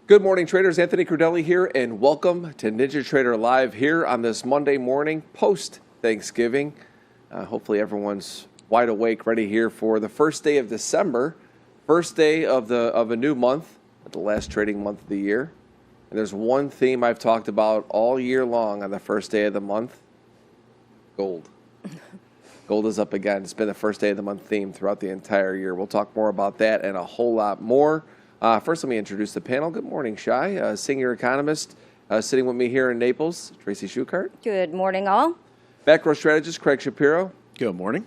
Good morning, traders. Anthony Crudele here, and welcome to NinjaTrader Live here on this Monday morning post-Thanksgiving. Hopefully everyone's wide awake, ready here for the first day of December, first day of a new month, the last trading month of the year. And there's one theme I've talked about all year long on the first day of the month: gold. Gold is up again. It's been the first day of the month theme throughout the entire year. We'll talk more about that and a whole lot more. First, let me introduce the panel. Good morning, Shai, senior economist, sitting with me here in Naples, Tracy Shuchart. Good morning, all. Back row strategist, Craig Shapiro. Good morning.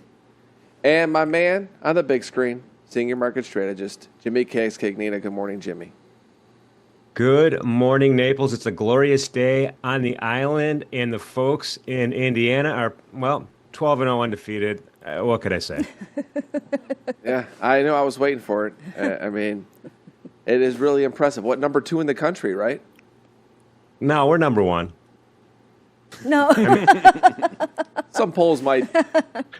And my man on the big screen, senior market strategist, Jimmy Cagnina. Good morning, Jimmy. Good morning, Naples. It's a glorious day on the island, and the folks in Indiana are, 12-0 undefeated. What could I say? Yeah, I know. I was waiting for it. I mean, it is really impressive. What, number 2 in the country, right? No, we're number 1. No. Some polls might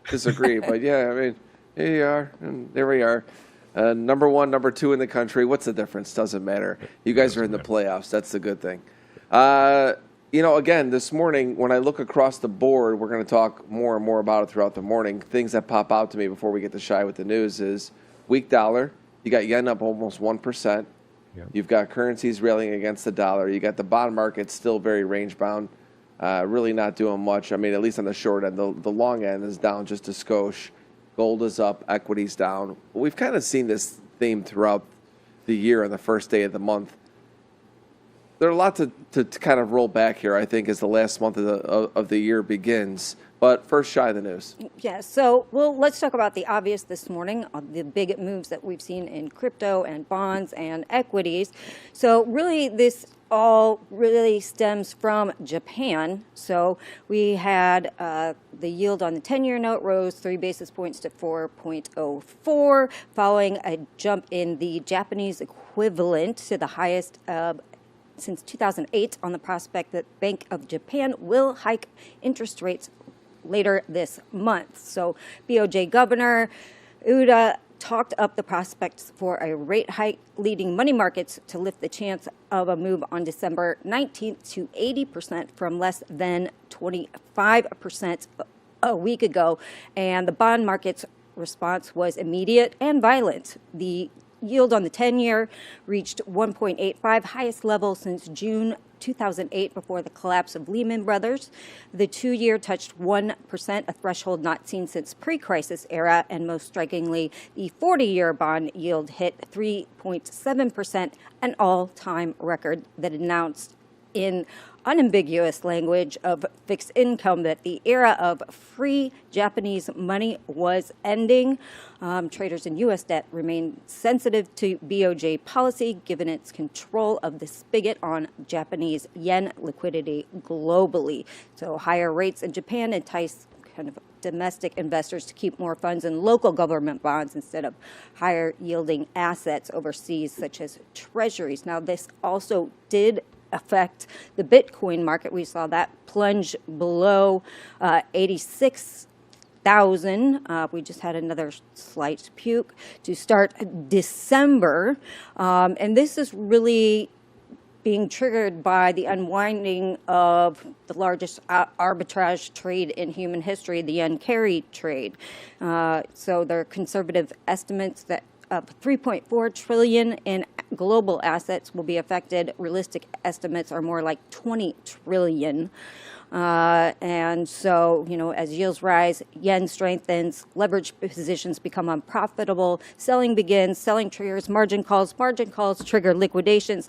disagree, but yeah, I mean, here you are, and there we are. Number 1, number 2 in the country. What's the difference? Doesn't matter. You guys are in the playoffs. That's the good thing. Again, this morning, when I look across the board, we're going to talk more and more about it throughout the morning. Things that pop out to me before we get to Shai with the news is weak dollar. You got yen up almost 1%. Yep. You've got currencies railing against the dollar. You got the bond market still very range bound, really not doing much. I mean, at least on the short end. The long end is down just a skosh. Gold is up, equities down. We've kind of seen this theme throughout the year on the first day of the month. There's a lot to kind of roll back here, I think, as the last month of the year begins. But first, Shai, the news. Yeah, so let's talk about the obvious this morning, the big moves that we've seen in crypto and bonds and equities. So really, this all really stems from Japan. So we had the yield on the 10-year note rose 3 basis points to 4.04, following a jump in the Japanese equivalent to the highest since 2008 on the prospect that Bank of Japan will hike interest rates later this month. So BOJ Governor Uda talked up the prospects for a rate hike, leading money markets to lift the chance of a move on December 19th to 80% from less than 25% a week ago. And the bond market's response was immediate and violent. The yield on the 10-year reached 1.85, highest level since June 2008 before the collapse of Lehman Brothers. The 2-year touched 1%, a threshold not seen since pre-crisis era, and most strikingly, the 40-year bond yield hit 3.7%, an all-time record that announced in unambiguous language of fixed income that the era of free Japanese money was ending. Traders in U.S. debt remain sensitive to BOJ policy, given its control of the spigot on Japanese yen liquidity globally. So higher rates in Japan entice kind of domestic investors to keep more funds in local government bonds instead of higher yielding assets overseas, such as treasuries. Now, this also did affect the Bitcoin market. We saw that plunge below 86,000. We just had another slight puke to start December. And this is really being triggered by the unwinding of the largest arbitrage trade in human history, the yen carry trade. So there are conservative estimates that of 3.4 trillion in global assets will be affected. Realistic estimates are more like 20 trillion. And so, as yields rise, yen strengthens, leverage positions become unprofitable, selling begins, selling triggers margin calls trigger liquidations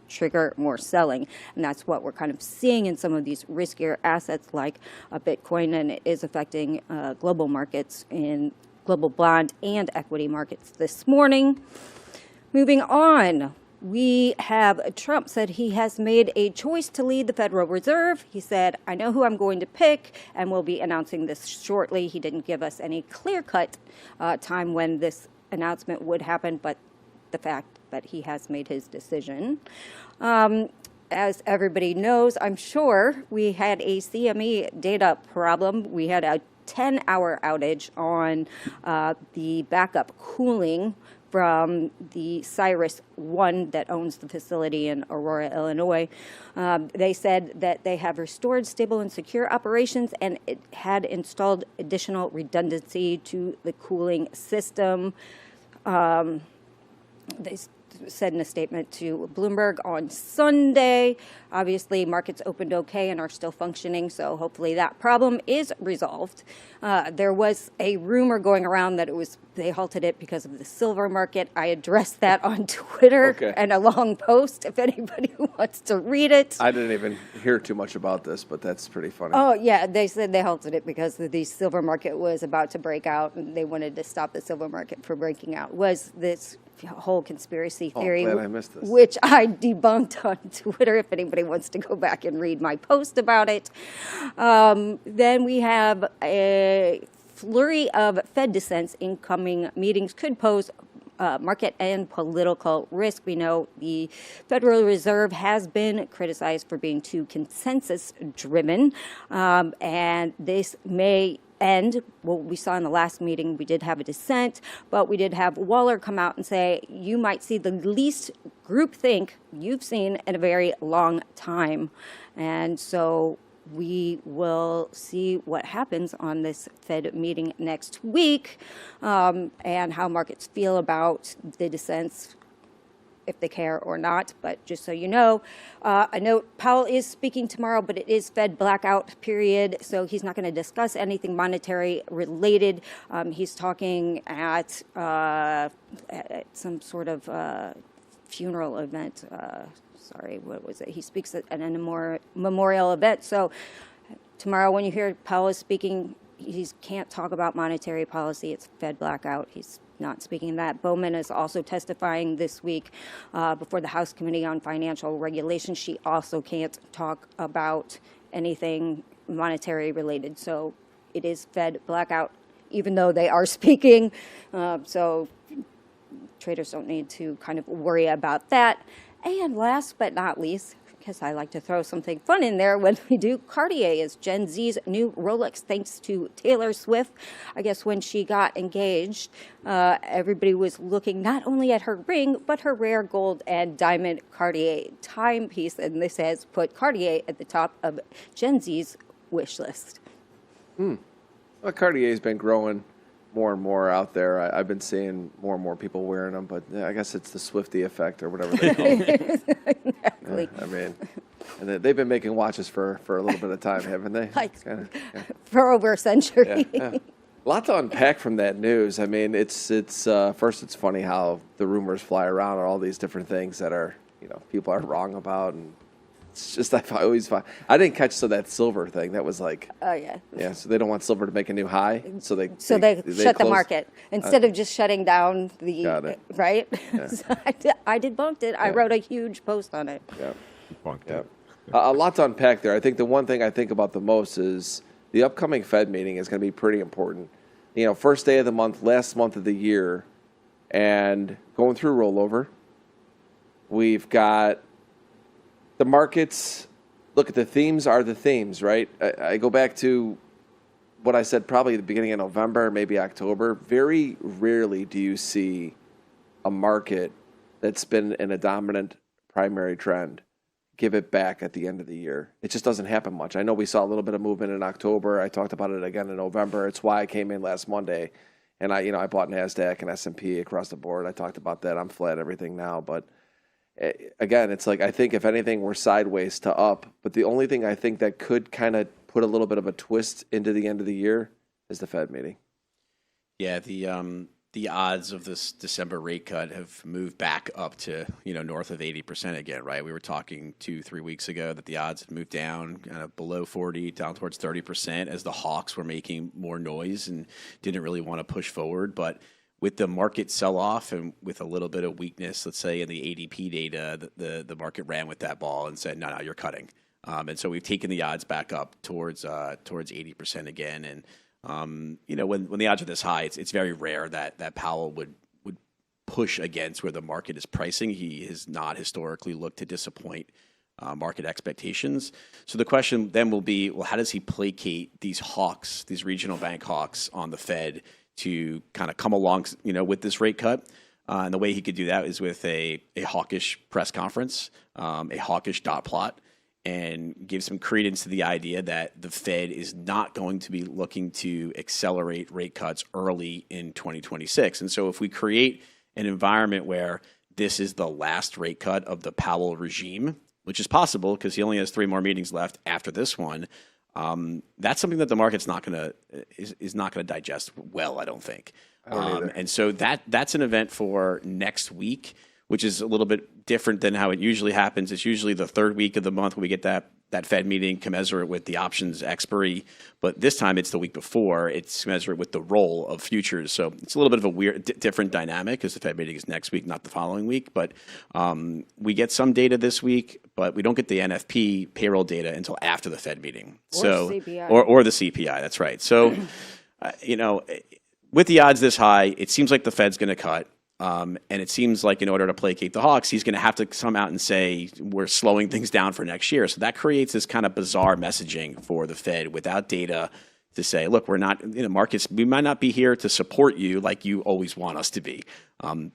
trigger more selling. And that's what we're kind of seeing in some of these riskier assets like Bitcoin, and it is affecting global markets in global bond and equity markets this morning. Moving on, we have Trump said he has made a choice to lead the Federal Reserve. He said, I know who I'm going to pick, and we'll be announcing this shortly. He didn't give us any clear-cut time when this announcement would happen, but the fact that he has made his decision. As everybody knows, I'm sure, we had a CME data problem. We had a 10-hour outage on the backup cooling from the Cyrus One that owns the facility in Aurora, Illinois. They said that they have restored stable and secure operations, and it had installed additional redundancy to the cooling system. They said in a statement to Bloomberg on Sunday. Obviously, markets opened okay and are still functioning, so hopefully that problem is resolved. There was a rumor going around that they halted it because of the silver market. I addressed that on Twitter and a long post, if anybody wants to read it. I didn't even hear too much about this, but that's pretty funny. Oh, yeah, they said they halted it because the silver market was about to break out, and they wanted to stop the silver market from breaking out. Was this whole conspiracy theory, glad I missed this. Which I debunked on Twitter if anybody wants to go back and read my post about it. Then we have a flurry of Fed dissents in coming meetings could pose market and political risk. We know the Federal Reserve has been criticized for being too consensus-driven, and this may end. Well, we saw in the last meeting, we did have a dissent, but we did have Waller come out and say, you might see the least groupthink you've seen in a very long time. And so we will see what happens on this Fed meeting next week, and how markets feel about the dissents, if they care or not. But just so you know, I know Powell is speaking tomorrow, but it is Fed blackout period, so he's not going to discuss anything monetary related. He's talking at some sort of funeral event. What was it? He speaks at a memorial event. So tomorrow when you hear Powell is speaking, he can't talk about monetary policy. It's Fed blackout. He's not speaking that. Bowman is also testifying this week before the House Committee on Financial Regulation. She also can't talk about anything monetary related. So it is Fed blackout, even though they are speaking. So traders don't need to kind of worry about that. And last but not least, because I like to throw something fun in there when we do, Cartier is Gen Z's new Rolex, thanks to Taylor Swift. I guess when she got engaged, everybody was looking not only at her ring, but her rare gold and diamond Cartier timepiece. And this has put Cartier at the top of Gen Z's wish list. Well, Cartier's been growing more and more out there. I've been seeing more and more people wearing them, but I guess it's the Swiftie effect or whatever they call it. Exactly. I mean, and they've been making watches for a little bit of time, haven't they? For over a century. Yeah. A lot to unpack from that news. I mean, it's first it's funny how the rumors fly around on all these different things that are, people are wrong about, and it's just I always find I didn't catch that silver thing. That was like, Oh yeah. Yeah, so they don't want silver to make a new high, so they shut the close. market instead of just shutting down the Got it. right. Yeah. So I debunked it. I wrote a huge post on it. Yeah. Bunked Yeah. it. A lot to unpack there. I think the one thing I think about the most is the upcoming Fed meeting is going to be pretty important. First day of the month, last month of the year, and going through rollover. We've got the markets. Look, at the themes are the themes, right? I go back to what I said probably at the beginning of November, maybe October. Very rarely do you see a market that's been in a dominant primary trend give it back at the end of the year. It just doesn't happen much. I know we saw a little bit of movement in October. I talked about it again in November. It's why I came in last Monday, and I bought NASDAQ and S&P across the board. I talked about that. I'm flat everything now, but again, it's like I think if anything we're sideways to up. But the only thing I think that could kind of put a little bit of a twist into the end of the year is the Fed meeting. Yeah, the odds of this December rate cut have moved back up to, north of 80% again, right? We were talking 2-3 weeks ago that the odds had moved down kind of below 40, down towards 30% as the hawks were making more noise and didn't really want to push forward. But with the market sell-off and with a little bit of weakness, let's say in the ADP data, the market ran with that ball and said, no, you're cutting. And so we've taken the odds back up towards 80% again. And when the odds are this high, it's very rare that Powell would push against where the market is pricing. He has not historically looked to disappoint market expectations. So the question then will be, well, how does he placate these hawks, these regional bank hawks on the Fed to kind of come along, with this rate cut? And the way he could do that is with a hawkish press conference, a hawkish dot plot, and give some credence to the idea that the Fed is not going to be looking to accelerate rate cuts early in 2026. And so if we create an environment where this is the last rate cut of the Powell regime, which is possible because he only has 3 more meetings left after this one, that's something that the market's not going to digest well, I don't think. And so that's an event for next week, which is a little bit different than how it usually happens. It's usually the 3rd week of the month when we get that Fed meeting commensurate with the options expiry. But this time it's the week before. It's commensurate with the roll of futures. So it's a little bit of a weird, different dynamic because the Fed meeting is next week, not the following week. But we get some data this week, but we don't get the NFP payroll data until after the Fed meeting. Or CPI. Or the CPI, that's right. So, with the odds this high, it seems like the Fed's going to cut. And it seems like in order to placate the hawks, he's going to have to come out and say, we're slowing things down for next year. So that creates this kind of bizarre messaging for the Fed without data to say, look, we're not, markets, we might not be here to support you like you always want us to be.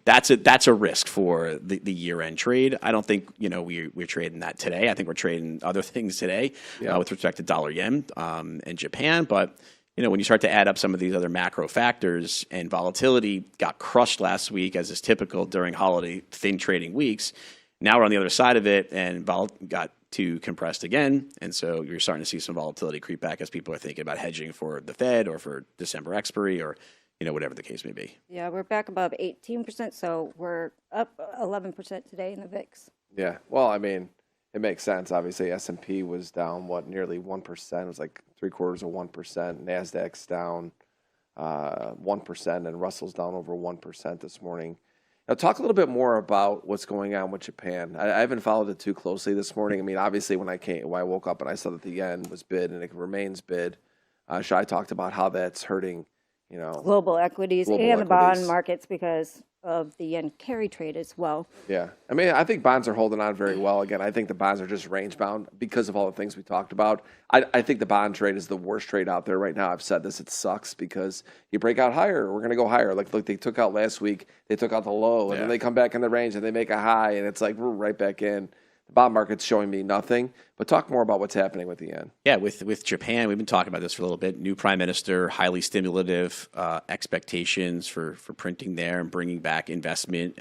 That's a risk for the year-end trade. I don't think, we're trading that today. I think we're trading other things today with respect to dollar yen and Japan. But when you start to add up some of these other macro factors, and volatility got crushed last week, as is typical during holiday thin trading weeks. Now we're on the other side of it, and vol got too compressed again. And so you're starting to see some volatility creep back as people are thinking about hedging for the Fed or for December expiry or, whatever the case may be. Yeah, we're back above 18%, so we're up 11% today in the VIX. Yeah, well, I mean, it makes sense. Obviously, S&P was down, nearly 1%. It was like 0.75%. NASDAQ's down 1%, and Russell's down over 1% this morning. Now, talk a little bit more about what's going on with Japan. I haven't followed it too closely this morning. I mean, obviously, when I woke up and I saw that the yen was bid and it remains bid, Shai talked about how that's hurting, global equities and the bond markets because of the yen carry trade as well. Yeah. I mean, I think bonds are holding on very well. Again, I think the bonds are just range bound because of all the things we talked about. I think the bond trade is the worst trade out there right now. I've said this, it sucks because you break out higher, we're going to go higher. Like, look, they took out last week, they took out the low, and then they come back in the range and they make a high, and it's like, we're right back in. The bond market's showing me nothing. But talk more about what's happening with the yen. Yeah, with Japan, we've been talking about this for a little bit. New prime minister, highly stimulative expectations for printing there and bringing back investment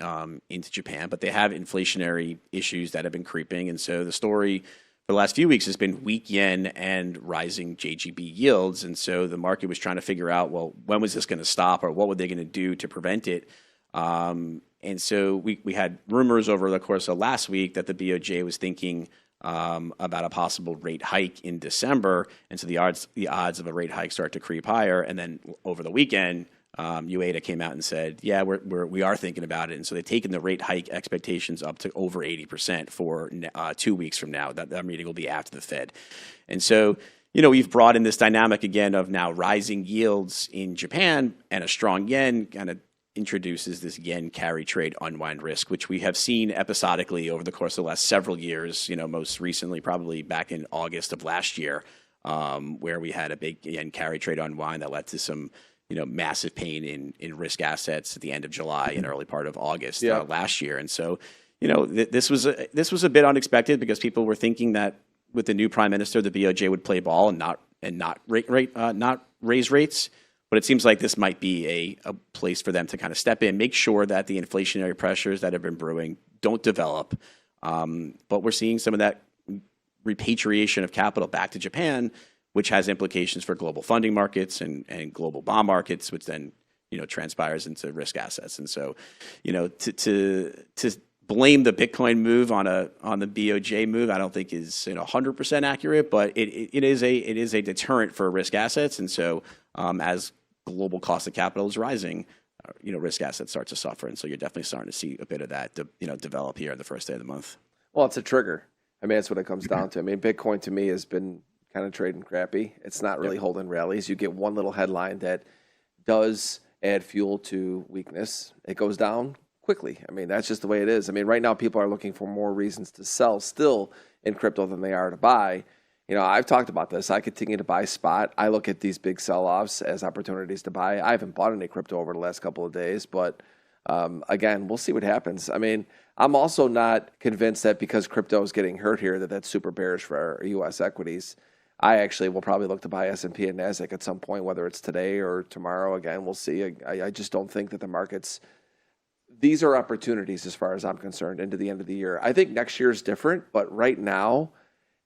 into Japan. But they have inflationary issues that have been creeping. And so the story for the last few weeks has been weak yen and rising JGB yields. And so the market was trying to figure out, well, when was this going to stop or what were they going to do to prevent it? And so we had rumors over the course of last week that the BOJ was thinking about a possible rate hike in December. And so the odds of a rate hike start to creep higher. And then over the weekend, UADA came out and said, yeah, we are thinking about it. And so they've taken the rate hike expectations up to over 80% for 2 weeks from now. That meeting will be after the Fed. And so, we've brought in this dynamic again of now rising yields in Japan and a strong yen kind of introduces this yen carry trade unwind risk, which we have seen episodically over the course of the last several years, most recently probably back in August of last year, where we had a big yen carry trade unwind that led to some, massive pain in risk assets at the end of July and early part of August last year. And so, this was a bit unexpected because people were thinking that with the new prime minister, the BOJ would play ball and not raise rates. But it seems like this might be a place for them to kind of step in, make sure that the inflationary pressures that have been brewing don't develop. But we're seeing some of that repatriation of capital back to Japan, which has implications for global funding markets and global bond markets, which then transpires into risk assets. And so, to blame the Bitcoin move on the BOJ move, I don't think is 100% accurate, but it is a deterrent for risk assets. And so as global cost of capital is rising, risk assets start to suffer. And so you're definitely starting to see a bit of that develop here in the first day of the month. Well, it's a trigger. I mean, that's what it comes down to. I mean, Bitcoin to me has been kind of trading crappy. It's not really holding rallies. You get one little headline that does add fuel to weakness. It goes down quickly. I mean, that's just the way it is. I mean, right now people are looking for more reasons to sell still in crypto than they are to buy. I've talked about this. I continue to buy spot. I look at these big sell-offs as opportunities to buy. I haven't bought any crypto over the last couple of days, but again, we'll see what happens. I mean, I'm also not convinced that because crypto is getting hurt here, that's super bearish for our U.S. equities. I actually will probably look to buy S&P and NASDAQ at some point, whether it's today or tomorrow. Again, we'll see. I just don't think that the markets, these are opportunities as far as I'm concerned into the end of the year. I think next year is different, but right now,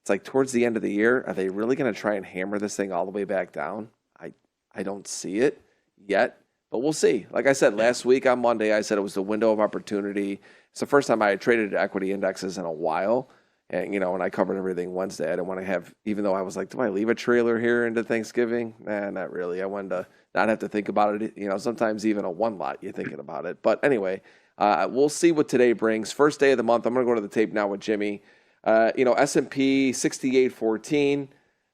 it's like towards the end of the year, are they really going to try and hammer this thing all the way back down? I don't see it yet, but we'll see. Like I said, last week on Monday, I said it was the window of opportunity. It's the first time I had traded equity indexes in a while. And, when I covered everything Wednesday, I didn't want to have, even though I was like, do I leave a trailer here into Thanksgiving? Nah, not really. I wanted to not have to think about it. Sometimes even a one lot, you're thinking about it. But anyway, we'll see what today brings. First day of the month, I'm going to go to the tape now with Jimmy. S&P 68.14.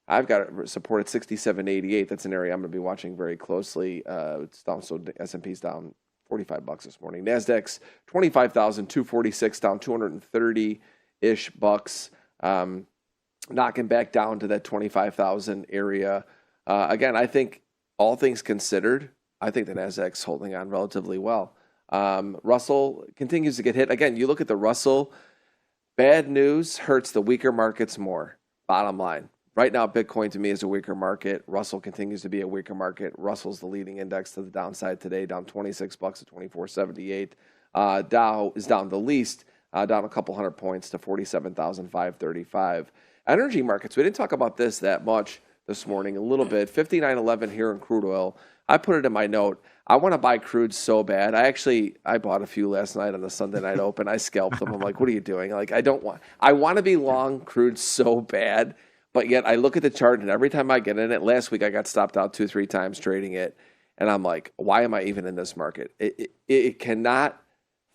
I've got it supported 67.88. That's an area I'm going to be watching very closely. It's down, so the S&P's down $45 this morning. Nasdaq's 25,246, down 230-ish bucks. Knocking back down to that 25,000 area. Again, I think all things considered, I think the Nasdaq's holding on relatively well. Russell continues to get hit. Again, you look at the Russell. Bad news hurts the weaker markets more. Bottom line. Right now, Bitcoin to me is a weaker market. Russell continues to be a weaker market. Russell's the leading index to the downside today, down $26 at 24.78. Dow is down the least, down a couple hundred points to 47,535. Energy markets, we didn't talk about this that much this morning, a little bit. 59.11 here in crude oil. I put it in my note. I want to buy crude so bad. I bought a few last night on the Sunday night open. I scalped them. I'm like, what are you doing? Like, I want to be long crude so bad, but yet I look at the chart and every time I get in it, last week I got stopped out 2-3 times trading it. And I'm like, why am I even in this market? It cannot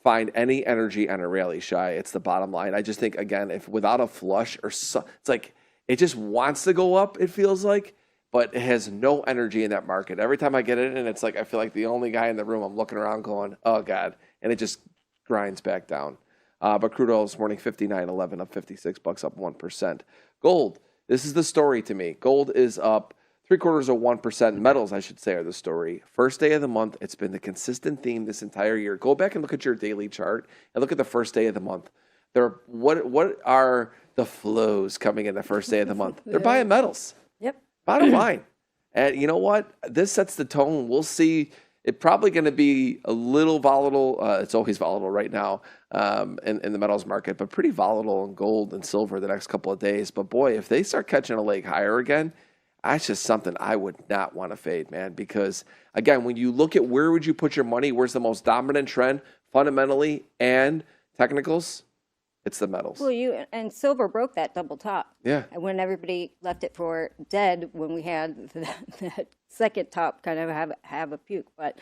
find any energy on a rally, Shy. It's the bottom line. I just think, again, if without a flush or it's like it just wants to go up, it feels like, but it has no energy in that market. Every time I get in, and it's like I feel like the only guy in the room, I'm looking around going, oh, God, and it just grinds back down. But crude oil this morning, 59.11, up $56, up 1%. Gold, this is the story to me. Gold is up 0.75%. Metals, I should say, are the story. First day of the month, it's been the consistent theme this entire year. Go back and look at your daily chart and look at the first day of the month. What are the flows coming in the first day of the month? They're buying metals. Yep. Bottom line. And you know what? This sets the tone. We'll see. It's probably going to be a little volatile. It's always volatile right now in the metals market, but pretty volatile in gold and silver the next couple of days. But boy, if they start catching a leg higher again, that's just something I would not want to fade, man. Because again, when you look at where would you put your money, where's the most dominant trend fundamentally and technicals, it's the metals. Well, and silver broke that double top. Yeah. And when everybody left it for dead, when we had that second top kind of have a puke. But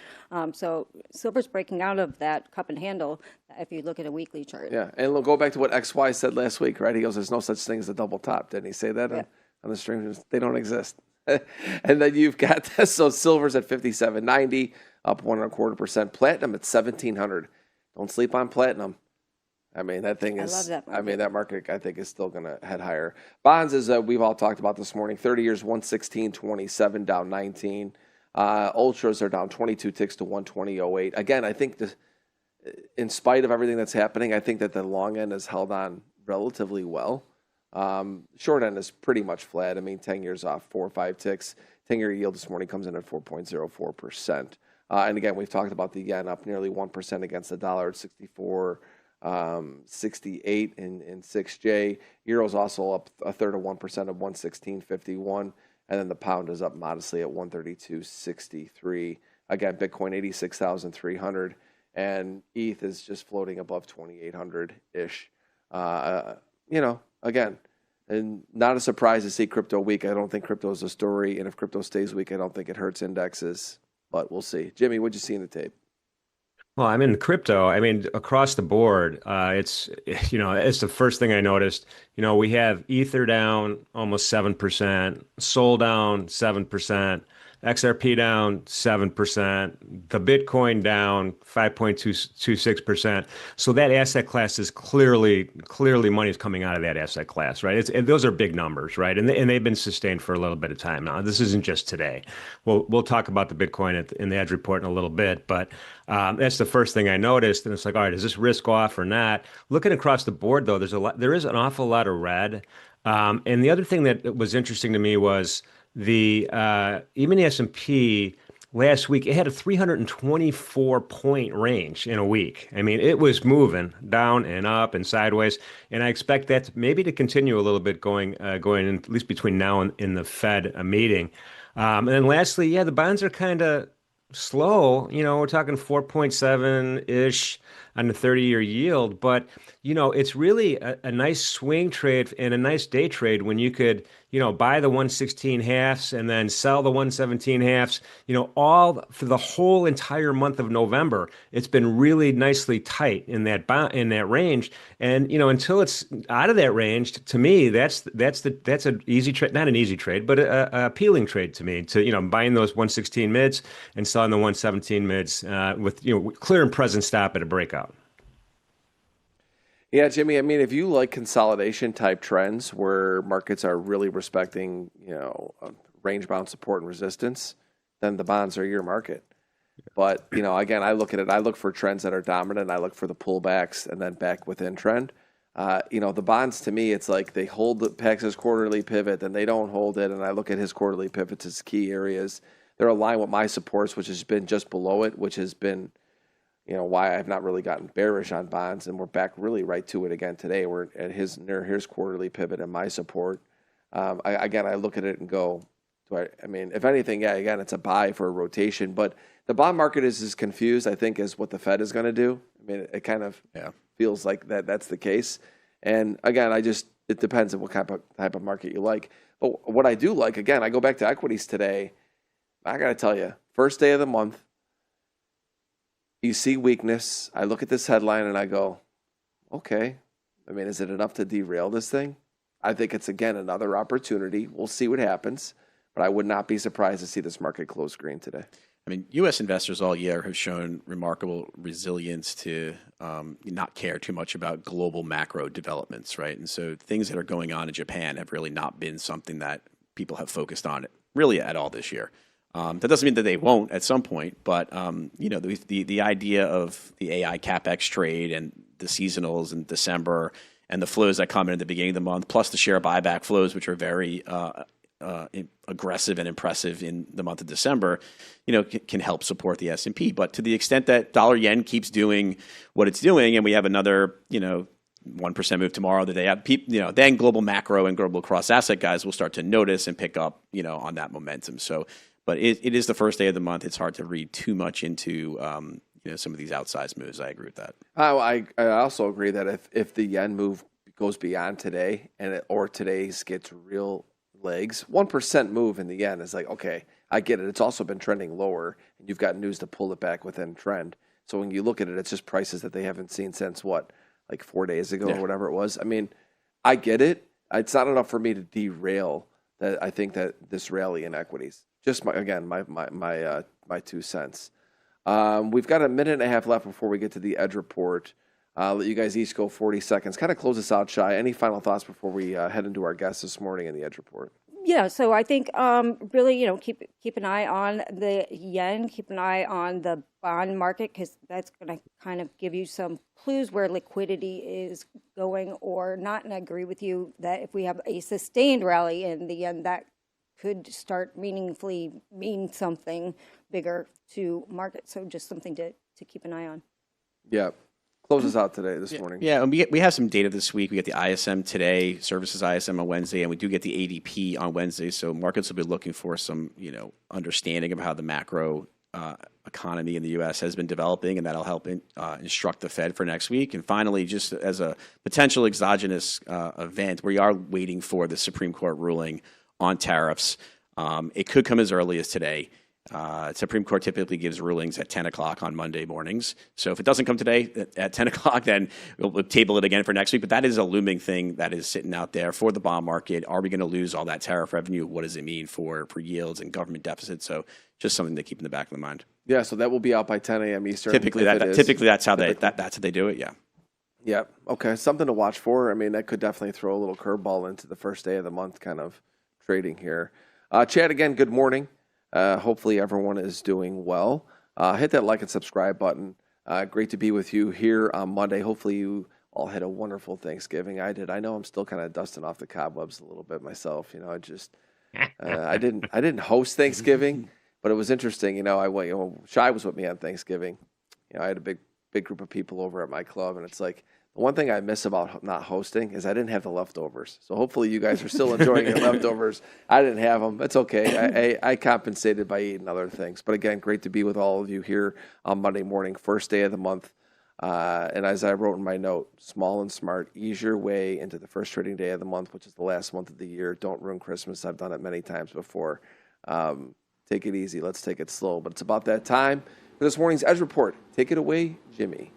so silver's breaking out of that cup and handle if you look at a weekly chart. Yeah, and we'll go back to what XY said last week, right? He goes, "There's no such thing as a double top." Didn't he say that on the stream? They don't exist. And then you've got this. So silver's at 57.90, up 1.25%. Platinum at 1,700. Don't sleep on platinum. I mean, that thing is, I love that market. I mean, that market, I think, is still going to head higher. Bonds, as we've all talked about this morning, 30 years, 116.27, down 19. Ultras are down 22 ticks to 120.08. Again, I think in spite of everything that's happening, I think that the long end has held on relatively well. Short end is pretty much flat. I mean, 10 years off, 4 or 5 ticks. 10-year yield this morning comes in at 4.04%. And again, we've talked about the yen up nearly 1% against the dollar at 64. 68 in 6J. Euro's also up a third of 1% of 116.51. And then the pound is up modestly at 132.63. Again, Bitcoin 86,300. And ETH is just floating above 2,800-ish. Again, and not a surprise to see crypto weak. I don't think crypto is a story. And if crypto stays weak, I don't think it hurts indexes. But we'll see. Jimmy, what'd you see in the tape? Well, I'm in crypto. I mean, across the board, it's the first thing I noticed. We have Ether down almost 7%, Sol down 7%, XRP down 7%, the Bitcoin down 5.26%. So that asset class is clearly money is coming out of that asset class, right? And those are big numbers, right? And they've been sustained for a little bit of time now. This isn't just today. We'll talk about the Bitcoin in the Edge report in a little bit, but that's the first thing I noticed. And it's like, all right, is this risk off or not? Looking across the board, though, there is an awful lot of red. And the other thing that was interesting to me was even the S&P last week, it had a 324 point range in a week. I mean, it was moving down and up and sideways, and I expect that maybe to continue a little bit going in, at least between now and in the Fed meeting. And then lastly, yeah, the bonds are kind of slow. We're talking 4.7-ish on the 30-year yield, but it's really a nice swing trade and a nice day trade when you could buy the 116 halves and then sell the 117 halves, all for the whole entire month of November. It's been really nicely tight in that range. And, until it's out of that range, to me, that's an easy trade, not an easy trade, but a appealing trade to me, to, buying those 116 mids and selling the 117 mids with, clear and present stop at a breakout. Yeah, Jimmy, I mean, if you like consolidation type trends where markets are really respecting, range bound support and resistance, then the bonds are your market. But, again, I look at it, I look for trends that are dominant. I look for the pullbacks and then back within trend. The bonds, to me, it's like they hold Pax's quarterly pivot, then they don't hold it. And I look at his quarterly pivots as key areas. They're aligned with my supports, which has been just below it, which has been why I've not really gotten bearish on bonds, and we're back really right to it again today. We're at near his quarterly pivot and my support. I look at it and go, if anything, yeah, again, it's a buy for a rotation, but the bond market is as confused, I think, as what the Fed is going to do. I mean, it kind of feels like that's the case. And again, it depends on what type of market you like. But what I do like, again, I go back to equities today. I got to tell you, first day of the month, you see weakness. I look at this headline and I go, okay. I mean, is it enough to derail this thing? I think it's, again, another opportunity. We'll see what happens. But I would not be surprised to see this market close green today. I mean, U.S. investors all year have shown remarkable resilience to not care too much about global macro developments, right? And so things that are going on in Japan have really not been something that people have focused on really at all this year. That doesn't mean that they won't at some point, but the idea of the AI CapEx trade and the seasonals in December and the flows that come in at the beginning of the month, plus the share buyback flows, which are very aggressive and impressive in the month of December, can help support the S&P. But to the extent that dollar yen keeps doing what it's doing, and we have another 1% move tomorrow, the day after, then global macro and global cross asset guys will start to notice and pick up on that momentum. So. But it is the first day of the month. It's hard to read too much into some of these outsized moves. I agree with that. I also agree that if the yen move goes beyond today or today's gets real legs, 1% move in the yen is like, okay, I get it. It's also been trending lower, and you've got news to pull it back within trend. So when you look at it, it's just prices that they haven't seen since like 4 days ago or whatever it was. I mean, I get it. It's not enough for me to derail that. I think that this rally in equities. Just my 2 cents. We've got a minute and a half left before we get to the Edge report. Let you guys each go 40 seconds. Kind of close us out, Shai. Any final thoughts before we head into our guests this morning in the Edge report? Yeah, so I think really, keep an eye on the yen, keep an eye on the bond market, because that's going to kind of give you some clues where liquidity is going or not. And I agree with you that if we have a sustained rally in the yen, that could start meaningfully mean something bigger to market. So just something to keep an eye on. Yeah. Close us out today, this morning. Yeah, and we have some data this week. We get the ISM today, services ISM on Wednesday, and we do get the ADP on Wednesday. So markets will be looking for some, understanding of how the macro economy in the U.S. has been developing, and that'll help instruct the Fed for next week. And finally, just as a potential exogenous event, we are waiting for the Supreme Court ruling on tariffs. It could come as early as today. Supreme Court typically gives rulings at 10 o'clock on Monday mornings. So if it doesn't come today at 10 o'clock, then we'll table it again for next week. But that is a looming thing that is sitting out there for the bond market. Are we going to lose all that tariff revenue? What does it mean for yields and government deficits? So just something to keep in the back of the mind. Yeah, so that will be out by 10 a.m. Eastern. Typically, that's how they do it. Yeah. Yeah. Okay. Something to watch for. I mean, that could definitely throw a little curveball into the first day of the month kind of trading here. Chad, again, good morning. Hopefully everyone is doing well. Hit that like and subscribe button. Great to be with you here on Monday. Hopefully you all had a wonderful Thanksgiving. I did. I know I'm still kind of dusting off the cobwebs a little bit myself. You know, I didn't host Thanksgiving, but it was interesting. You know, Shai was with me on Thanksgiving. You know, I had a big group of people over at my club, and it's like, the one thing I miss about not hosting is I didn't have the leftovers. So hopefully you guys are still enjoying your leftovers. I didn't have them. It's okay. I compensated by eating other things. But again, great to be with all of you here on Monday morning, first day of the month. And as I wrote in my note, small and smart, ease your way into the first trading day of the month, which is the last month of the year. Don't ruin Christmas. I've done it many times before. Take it easy. Let's take it slow. But it's about that time for this morning's Edge Report. Take it away, Jimmy.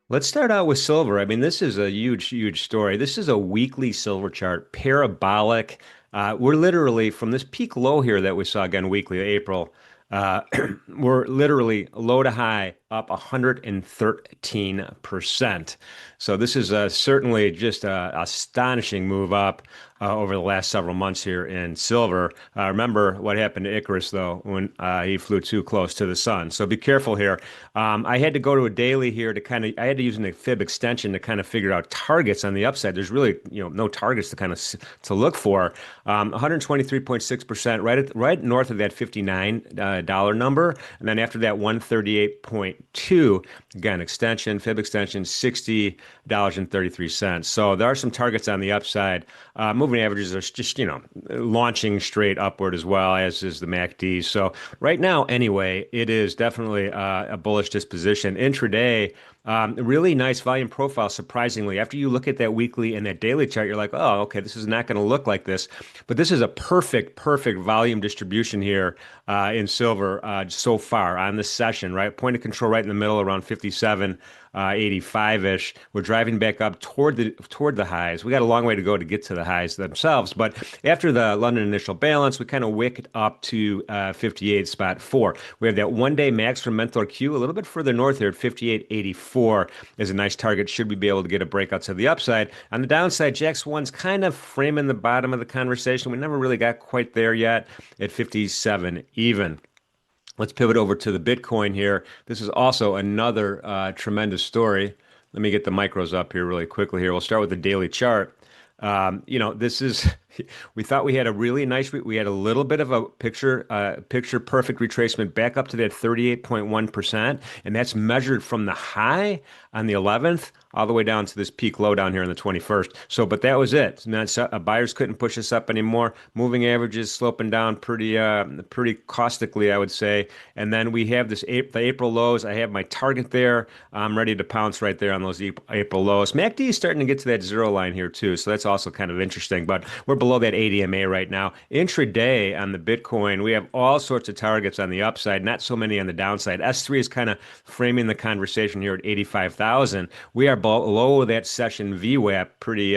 Let's start out with silver. I mean, this is a huge story. This is a weekly silver chart, parabolic. We're literally from this peak low here that we saw again weekly, April. We're literally low to high up 113%. So this is certainly just an astonishing move up over the last several months here in silver. Remember what happened to Icarus, though, when he flew too close to the sun. So be careful here. I had to go to a daily here to I had to use a fib extension to kind of figure out targets on the upside. There's really, no targets to kind of to look for. 123.6%, right north of that $59 number. And then after that, 138.2, again, fib extension, $60.33. So there are some targets on the upside. Moving averages are just, launching straight upward as well, as is the MACD. So right now, anyway, it is definitely a bullish disposition. Intraday, really nice volume profile, surprisingly. After you look at that weekly and that daily chart, you're like, oh, okay, this is not going to look like this. But this is a perfect volume distribution here in silver so far on this session, right? Point of control right in the middle around 57. 85-ish. We're driving back up toward the highs. We got a long way to go to get to the highs themselves, but after the London initial balance, we kind of wicked up to 58.4. We have that one-day max from MenthorQ a little bit further north here at 58.84 is a nice target. Should we be able to get a breakout to the upside? On the downside, JAX1's kind of framing the bottom of the conversation. We never really got quite there yet at 57 even. Let's pivot over to the Bitcoin here. This is also another tremendous story. Let me get the micros up here really quickly here. We'll start with the daily chart. This is, we thought we had a really nice, we had a little bit of a picture perfect retracement back up to that 38.1%. And that's measured from the high on the 11th all the way down to this peak low down here on the 21st. So, but that was it. Buyers couldn't push us up anymore. Moving averages sloping down pretty caustically, I would say. And then we have the April lows. I have my target there. I'm ready to pounce right there on those April lows. MACD is starting to get to that zero line here too. So that's also kind of interesting, but we're below that 80 MA right now. Intraday on the Bitcoin, we have all sorts of targets on the upside, not so many on the downside. S3 is kind of framing the conversation here at 85,000. We are below that session VWAP pretty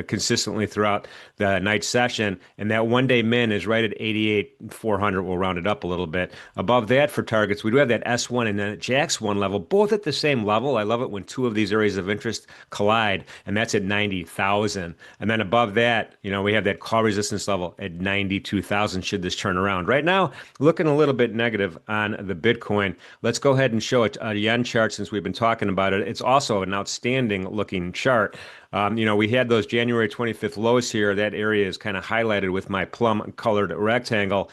consistently throughout the night session, and that one-day min is right at 88,400. We'll round it up a little bit. Above that for targets, we do have that S1 and then JAX1 level, both at the same level. I love it when two of these areas of interest collide, and that's at 90,000. And then above that, we have that call resistance level at 92,000 should this turn around. Right now, looking a little bit negative on the Bitcoin. Let's go ahead and show a yen chart since we've been talking about it. It's also an outstanding looking chart. We had those January 25th lows here. That area is kind of highlighted with my plum colored rectangle.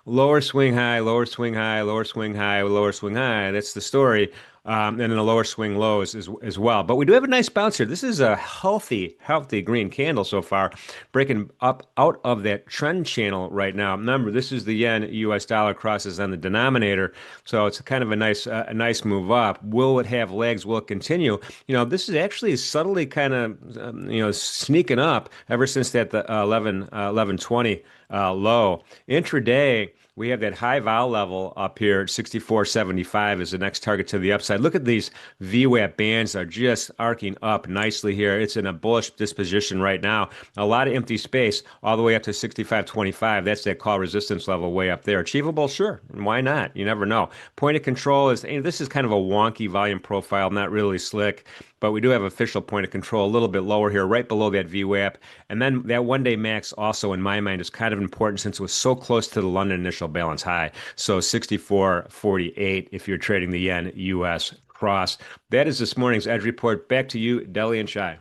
Lower swing high, lower swing high, lower swing high, lower swing high. That's the story. And then the lower swing lows as well. But we do have a nice bounce here. This is a healthy green candle so far, breaking up out of that trend channel right now. Remember, this is the yen US dollar crosses on the denominator. So it's kind of a nice move up. Will it have legs? Will it continue? This is actually actually subtly kind of sneaking up ever since that 1120 low. Intraday, we have that high vol level up here, 64.75 is the next target to the upside. Look at these VWAP bands are just arcing up nicely here. It's in a bullish disposition right now. A lot of empty space all the way up to 65.25. That's that call resistance level way up there. Achievable? Sure. Why not? You never know. Point of control is, this is kind of a wonky volume profile, not really slick, but we do have official point of control a little bit lower here, right below that VWAP. And then that one-day max also, in my mind, is kind of important since it was so close to the London initial balance high. So 64.48 if you're trading the yen US cross. That is this morning's Edge Report. Back to you, Deli and Shai.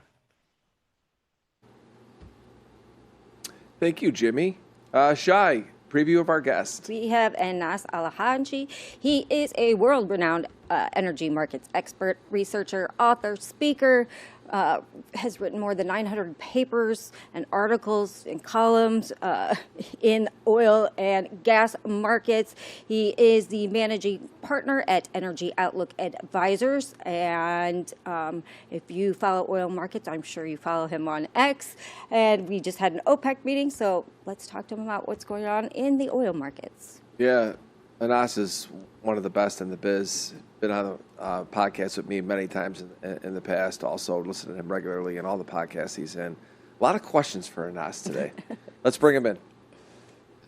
Thank you, Jimmy. Shai, preview of our guest. We have Anas Alhajji. He is a world-renowned energy markets expert, researcher, author, speaker, has written more than 900 papers and articles and columns in oil and gas markets. He is the managing partner at Energy Outlook Advisors. And if you follow oil markets, I'm sure you follow him on X. And we just had an OPEC meeting, so let's talk to him about what's going on in the oil markets. Yeah, Anas is one of the best in the biz. Been on a podcast with me many times in the past. Also, listen to him regularly in all the podcasts he's in. A lot of questions for Anas today. Let's bring him in.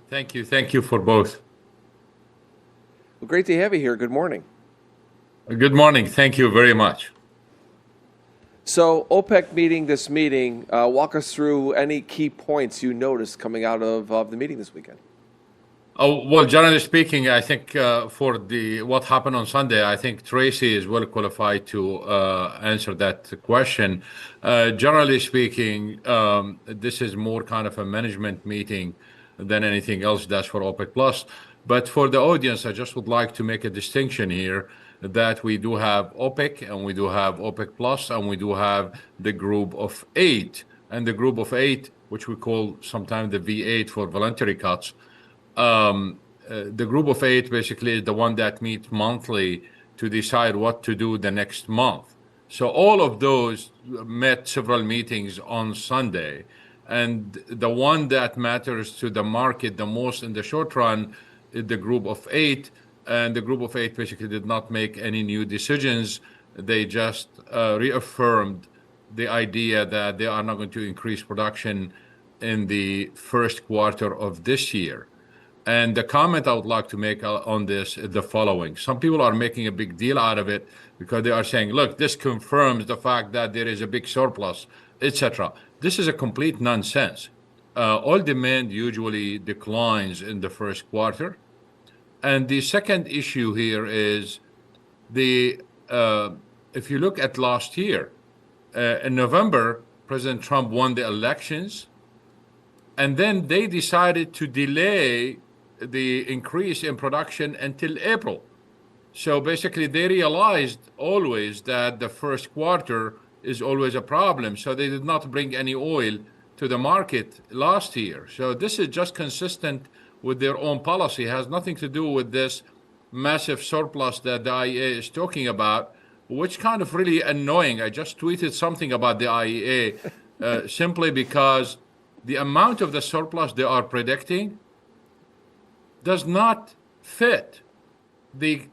Thank you. Thank you for both. Well, great to have you here. Good morning. Good morning. Thank you very much. So, OPEC meeting this meeting. Walk us through any key points you noticed coming out of the meeting this weekend. Oh, well, generally speaking, I think for what happened on Sunday, I think Tracy is well qualified to answer that question. Generally speaking, this is more kind of a management meeting than anything else. That's for OPEC Plus. But for the audience, I just would like to make a distinction here that we do have OPEC and we do have OPEC Plus and we do have the group of 8. And the group of 8, which we call sometimes the V8 for voluntary cuts, the group of 8 basically is the one that meets monthly to decide what to do the next month. So all of those met several meetings on Sunday. And the one that matters to the market the most in the short run is the group of 8. And the group of 8 basically did not make any new decisions. They just reaffirmed the idea that they are not going to increase production in the first quarter of this year. And the comment I would like to make on this is the following. Some people are making a big deal out of it because they are saying, look, this confirms the fact that there is a big surplus, etc. This is a complete nonsense. Oil demand usually declines in the first quarter. And the second issue here is if you look at last year, in November, President Trump won the elections, and then they decided to delay the increase in production until April. So basically they realized always that the first quarter is always a problem. So they did not bring any oil to the market last year. So this is just consistent with their own policy. It has nothing to do with this massive surplus that the IEA is talking about, which kind of really annoying. I just tweeted something about the IEA simply because the amount of the surplus they are predicting does not fit the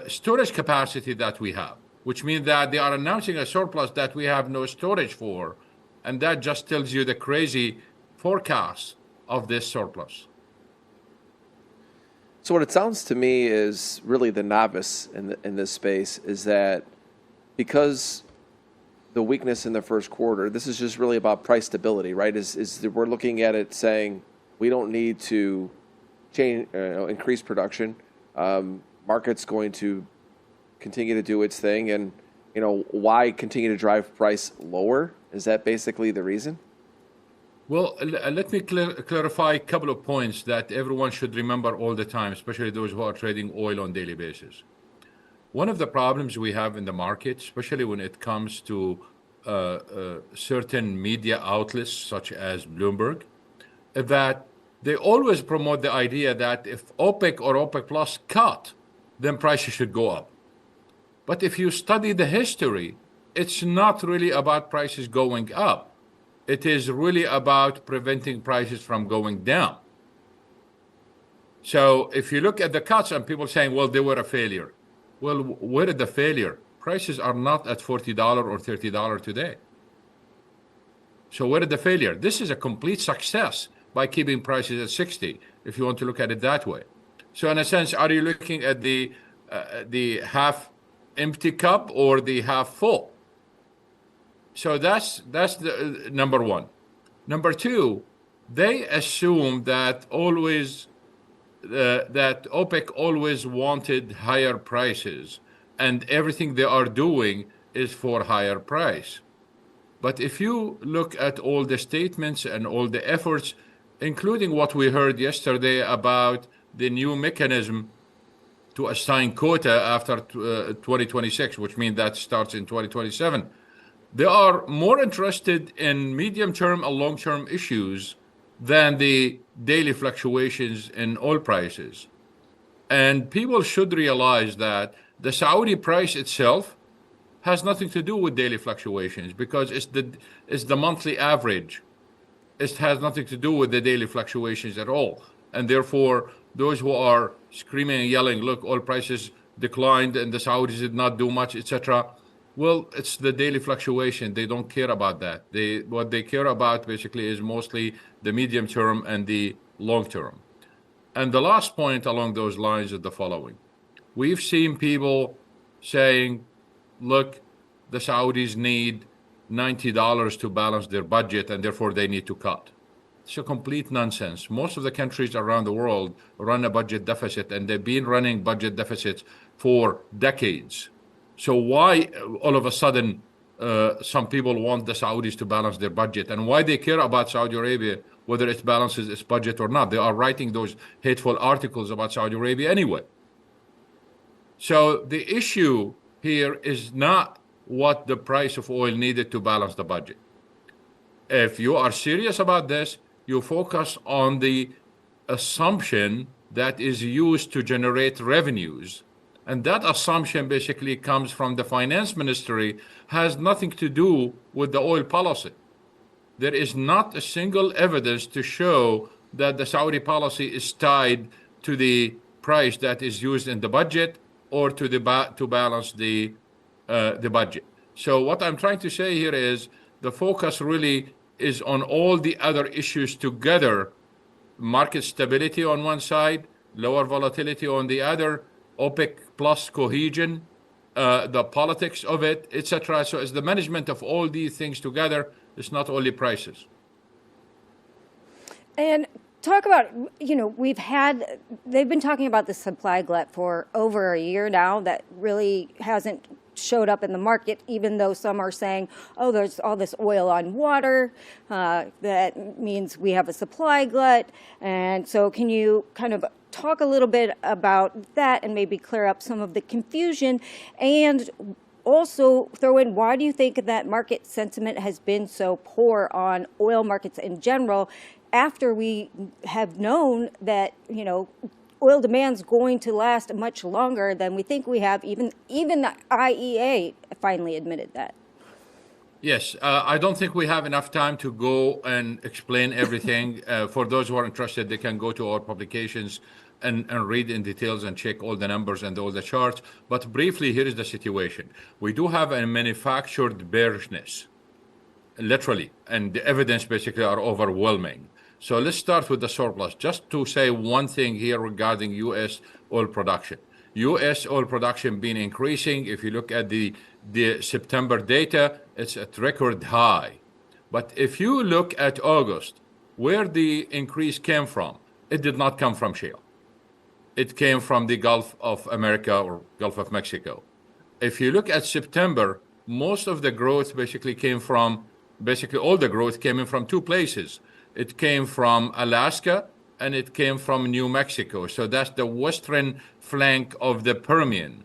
storage capacity that we have, which means that they are announcing a surplus that we have no storage for. And that just tells you the crazy forecast of this surplus. So what it sounds to me is really the novice in this space is that because the weakness in the first quarter, this is just really about price stability, right? Is we're looking at it saying we don't need to change, increase production. Market's going to continue to do its thing, and why continue to drive price lower? Is that basically the reason? Well, let me clarify a couple of points that everyone should remember all the time, especially those who are trading oil on a daily basis. One of the problems we have in the market, especially when it comes to certain media outlets such as Bloomberg, is that they always promote the idea that if OPEC or OPEC Plus cut, then prices should go up. But if you study the history it's not really about prices going up. It is really about preventing prices from going down. So if you look at the cuts and people saying, well, they were a failure. Well, where is the failure? Prices are not at $40 or $30 today. So where is the failure? This is a complete success by keeping prices at 60, if you want to look at it that way. So in a sense, are you looking at the half empty cup or the half full? So that's the number one. Number two, they assume that that OPEC always wanted higher prices, and everything they are doing is for higher price. But if you look at all the statements and all the efforts, including what we heard yesterday about the new mechanism to assign quota after 2026, which means that starts in 2027, they are more interested in medium-term and long-term issues than the daily fluctuations in oil prices. And people should realize that the Saudi price itself has nothing to do with daily fluctuations, because it's the monthly average. It has nothing to do with the daily fluctuations at all. And therefore, those who are screaming and yelling, look, oil prices declined and the Saudis did not do much, etc. Well, it's the daily fluctuation. They don't care about that. What they care about basically is mostly the medium term and the long term. And the last point along those lines is the following. We've seen people saying, look, the Saudis need $90 to balance their budget and therefore they need to cut. It's a complete nonsense. Most of the countries around the world run a budget deficit, and they've been running budget deficits for decades. So why all of a sudden some people want the Saudis to balance their budget, and why they care about Saudi Arabia, whether it balances its budget or not? They are writing those hateful articles about Saudi Arabia anyway. So the issue here is not what the price of oil needed to balance the budget. If you are serious about this, you focus on the assumption that is used to generate revenues. And that assumption basically comes from the finance ministry, has nothing to do with the oil policy. There is not a single evidence to show that the Saudi policy is tied to the price that is used in the budget or to balance the budget. So what I'm trying to say here is the focus really is on all the other issues together: market stability on one side, lower volatility on the other, OPEC plus cohesion, the politics of it, etc. So it's the management of all these things together. It's not only prices. And talk about, they've been talking about the supply glut for over a year now that really hasn't showed up in the market, even though some are saying, oh, there's all this oil on water. That means we have a supply glut. And so can you kind of talk a little bit about that and maybe clear up some of the confusion? And also throw in, why do you think that market sentiment has been so poor on oil markets in general, after we have known that, oil demand's going to last much longer than we think we have? Even the IEA finally admitted that. Yes, I don't think we have enough time to go and explain everything. For those who are interested, they can go to our publications and read in details and check all the numbers and all the charts. But briefly, here is the situation. We do have a manufactured bearishness, literally, and the evidence basically are overwhelming. So let's start with the surplus. Just to say one thing here regarding U.S. oil production. U.S. oil production been increasing. If you look at the September data, it's at record high. But if you look at August, where the increase came from, it did not come from shale. It came from the Gulf of America or Gulf of Mexico. If you look at September, most of the growth basically came from, all the growth came in from two places. It came from Alaska and it came from New Mexico. So that's the western flank of the Permian.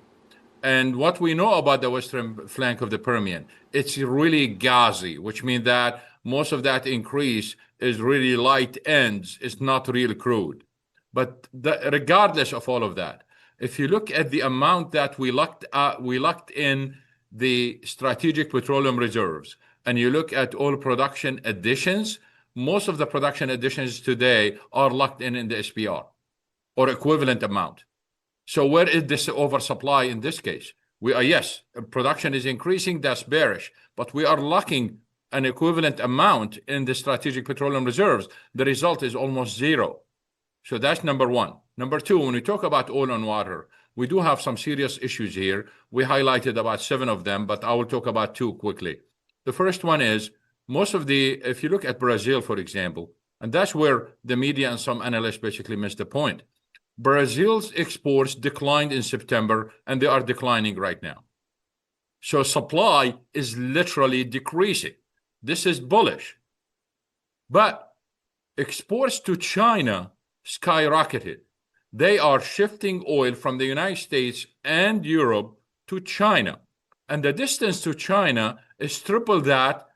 And what we know about the western flank of the Permian, it's really gassy, which means that most of that increase is really light ends. It's not real crude. But regardless of all of that, if you look at the amount that we locked in the strategic petroleum reserves and you look at oil production additions, most of the production additions today are locked in the SPR or equivalent amount. So where is this oversupply in this case? We are, yes, production is increasing, that's bearish, but we are locking an equivalent amount in the strategic petroleum reserves. The result is almost zero. So that's number one. Number two, when we talk about oil and water, we do have some serious issues here. We highlighted about 7 of them, but I will talk about 2 quickly. The first one is if you look at Brazil, for example, and that's where the media and some analysts basically missed the point. Brazil's exports declined in September, and they are declining right now. So supply is literally decreasing. This is bullish. But exports to China skyrocketed. They are shifting oil from the United States and Europe to China. And the distance to China is triple that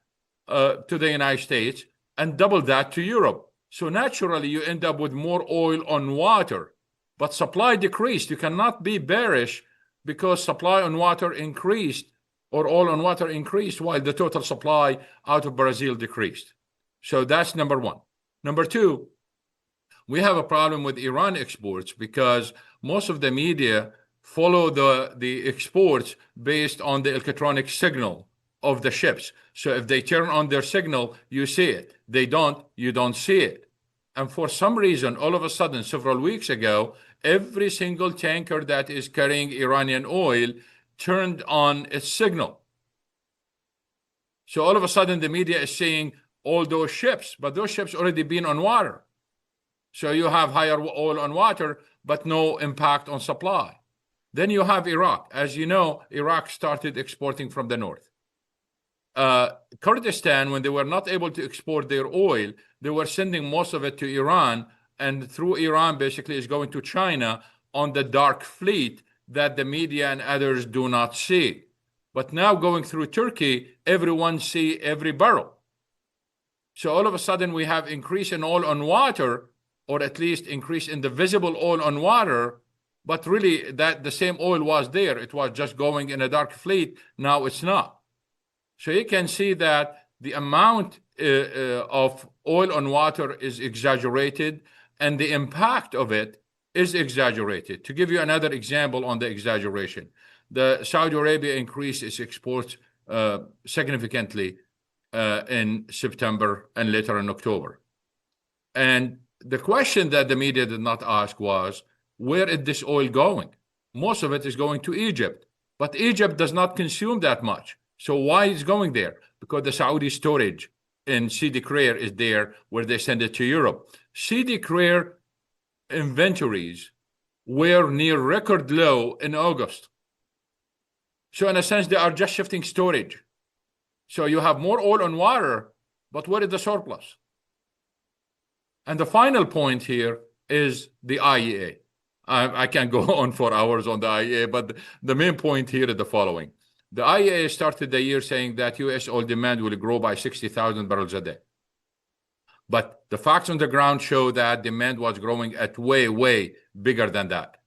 to the United States and double that to Europe. So naturally, you end up with more oil on water. But supply decreased. You cannot be bearish because supply on water increased or oil on water increased while the total supply out of Brazil decreased. So that's number one. Number two, we have a problem with Iran exports because most of the media follow the exports based on the electronic signal of the ships. So if they turn on their signal, you see it. They don't, you don't see it. And for some reason, all of a sudden, several weeks ago, every single tanker that is carrying Iranian oil turned on its signal. So all of a sudden, the media is seeing all those ships, but those ships already been on water. So you have higher oil on water, but no impact on supply. Then you have Iraq. As you know, Iraq started exporting from the north. Kurdistan, when they were not able to export their oil, they were sending most of it to Iran, and through Iran basically is going to China on the dark fleet that the media and others do not see. But now going through Turkey, everyone see every barrel. So all of a sudden we have increase in oil on water, or at least increase in the visible oil on water, but really that the same oil was there. It was just going in a dark fleet. Now it's not. So you can see that the amount of oil on water is exaggerated and the impact of it is exaggerated. To give you another example on the exaggeration, the Saudi Arabia increased its exports significantly in September and later in October. And the question that the media did not ask was, where is this oil going? Most of it is going to Egypt, but Egypt does not consume that much. So why is it going there? Because the Saudi storage in Sidi Kraer is there where they send it to Europe. Sidi Kraer inventories were near record low in August. So in a sense, they are just shifting storage. So you have more oil on water, but where is the surplus? And the final point here is the IEA. I can go on for hours on the IEA, but the main point here is the following. The IEA started the year saying that U.S. oil demand will grow by 60,000 barrels a day. But the facts on the ground show that demand was growing at way, way bigger than that.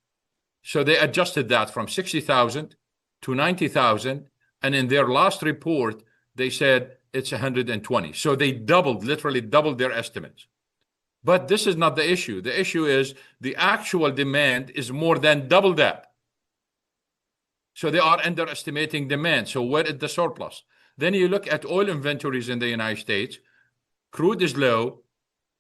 So they adjusted that from 60,000 to 90,000. And in their last report, they said it's 120. So they literally doubled their estimates. But this is not the issue. The issue is the actual demand is more than double that. So they are underestimating demand. So where is the surplus? Then you look at oil inventories in the United States. Crude is low.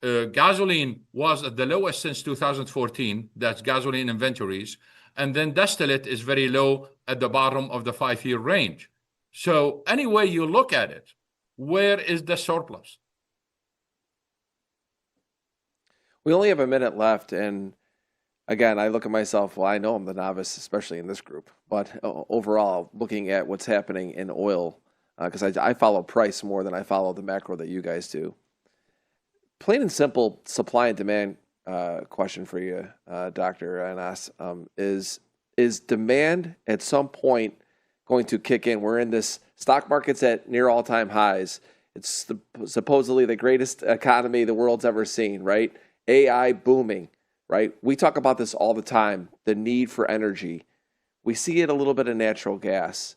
Gasoline was at the lowest since 2014. That's gasoline inventories. And then distillate is very low at the bottom of the 5-year range. So any way you look at it, where is the surplus? We only have a minute left, and again, I look at myself, well, I know I'm the novice, especially in this group, but overall, looking at what's happening in oil, because I follow price more than I follow the macro that you guys do. Plain and simple supply and demand question for you, Dr. Anas, is demand at some point going to kick in? We're in this stock market's at near all-time highs. It's supposedly the greatest economy the world's ever seen, right? AI booming, right? We talk about this all the time, the need for energy. We see it a little bit in natural gas.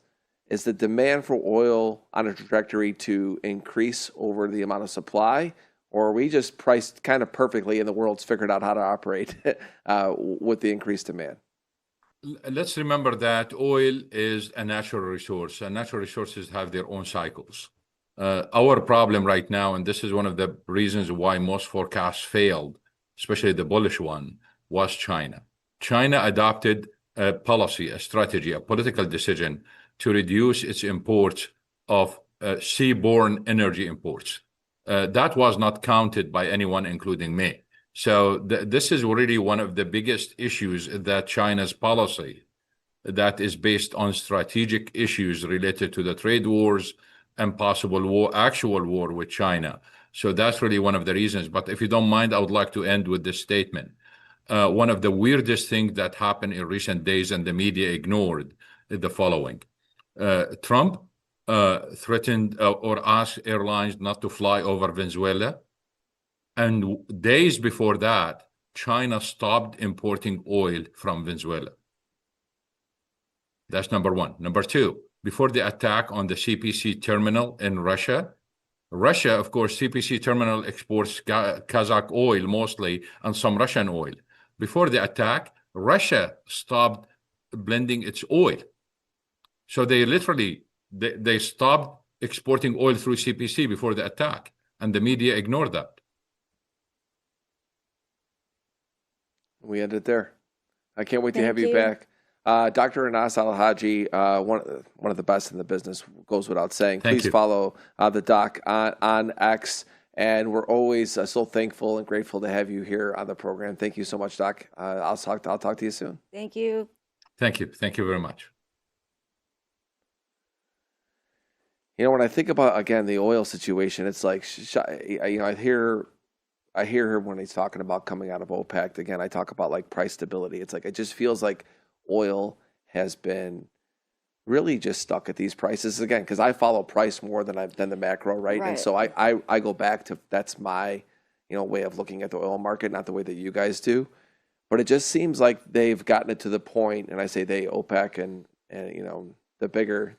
is the demand for oil on a trajectory to increase over the amount of supply, or are we just priced kind of perfectly and the world's figured out how to operate with the increased demand? Let's remember that oil is a natural resource, and natural resources have their own cycles. Our problem right now, and this is one of the reasons why most forecasts failed, especially the bullish one, was China. China adopted a policy, a strategy, a political decision to reduce its imports of seaborne energy imports. That was not counted by anyone, including me. So this is really one of the biggest issues, that China's policy that is based on strategic issues related to the trade wars and possible war, actual war with China. So that's really one of the reasons. But if you don't mind, I would like to end with this statement. One of the weirdest things that happened in recent days and the media ignored is the following. Trump threatened or asked airlines not to fly over Venezuela. And days before that, China stopped importing oil from Venezuela. That's number one. Number two, before the attack on the CPC terminal in Russia, of course, CPC terminal exports Kazakh oil mostly and some Russian oil. Before the attack, Russia stopped blending its oil. So they literally, they stopped exporting oil through CPC before the attack, and the media ignored that. We end it there. I can't wait to have you back. Dr. Anas Alhajji, one of the best in the business, goes without saying. Please follow the doc on X. And we're always so thankful and grateful to have you here on the program. Thank you so much, Doc. I'll talk to you soon. Thank you. Thank you. Thank you very much. You know, when I think about, again, the oil situation, it's like, I hear him when he's talking about coming out of OPEC. Again, I talk about like price stability. It's like, it just feels like oil has been really just stuck at these prices again, because I follow price more than the macro, right? And so I go back to, that's my way of looking at the oil market, not the way that you guys do. But it just seems like they've gotten it to the point, and I say they, OPEC and the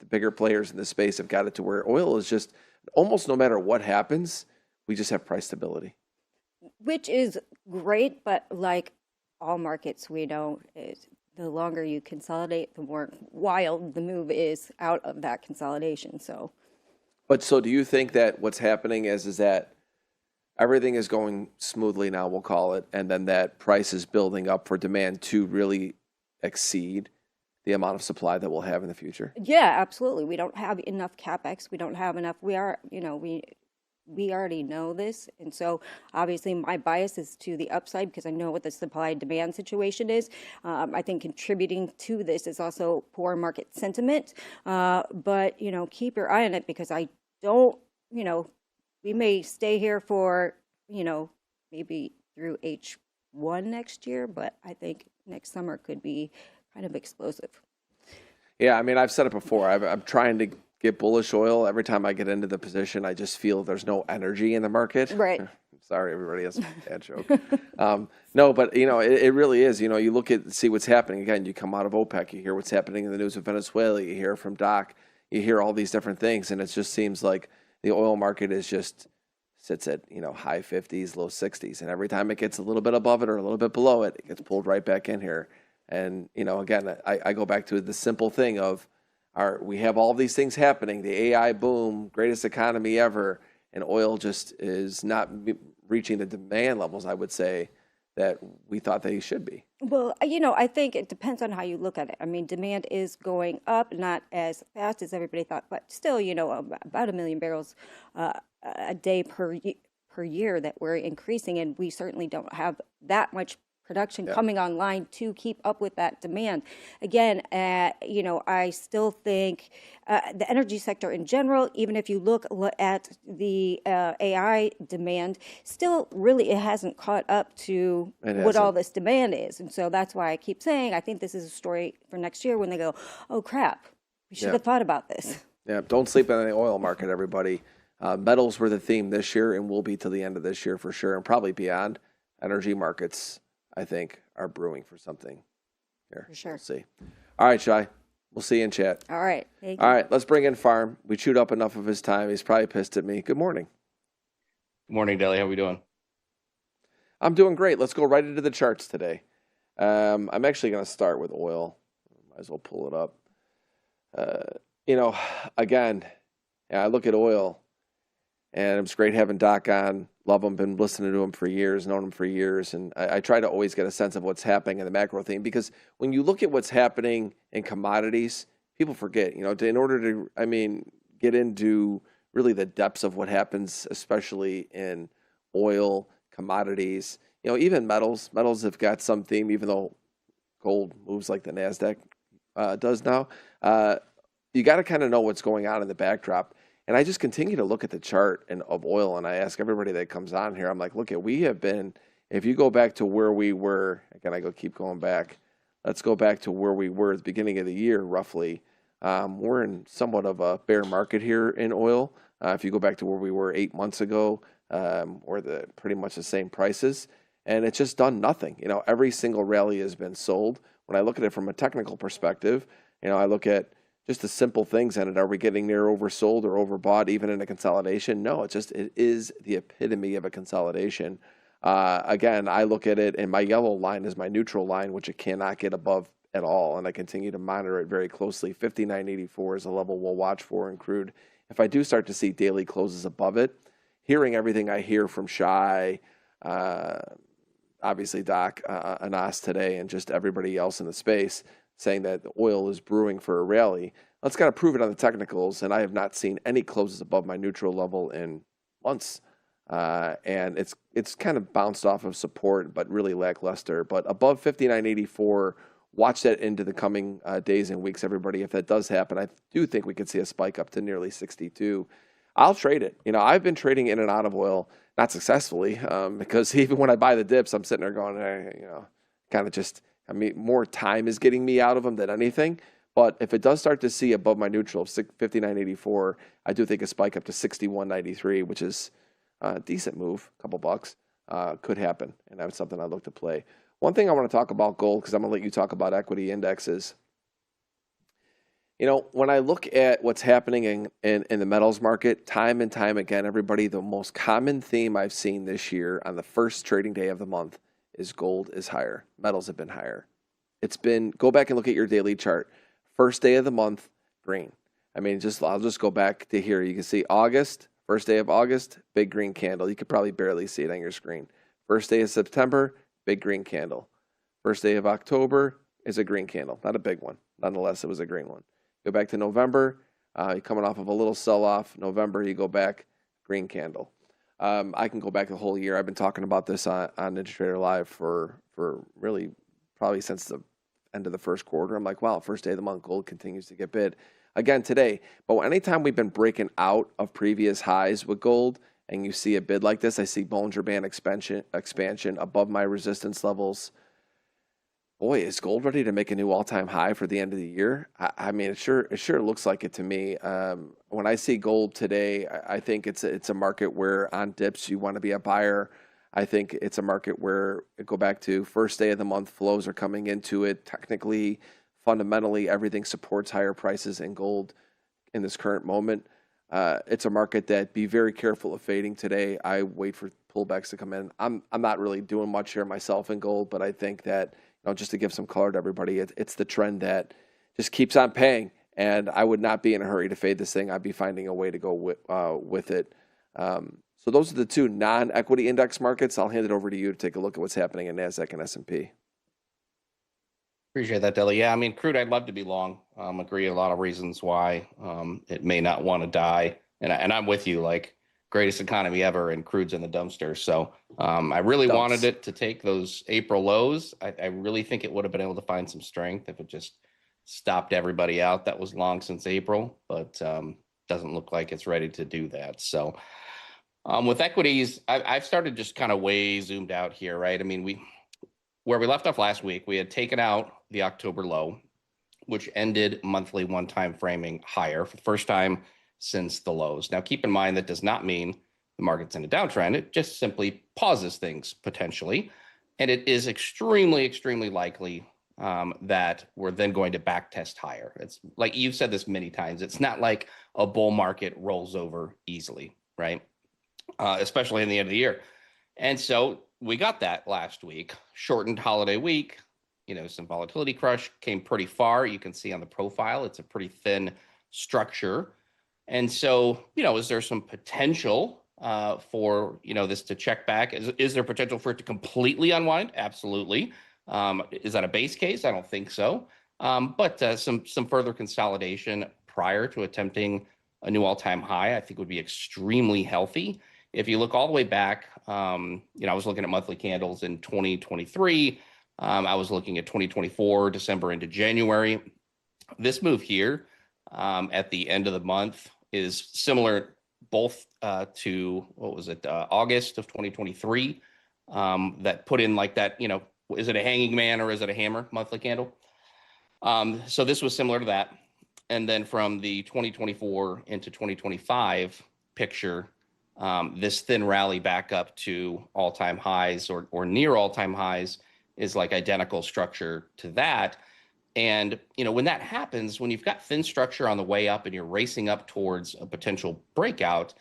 bigger players in the space have got it to where oil is just almost no matter what happens, we just have price stability. Which is great, but like all markets, we know the longer you consolidate, the more wild the move is out of that consolidation. So do you think that what's happening is that everything is going smoothly now, we'll call it, and then that price is building up for demand to really exceed the amount of supply that we'll have in the future? Yeah, absolutely. We don't have enough CapEx. We don't have enough. We already know this. And so obviously my bias is to the upside because I know what the supply demand situation is. I think contributing to this is also poor market sentiment. But, keep your eye on it because I don't, we may stay here for, maybe through H1 next year, but I think next summer could be kind of explosive. Yeah, I mean, I've said it before. I'm trying to get bullish oil. Every time I get into the position, I just feel there's no energy in the market. Right. Sorry, everybody, that's a bad joke. No, but it really is. You look at see what's happening. Again, you come out of OPEC, you hear what's happening in the news of Venezuela, you hear from Doc, you hear all these different things, and it just seems like the oil market is just sits at high 50s, low 60s, and every time it gets a little bit above it or a little bit below it, it gets pulled right back in here. And again, I go back to the simple thing of we have all these things happening, the AI boom, greatest economy ever, and oil just is not reaching the demand levels, I would say, that we thought they should be. Well, I think it depends on how you look at it. I mean, demand is going up, not as fast as everybody thought, but still, about 1 million barrels a day per year that we're increasing, and we certainly don't have that much production coming online to keep up with that demand. Again, I still think the energy sector in general, even if you look at the AI demand, still really it hasn't caught up to what all this demand is. And so that's why I keep saying I think this is a story for next year when they go, oh crap, we should have thought about this. Yeah, don't sleep on the oil market, everybody. Metals were the theme this year and will be till the end of this year for sure, and probably beyond. Energy markets, I think, are brewing for something here. For sure. We'll see. All right, Shai. We'll see you in chat. All right. Thank All you. right, let's bring in Farm. We chewed up enough of his time. He's probably pissed at me. Good morning. Morning, Deli. How we doing? I'm doing great. Let's go right into the charts today. I'm actually going to start with oil. Might as well pull it up. Again, I look at oil, and it's great having Doc on. Love him. Been listening to him for years, known him for years, and I try to always get a sense of what's happening in the macro theme, because when you look at what's happening in commodities, people forget. In order to, get into really the depths of what happens, especially in oil, commodities, even metals. Metals have got some theme, even though gold moves like the NASDAQ does now. You got to kind of know what's going on in the backdrop. And I just continue to look at the chart of oil, and I ask everybody that comes on here, I'm like, look, we have been, if you go back to where we were, again, keep going back. Let's go back to where we were at the beginning of the year, roughly. We're in somewhat of a bear market here in oil. If you go back to where we were 8 months ago, we're pretty much the same prices, and it's just done nothing. Every single rally has been sold. When I look at it from a technical perspective, I look at just the simple things in it. Are we getting near oversold or overbought even in a consolidation? No, it is the epitome of a consolidation. Again, I look at it, and my yellow line is my neutral line, which it cannot get above at all, and I continue to monitor it very closely. 59.84 is a level we'll watch for in crude. If I do start to see daily closes above it, hearing everything I hear from Shai, obviously Doc, Anas today, and just everybody else in the space, saying that the oil is brewing for a rally. Let's got to prove it on the technicals, and I have not seen any closes above my neutral level in months. And it's kind of bounced off of support, but really lackluster. But above 59.84, watch that into the coming days and weeks, everybody. If that does happen, I do think we could see a spike up to nearly 62. I'll trade it. I've been trading in and out of oil, not successfully, because even when I buy the dips, I'm sitting there going, kind of just, more time is getting me out of them than anything. But if it does start to see above my neutral of 59.84, I do think a spike up to 61.93, which is a decent move, a couple bucks, could happen. And that's something I look to play. One thing I want to talk about gold, because I'm going to let you talk about equity indexes. When I look at what's happening in the metals market, time and time again, everybody, the most common theme I've seen this year on the first trading day of the month is gold is higher. Metals have been higher. Go back and look at your daily chart. First day of the month, green. I'll just go back to here. You can see August, first day of August, big green candle. You could probably barely see it on your screen. First day of September, big green candle. First day of October is a green candle. Not a big one. Nonetheless, it was a green one. Go back to November, you're coming off of a little sell-off. November, you go back, green candle. I can go back the whole year. I've been talking about this on NinjaTrader Live for really probably since the end of the first quarter. I'm like, wow, first day of the month, gold continues to get bid. Again today, but anytime we've been breaking out of previous highs with gold and you see a bid like this, I see Bollinger Band expansion above my resistance levels. Boy, is gold ready to make a new all-time high for the end of the year? It sure looks like it to me. When I see gold today, I think it's a market where on dips you want to be a buyer. I think it's a market where, go back to first day of the month, flows are coming into it. Technically, fundamentally, everything supports higher prices in gold in this current moment. It's a market that be very careful of fading today. I wait for pullbacks to come in. I'm not really doing much here myself in gold, but I think that, just to give some color to everybody, it's the trend that just keeps on paying, and I would not be in a hurry to fade this thing. I'd be finding a way to go with it. So those are the two non-equity index markets. I'll hand it over to you to take a look at what's happening in NASDAQ and S&P. Appreciate that, Deli. Yeah, crude, I'd love to be long. Agree a lot of reasons why it may not want to die. And I'm with you, greatest economy ever, and crude's in the dumpster. So I really wanted it to take those April lows. I really think it would have been able to find some strength if it just stopped everybody out that was long since April, but doesn't look like it's ready to do that. So with equities, I've started just kind of way zoomed out here, right? Where we left off last week, we had taken out the October low, which ended monthly one-time framing higher for the first time since the lows. Now, keep in mind that does not mean the market's in a downtrend. It just simply pauses things potentially. And it is extremely, extremely likely that we're then going to back test higher. It's like you've said this many times. It's not like a bull market rolls over easily, right? Especially in the end of the year. And so we got that last week, shortened holiday week, some volatility crush, came pretty far. You can see on the profile, it's a pretty thin structure. And so, is there some potential for, this to check back? Is there potential for it to completely unwind? Absolutely. Is that a base case? I don't think so. But some further consolidation prior to attempting a new all-time high, I think would be extremely healthy. If you look all the way back, I was looking at monthly candles in 2023. I was looking at 2024, December into January. This move here at the end of the month is similar both to, August of 2023, that put in like that, is it a hanging man or is it a hammer monthly candle? So this was similar to that. And then from the 2024 into 2025 picture, this thin rally back up to all-time highs or near all-time highs is like identical structure to that. And, when that happens, when you've got thin structure on the way up and you're racing up towards a potential breakout,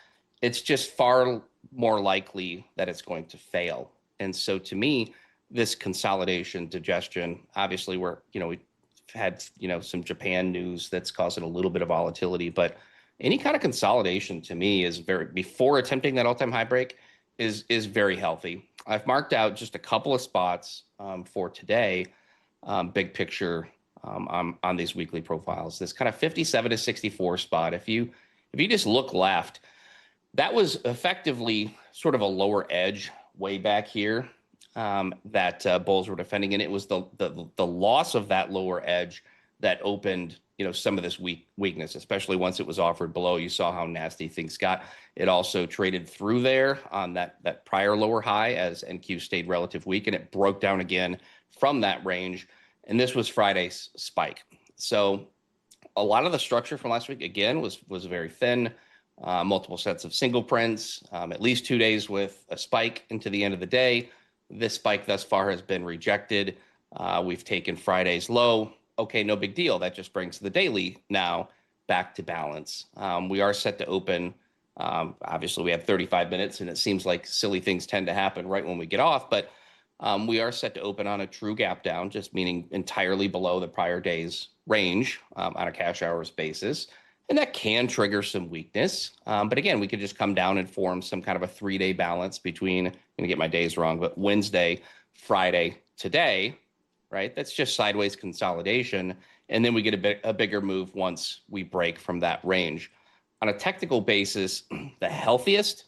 it's just far more likely that it's going to fail. And so to me, this consolidation, digestion, obviously we've had, some Japan news that's causing a little bit of volatility, but any kind of consolidation to me is before attempting that all-time high break is very healthy. I've marked out just a couple of spots for today, big picture on these weekly profiles. This kind of 57 to 64 spot. If you just look left, that was effectively sort of a lower edge way back here that bulls were defending, and it was the loss of that lower edge that opened some of this weakness, especially once it was offered below. You saw how nasty things got. It also traded through there on that prior lower high as NQ stayed relative weak, and it broke down again from that range. And this was Friday's spike. So a lot of the structure from last week, again, was very thin, multiple sets of single prints, at least 2 days with a spike into the end of the day. This spike thus far has been rejected. We've taken Friday's low. Okay, no big deal. That just brings the daily now back to balance. We are set to open. Obviously, we have 35 minutes, and it seems like silly things tend to happen right when we get off. But we are set to open on a true gap down, just meaning entirely below the prior day's range on a cash hours basis. And that can trigger some weakness. But again, we could just come down and form some kind of a 3-day balance between, I'm going to get my days wrong, but Wednesday, Friday, today, right? That's just sideways consolidation. And then we get a bigger move once we break from that range. On a technical basis, the healthiest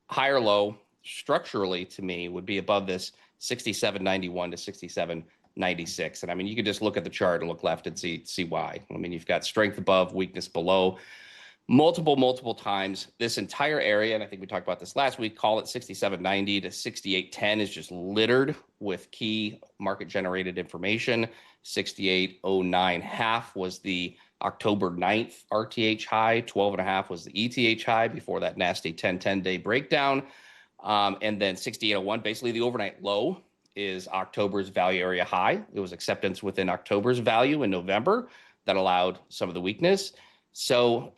higher low structurally to me would be above this 67.91 to 67.96. And I mean, you could just look at the chart and look left and see why. I mean, you've got strength above, weakness below, multiple times. This entire area, and I think we talked about this last week, call it 67.90 to 68.10 is just littered with key market generated information. 68.09 half was the October 9th RTH high. 12.5 was the ETH high before that nasty 10 day breakdown. And then 68.01, basically the overnight low, is October's value area high. It was acceptance within October's value in November that allowed some of the weakness. So,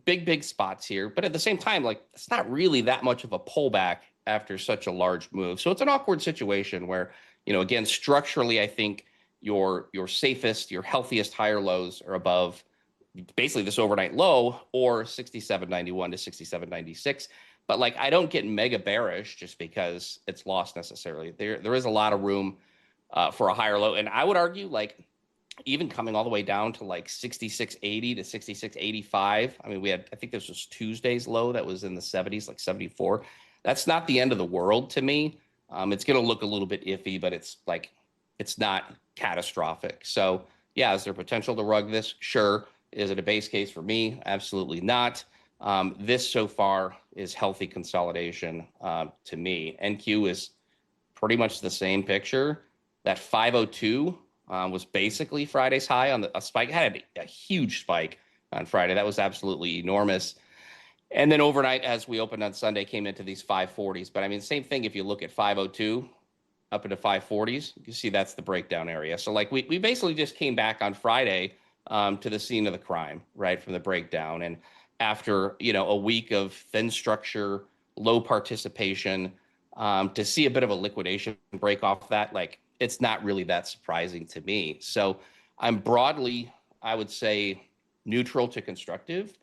big spots here. But at the same time, like, it's not really that much of a pullback after such a large move. So it's an awkward situation where, again, structurally, I think your safest, your healthiest higher lows are above basically this overnight low or 67.91 to 67.96. But like, I don't get mega bearish just because it's lost necessarily. There is a lot of room for a higher low. And I would argue, like, even coming all the way down to like 66.80 to 66.85. I mean, I think this was Tuesday's low that was in the 70s, like 74. That's not the end of the world to me. It's going to look a little bit iffy, but it's not catastrophic. So yeah, is there potential to rug this? Sure. Is it a base case for me? Absolutely not. This so far is healthy consolidation to me. NQ is pretty much the same picture. That 502 was basically Friday's high on a spike. Had a huge spike on Friday. That was absolutely enormous. And then overnight, as we opened on Sunday, came into these 540s. But I mean, same thing if you look at 502. up into 540s. You can see that's the breakdown area. So like we basically just came back on Friday to the scene of the crime, right, from the breakdown. And after, a week of thin structure, low participation, to see a bit of a liquidation break off that, like, it's not really that surprising to me. So I'm broadly, I would say, neutral to constructive,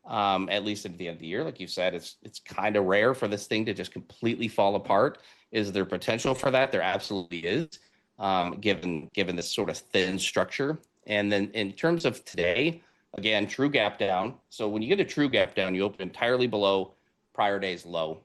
at least at the end of the year. Like you said, it's kind of rare for this thing to just completely fall apart. Is there potential for that? There absolutely is, given this sort of thin structure. And then in terms of today, again, true gap down. So when you get a true gap down, you open entirely below prior day's low.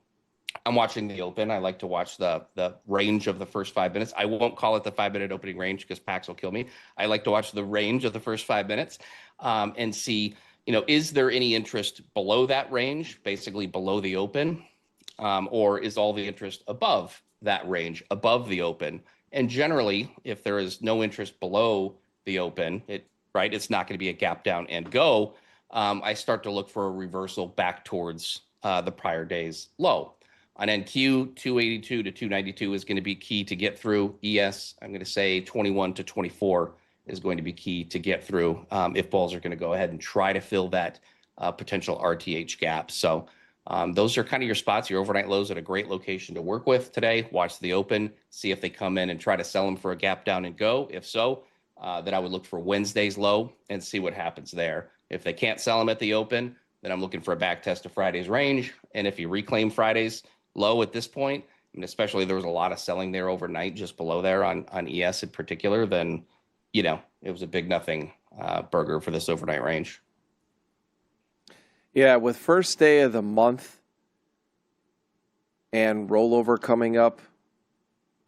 I'm watching the open. I like to watch the range of the first 5 minutes. I won't call it the 5-minute opening range because Pax will kill me. I like to watch the range of the first 5 minutes and see, is there any interest below that range, basically below the open, or is all the interest above that range, above the open? And generally, if there is no interest below the open, it's not going to be a gap down and go. I start to look for a reversal back towards the prior day's low. On NQ, 282 to 292 is going to be key to get through. ES, I'm going to say 21 to 24 is going to be key to get through if bulls are going to go ahead and try to fill that potential RTH gap. So those are kind of your spots, your overnight lows at a great location to work with today. Watch the open, see if they come in and try to sell them for a gap down and go. If so, then I would look for Wednesday's low and see what happens there. If they can't sell them at the open, then I'm looking for a back test of Friday's range. And if you reclaim Friday's low at this point, and especially there was a lot of selling there overnight just below there on ES in particular, then, it was a big nothing burger for this overnight range. Yeah, with first day of the month and rollover coming up,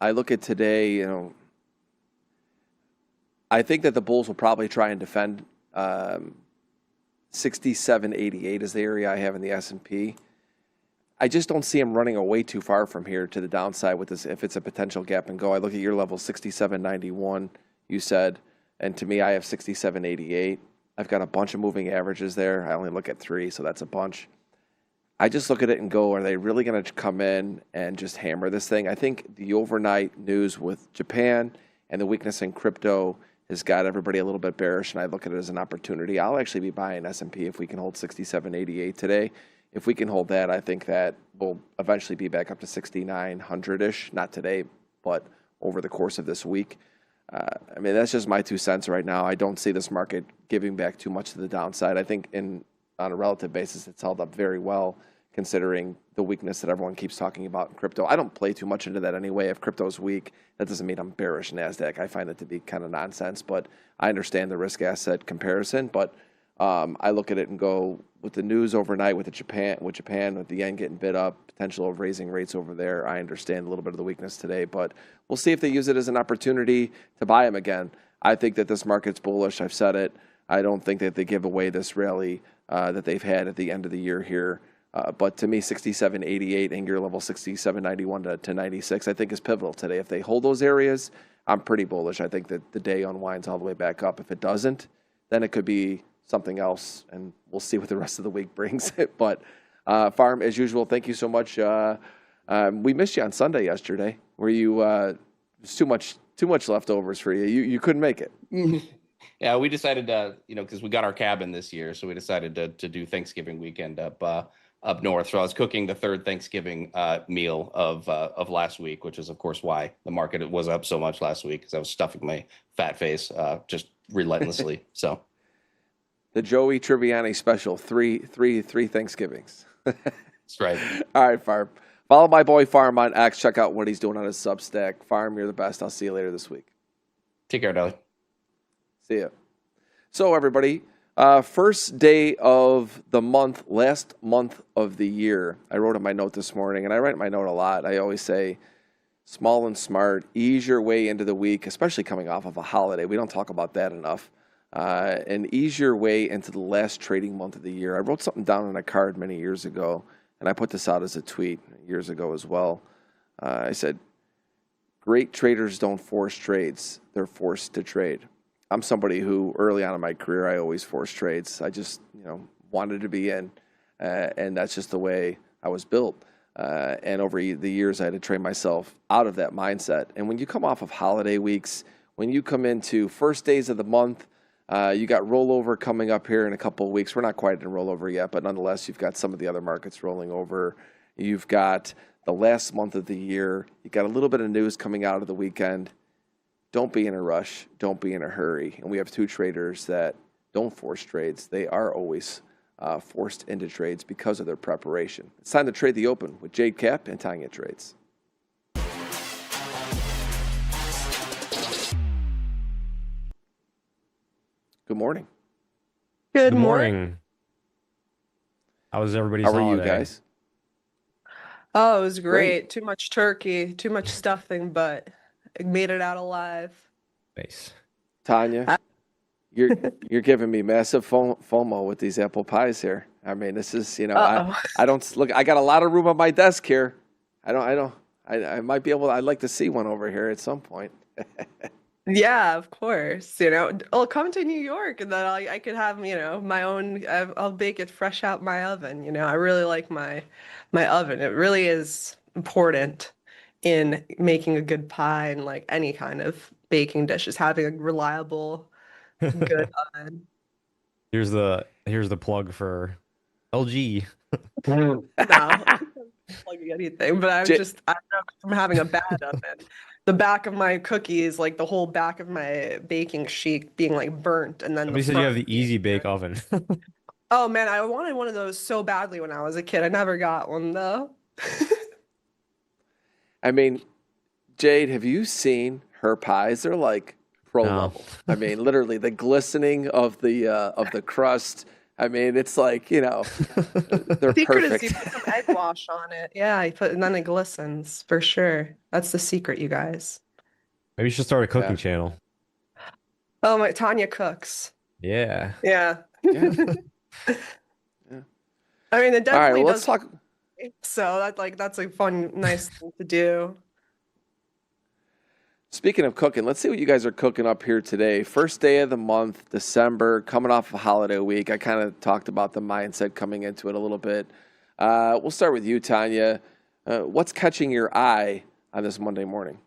I look at today, I think that the bulls will probably try and defend 67.88 is the area I have in the S&P. I just don't see them running away too far from here to the downside with this if it's a potential gap and go. I look at your level 67.91, you said, and to me I have 67.88. I've got a bunch of moving averages there. I only look at 3, so that's a bunch. I just look at it and go, are they really going to come in and just hammer this thing? I think the overnight news with Japan and the weakness in crypto has got everybody a little bit bearish, and I look at it as an opportunity. I'll actually be buying S&P if we can hold 67.88 today. If we can hold that, I think that will eventually be back up to 6,900-ish. Not today, but over the course of this week. That's just my 2 cents right now. I don't see this market giving back too much to the downside. I think on a relative basis, it's held up very well, considering the weakness that everyone keeps talking about in crypto. I don't play too much into that anyway. If crypto's weak, that doesn't mean I'm bearish NASDAQ. I find it to be kind of nonsense, but I understand the risk asset comparison. But I look at it and go, with the news overnight with Japan, with the yen getting bid up, potential of raising rates over there, I understand a little bit of the weakness today, but we'll see if they use it as an opportunity to buy them again. I think that this market's bullish. I've said it. I don't think that they give away this rally that they've had at the end of the year here. But to me, 67.88 and your level 67.91 to 96, I think is pivotal today. If they hold those areas, I'm pretty bullish. I think that the day unwinds all the way back up. If it doesn't, then it could be something else, and we'll see what the rest of the week brings. But Farm, as usual, thank you so much. We missed you on Sunday yesterday. Were you too much leftovers for you? You couldn't make it. Yeah, we decided to, because we got our cabin this year, so we decided to do Thanksgiving weekend up north. So I was cooking the third Thanksgiving meal of last week, which is of course why the market was up so much last week, because I was stuffing my fat face just relentlessly. So. The Joey Tribbiani special, three Thanksgivings. That's right. All right, Farm. Follow my boy Farm on X. Check out what he's doing on his Substack. Farm, you're the best. I'll see you later this week. Take care, Dolly. See ya. So, everybody, first day of the month, last month of the year. I wrote in my note this morning, and I write my note a lot. I always say, small and smart, ease your way into the week, especially coming off of a holiday. We don't talk about that enough. And ease your way into the last trading month of the year. I wrote something down on a card many years ago, and I put this out as a tweet years ago as well. I said, great traders don't force trades. They're forced to trade. I'm somebody who early on in my career, I always forced trades. I just, wanted to be in, and that's just the way I was built. And over the years, I had to train myself out of that mindset. And when you come off of holiday weeks, when you come into first days of the month, you got rollover coming up here in a couple of weeks. We're not quite in rollover yet, but nonetheless, you've got some of the other markets rolling over. You've got the last month of the year. You got a little bit of news coming out of the weekend. Don't be in a rush. Don't be in a hurry. And we have two traders that don't force trades. They are always forced into trades because of their preparation. It's time to trade the open with Jadecap and Tanja Trades. Good morning. Good morning. How was everybody's How are holiday? you guys? Oh, it was great. Too much turkey, too much stuffing, but I made it out alive. Nice. Tanya, you're giving me massive FOMO with these apple pies here. I mean, this is, I don't look. I got a lot of room on my desk here. I might be able. I'd like to see one over here at some point. Yeah, of course. I'll come to New York and then I could have, my own. I'll bake it fresh out my oven. I really like my oven. It really is important in making a good pie and like any kind of baking dishes, having a reliable, good oven. Here's the plug for LG. No, I'm not plugging anything, but I don't know if I'm having a bad oven. The back of my cookies, like the whole back of my baking sheet being like burnt, and then Somebody said you have the Easy Bake oven. Oh man, I wanted one of those so badly when I was a kid. I never got one though. I mean, Jade, have you seen her pies? They're like pro level. I mean, literally the glistening of the crust. I mean, it's like, they're Secret is perfect. you put some egg wash on it. Yeah, and then it glistens for sure. That's the secret, you guys. Maybe you should start a cooking channel. Oh my, Tanya cooks. Yeah. Yeah. Yeah. I mean, it All right, definitely well, does. let's talk. So that's a fun, nice thing to do. Speaking of cooking, let's see what you guys are cooking up here today. First day of the month, December, coming off a holiday week. I kind of talked about the mindset coming into it a little bit. We'll start with you, Tanya. What's catching your eye on this Monday morning?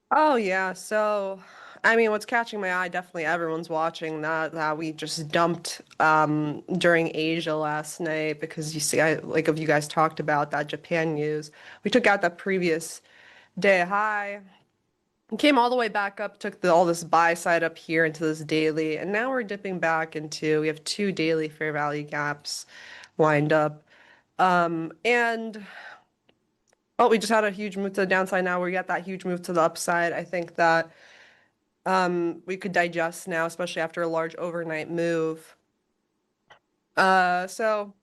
Oh yeah, so I mean, what's catching my eye, definitely everyone's watching that we just dumped during Asia last night because you see, if you guys talked about that Japan news, we took out that previous day high, came all the way back up, took all this buy side up here into this daily, and now we're dipping back into, we have two daily fair value gaps lined up, and oh, we just had a huge move to the downside. Now we got that huge move to the upside. I think that we could digest now, especially after a large overnight move. So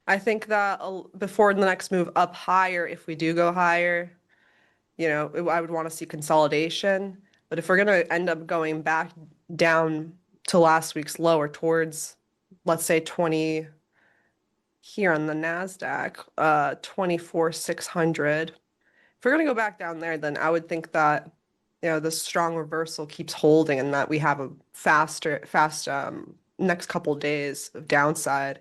I think that before the next move up higher, if we do go higher, I would want to see consolidation. But if we're going to end up going back down to last week's low or towards, let's say 20 here on the NASDAQ, 24,600. If we're going to go back down there, then I would think that the strong reversal keeps holding and that we have a fast next couple days of downside,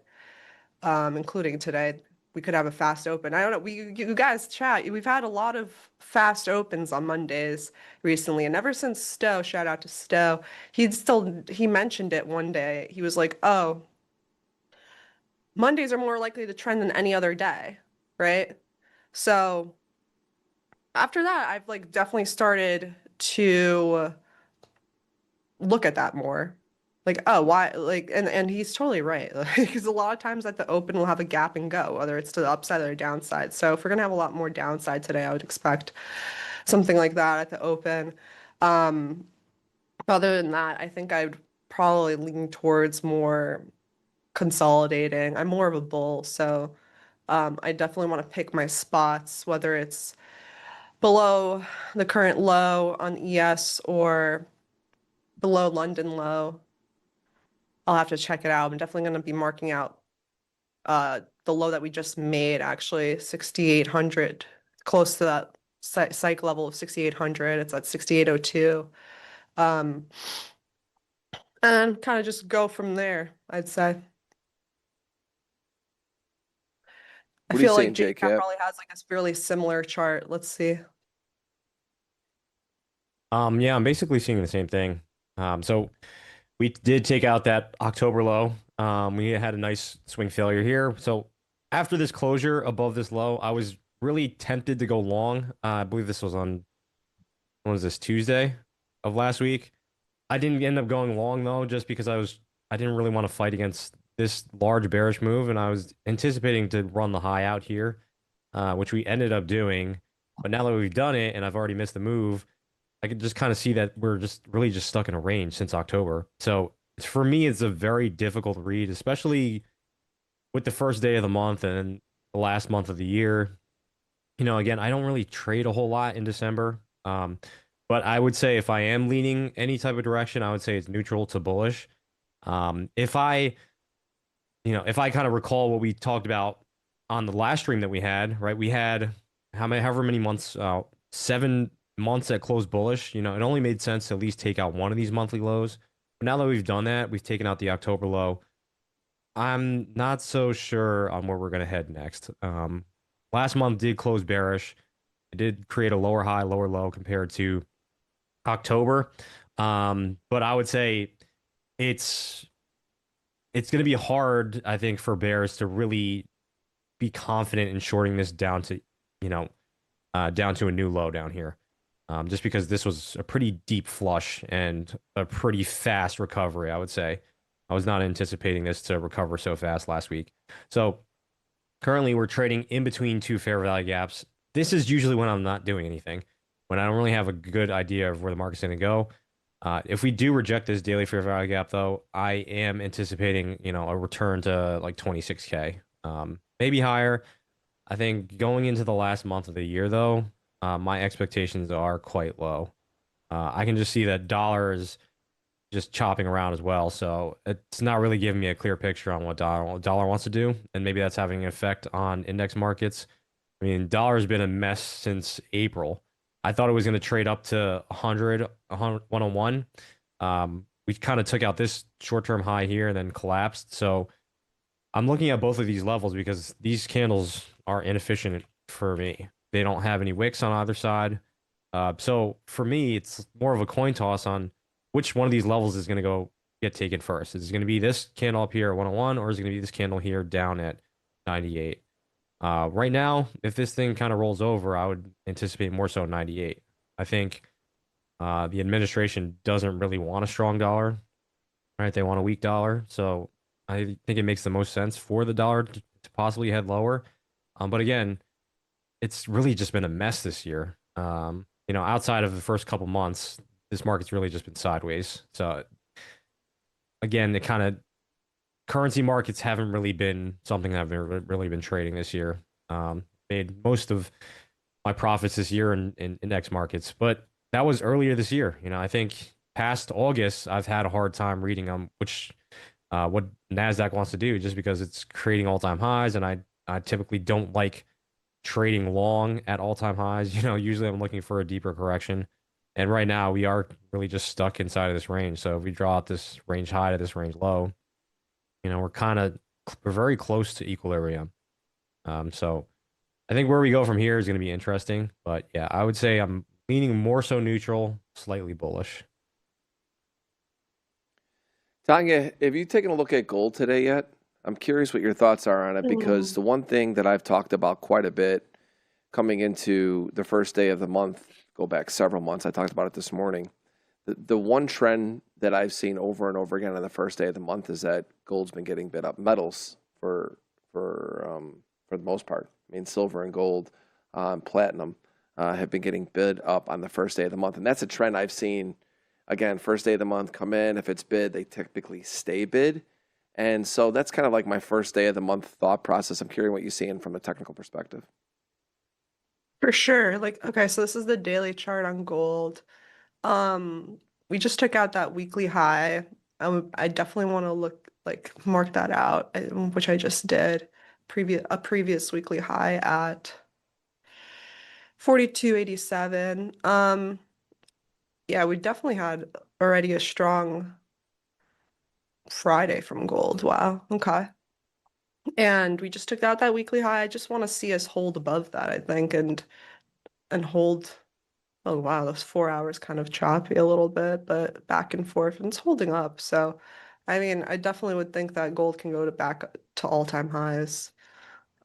including today. We could have a fast open. I don't know. You guys chat. We've had a lot of fast opens on Mondays recently, and ever since Stowe, shout out to Stowe, he mentioned it one day. He was like, "Oh, Mondays are more likely to trend than any other day, right?" So after that, I've definitely started to look at that more. Oh, why? And he's totally right. Because a lot of times at the open, we'll have a gap and go, whether it's to the upside or the downside. So if we're gonna have a lot more downside today, I would expect something like that at the open. Other than that, I think I'd probably lean towards more consolidating. I'm more of a bull, so I definitely want to pick my spots, whether it's below the current low on ES or below London low. I'll have to check it out. I'm definitely going to be marking out the low that we just made, actually, 6,800, close to that psych level of 6,800. It's at 6,802. And kind of just go from there, I'd say. I What are you feel like seeing, JCap JCap? probably has like a fairly similar chart. Let's see. Yeah, I'm basically seeing the same thing. So we did take out that October low. We had a nice swing failure here. So after this closure above this low, I was really tempted to go long. I believe this was on, when was this, Tuesday of last week. I didn't end up going long though, just because I didn't really want to fight against this large bearish move, and I was anticipating to run the high out here, which we ended up doing. But now that we've done it and I've already missed the move, I could just kind of see that we're just really just stuck in a range since October. So for me, it's a very difficult read, especially with the first day of the month and the last month of the year. Again, I don't really trade a whole lot in December. But I would say if I am leaning any type of direction, I would say it's neutral to bullish. If I kind of recall what we talked about on the last stream that we had, right? We had however many months, 7 months that closed bullish. It only made sense to at least take out one of these monthly lows. But now that we've done that, we've taken out the October low. I'm not so sure on where we're going to head next. Last month did close bearish. It did create a lower high, lower low compared to October. But I would say it's going to be hard, I think, for bears to really be confident in shorting this down to, down to a new low down here. Just because this was a pretty deep flush and a pretty fast recovery, I would say. I was not anticipating this to recover so fast last week. So currently we're trading in between two fair value gaps. This is usually when I'm not doing anything, when I don't really have a good idea of where the market's going to go. If we do reject this daily fair value gap, though, I am anticipating, a return to like 26K, maybe higher. I think going into the last month of the year, though, my expectations are quite low. I can just see that dollar is just chopping around as well, so it's not really giving me a clear picture on what dollar wants to do, and maybe that's having an effect on index markets. I mean, dollar's been a mess since April. I thought it was going to trade up to 100, 101. We kind of took out this short-term high here and then collapsed. So I'm looking at both of these levels because these candles are inefficient for me. They don't have any wicks on either side. So for me, it's more of a coin toss on which one of these levels is going to get taken first. Is it going to be this candle up here at 101, or is it going to be this candle here down at 98? Right now, if this thing kind of rolls over, I would anticipate more so 98. I think the administration doesn't really want a strong dollar, right? They want a weak dollar. So I think it makes the most sense for the dollar to possibly head lower. But again, it's really just been a mess this year. Outside of the first couple months, this market's really just been sideways. So again, it kind of currency markets haven't really been something that I've really been trading this year. Made most of my profits this year in index markets, but that was earlier this year. I think past August, I've had a hard time reading what NASDAQ wants to do, just because it's creating all-time highs, and I typically don't like trading long at all-time highs. Usually I'm looking for a deeper correction. And right now we are really just stuck inside of this range. So if we draw out this range high to this range low, we're very close to equilibrium. So I think where we go from here is going to be interesting. But yeah, I would say I'm leaning more so neutral, slightly bullish. Tanya, have you taken a look at gold today yet? I'm curious what your thoughts are on it, because the one thing that I've talked about quite a bit coming into the first day of the month, go back several months, I talked about it this morning. The one trend that I've seen over and over again on the first day of the month is that gold's been getting bid up. Metals for the most part. I mean, silver and gold, platinum have been getting bid up on the first day of the month, and that's a trend I've seen. Again, first day of the month, come in. If it's bid, they typically stay bid, and so that's kind of like my first day of the month thought process. I'm curious what you're seeing from a technical perspective. For sure. Okay, so this is the daily chart on gold. We just took out that weekly high. I definitely want to mark that out, which I just did. A previous weekly high at 42.87. Yeah, we definitely had already a strong Friday from gold. Wow. Okay. And we just took out that weekly high. I just want to see us hold above that, I think, and hold. Oh wow, those 4 hours kind of choppy a little bit, but back and forth, and it's holding up. So, I mean, I definitely would think that gold can go to back to all-time highs.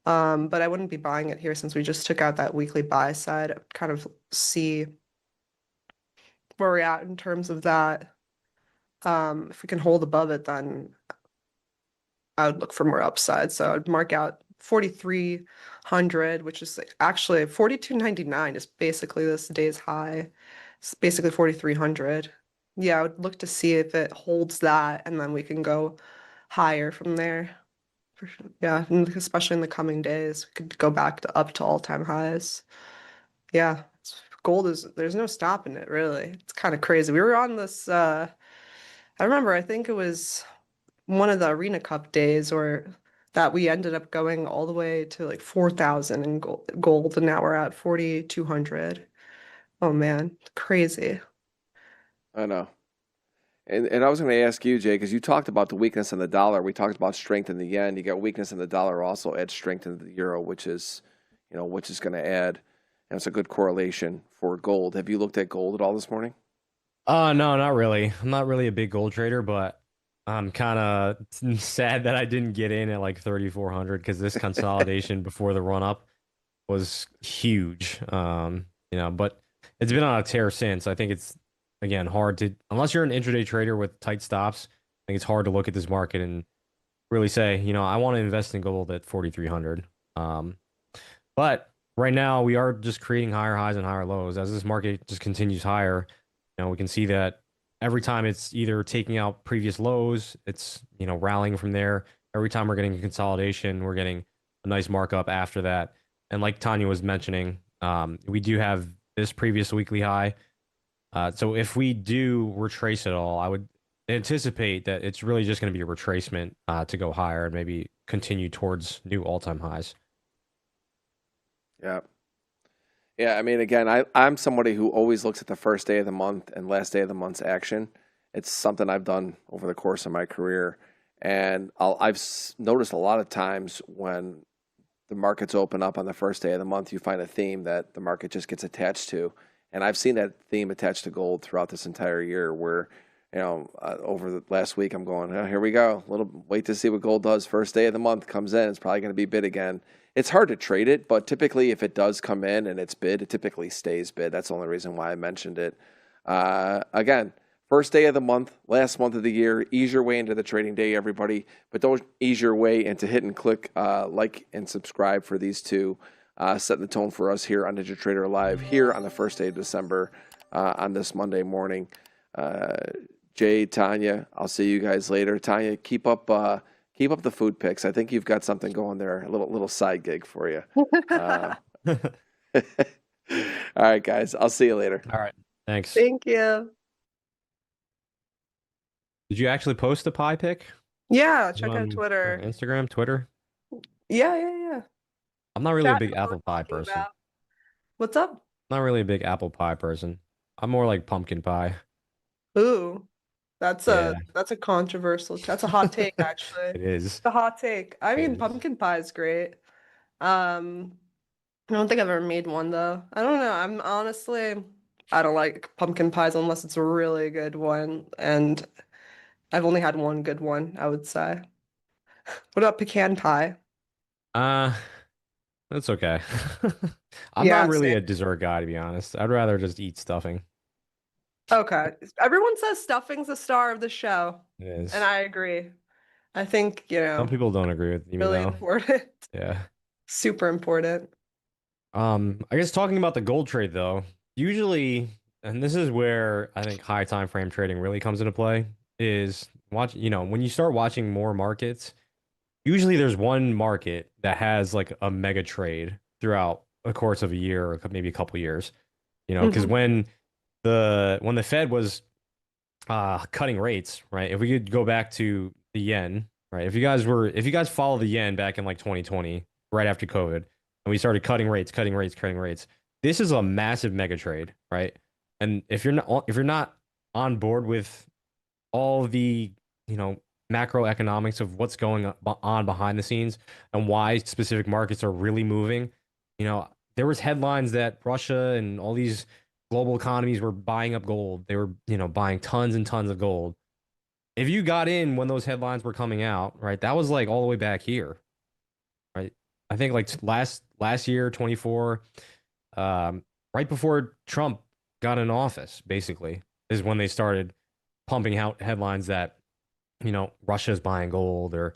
But I wouldn't be buying it here since we just took out that weekly buy side. Kind of see where we're at in terms of that. If we can hold above it, then I would look for more upside. So I'd mark out 4,300, which is actually 4,299 is basically this day's high. It's basically 4,300. Yeah, I would look to see if it holds that, and then we can go higher from there. Yeah, and especially in the coming days, we could go back to up to all-time highs. Yeah, gold is, there's no stopping it, really. It's kind of crazy. We were on this, I remember, I think it was one of the Arena Cup days or that we ended up going all the way to like 4,000 in gold, and now we're at 4,200. Oh man, crazy. I know. And I was going to ask you, Jay, because you talked about the weakness in the dollar. We talked about strength in the yen. You got weakness in the dollar, also adds strength in the euro, which is going to add. And it's a good correlation for gold. Have you looked at gold at all this morning? No, not really. I'm not really a big gold trader, but I'm kind of sad that I didn't get in at like 3,400 because this consolidation before the run up was huge. But it's been on a tear since. I think it's again hard to, unless you're an intraday trader with tight stops. I think it's hard to look at this market and really say, I want to invest in gold at 4,300. But right now we are just creating higher highs and higher lows as this market just continues higher. We can see that every time it's either taking out previous lows, it's rallying from there. Every time we're getting a consolidation, we're getting a nice markup after that. And like Tanya was mentioning, we do have this previous weekly high. So if we do retrace it all, I would anticipate that it's really just going to be a retracement to go higher and maybe continue towards new all-time highs. Yeah. Yeah, I mean, again, I'm somebody who always looks at the first day of the month and last day of the month's action. It's something I've done over the course of my career. And I've noticed a lot of times when the markets open up on the first day of the month, you find a theme that the market just gets attached to. And I've seen that theme attached to gold throughout this entire year where, over the last week, I'm going, oh, here we go. Wait to see what gold does. First day of the month comes in. It's probably going to be bid again. It's hard to trade it, but typically if it does come in and it's bid, it typically stays bid. That's the only reason why I mentioned it. Again, first day of the month, last month of the year, ease your way into the trading day, everybody. But don't ease your way into hit and click like and subscribe for these two. Setting the tone for us here on NinjaTrader Live here on the first day of December on this Monday morning. Jay, Tanya, I'll see you guys later. Tanya, keep up the food pics. I think you've got something going there, a little side gig for you. All right, guys. I'll see you later. All right. Thanks. Thank you. Did you actually post the pie pic? Yeah, check out On Twitter. Instagram, Twitter? Yeah. I'm not really a Chat big knows what apple I'm pie talking person. about. What's up? Not really a big apple pie person. I'm more like pumpkin pie. Ooh, that's Yeah. a controversial. That's a hot take, actually. It is. It's a hot take. I It mean, is. pumpkin pie is great. I don't think I've ever made one though. I don't know. I don't like pumpkin pies unless it's a really good one, and I've only had one good one, I would say. What about pecan pie? Uh, that's okay. I'm Yeah, not really same. a dessert guy, to be honest. I'd rather just eat stuffing. Okay. Everyone says stuffing's the star of the show, It is. and I agree. I think, Some people don't agree with me really though. important. Yeah. Super important. I guess talking about the gold trade though, usually, and this is where I think high time frame trading really comes into play, is when you start watching more markets, usually there's one market that has like a mega trade throughout the course of a year or maybe a couple years. Because when the Fed was cutting rates, right? If we could go back to the yen, right? If you guys follow the yen back in like 2020, right after COVID, and we started cutting rates, this is a massive mega trade, right? And if you're not on board with all the macroeconomics of what's going on behind the scenes and why specific markets are really moving. You know, there was headlines that Russia and all these global economies were buying up gold. They were, you know, buying tons and tons of gold. If you got in when those headlines were coming out, right, that was like all the way back here, right? I think like last year, 24, right before Trump got in office, basically, is when they started pumping out headlines that, you know, Russia is buying gold or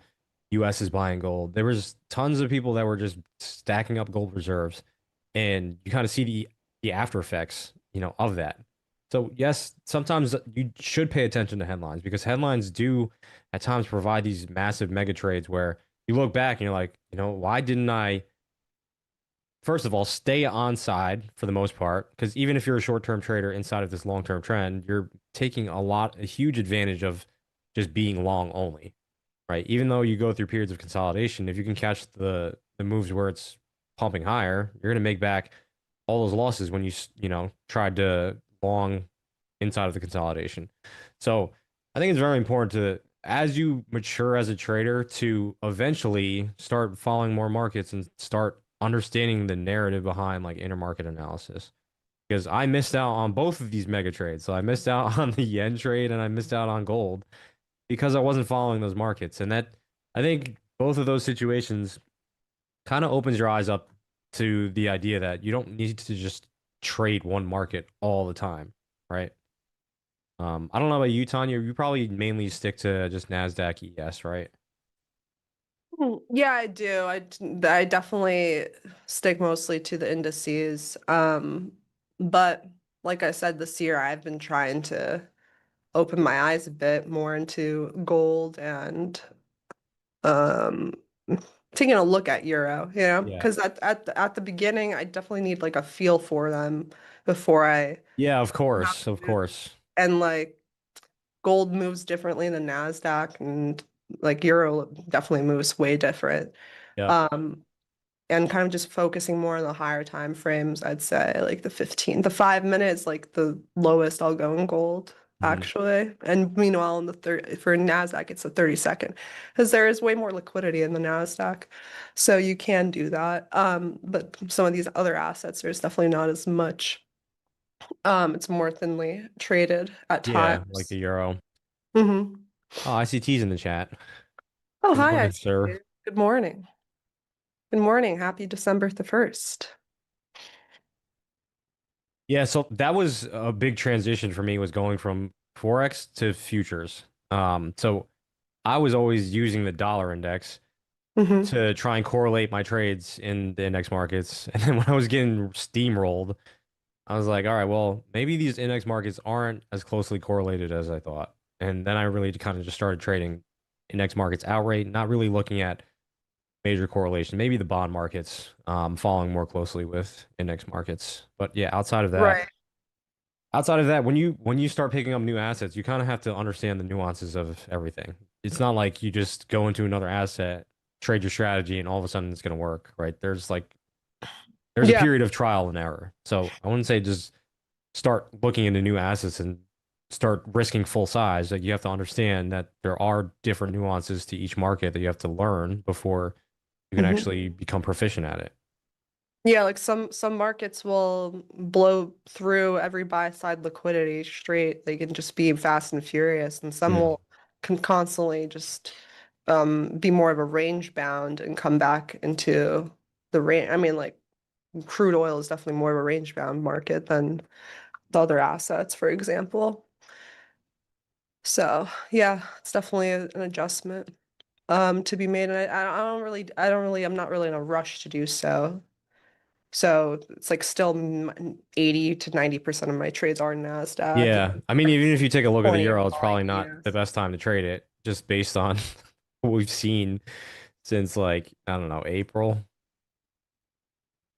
US is buying gold. There was tons of people that were just stacking up gold reserves, and you kind of see the after effects, you know, of that. So yes, sometimes you should pay attention to headlines because headlines do at times provide these massive mega trades where you look back and you're like, you know, why didn't I first of all stay on side for the most part? Because even if you're a short-term trader inside of this long-term trend, you're taking a huge advantage of just being long only, right? Even though you go through periods of consolidation, if you can catch the moves where it's pumping higher, you're going to make back all those losses when you know, tried to long inside of the consolidation. So I think it's very important to, as you mature as a trader, to eventually start following more markets and start understanding the narrative behind like intermarket analysis. Because I missed out on both of these mega trades. So I missed out on the yen trade and I missed out on gold because I wasn't following those markets. And that, I think both of those situations kind of opens your eyes up to the idea that you don't need to just trade one market all the time, right? I don't know about you, Tanya. You probably mainly stick to just NASDAQ ES, right? Yeah, I do. I definitely stick mostly to the indices. But like I said, this year I've been trying to open my eyes a bit more into gold and um taking a look at euro, you know, Yeah. because at the beginning I definitely need like a feel for them before I Yeah, of course, of course. and like gold moves differently than NASDAQ and like euro definitely moves way different. Yep. Um and kind of just focusing more on the higher time frames, I'd say like the 5 minutes, like the lowest I'll go in gold Mhm. actually. And meanwhile, in the third for NASDAQ, it's the 30 second because there is way more liquidity in the NASDAQ. So you can do that. But some of these other assets, there's definitely not as much. It's more thinly traded at Yeah, like times. the euro. Hmm. Oh, ICT's in the chat. Oh, Good hi, I morning, see sir. you. Good morning. Good morning. Happy December the 1st. Yeah, so that was a big transition for me was going from Forex to futures. So I was always using the dollar index Hmm. to try and correlate my trades in the index markets. And then when I was getting steamrolled, I was like, all right, well, maybe these index markets aren't as closely correlated as I thought. And then I really kind of just started trading index markets outright, not really looking at major correlation. Maybe the bond markets, following more closely with index markets. But yeah, Right. outside of that, when you start picking up new assets, you kind of have to understand the nuances of everything. It's not like you just go into another asset, trade your strategy, and all of a sudden it's going to work, right? There's a Yeah. period of trial and error. So I wouldn't say just start looking into new assets and start risking full size. Like you have to understand that there are different nuances to each market that you have to learn before you can Mhm. actually become proficient at it. Yeah, like some markets will blow through every buy side liquidity straight. They can just be fast and furious, and some Mm. will can constantly just be more of a range bound and come back into the range. I mean, like crude oil is definitely more of a range bound market than the other assets, for example. So yeah, it's definitely an adjustment to be made. And I don't really, I'm not really in a rush to do so. So it's like still 80 to 90% of my trades are NASDAQ Yeah, and I mean, even if you take a look at the 20 are euro, it's all probably not the ES. best time to trade it, just based on what we've seen since like I don't know April.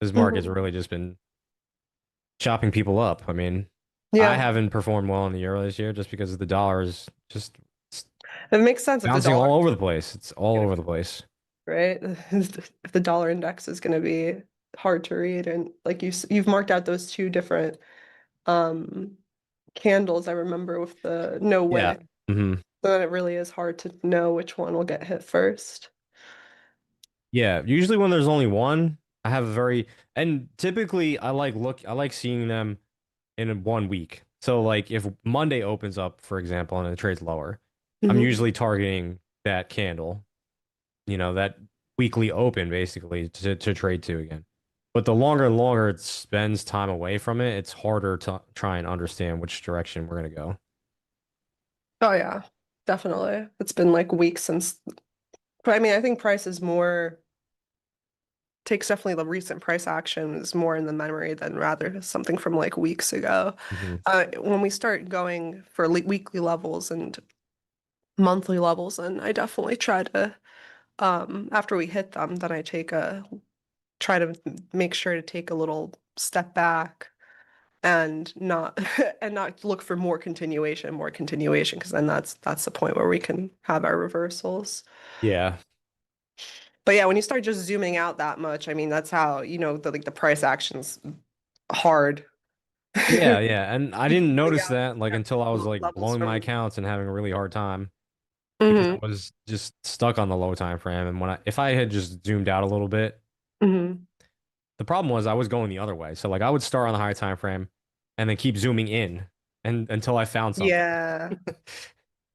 This market's Mhm. really just been chopping people up. I mean, I Yeah, haven't performed well in the euro this year just because the dollar is just it makes sense if the bouncing dollar all is over the place. It's all gonna over be the place. right. If the dollar index is going to be hard to read, and like you've marked out those two different um candles. I remember with the no Yeah. wick. Hmm. then it really is hard to know which one will get hit first. Yeah, usually when there's only one, I have a very and typically I like seeing them in 1 week. So like if Monday opens up, for example, and it trades lower, I'm Mhm. usually targeting that candle, that weekly open basically to trade to again. But the longer and longer it spends time away from it, it's harder to try and understand which direction we're gonna go. Oh yeah, definitely. It's been like weeks since, but I mean, I think price is more takes definitely the recent price action is more in the memory than rather something from like weeks ago. Mhm. When we start going for weekly levels and monthly levels, and I definitely try to, after we hit them, then I try to make sure to take a little step back and not and not look for more continuation, because then that's the point where we can have our reversals. Yeah. But yeah, when you start just zooming out that much, I mean, that's how, the price action's hard. Yeah, yeah. And I didn't Zooming notice out that like until I was like levels blowing my from. accounts and having a really hard time because I Hmm. was just stuck on the low time frame. And if I had just zoomed out a little bit, Hmm. the problem was I was going the other way. So like I would start on the high time frame and then keep zooming in and until I found something. Yeah.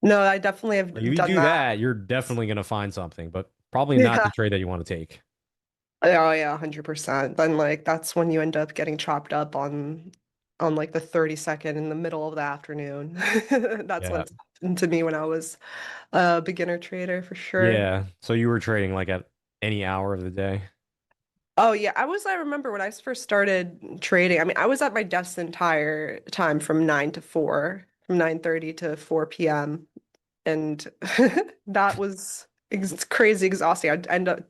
No, I definitely have Like if you done do that. that, you're definitely gonna find something, but probably not Yeah. the trade that you want to take. Oh yeah, 100%. Then like that's when you end up getting chopped up on like the 30-second in the middle of the afternoon. That's Yeah. what's happened to me when I was a beginner trader for sure. Yeah. So you were trading like at any hour of the day. Oh yeah, I remember when I first started trading, I mean, I was at my desk the entire time from 9 to 4, from 9:30 to 4 p.m. And that was ex crazy exhausting. I'd end up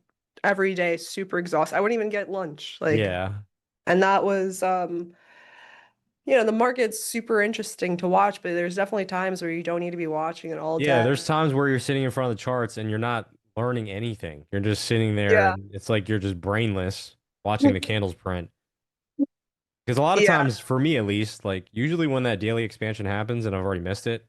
every day super exhausted. I wouldn't even get lunch. Yeah. And that was the market's super interesting to watch, but there's definitely times where you don't need to be watching it all Yeah, day. there's times where you're sitting in front of the charts and you're not learning anything. You're just sitting there Yeah. and it's like you're just brainless watching the candles print. Because a lot of Yeah. times, for me at least, like usually when that daily expansion happens and I've already missed it,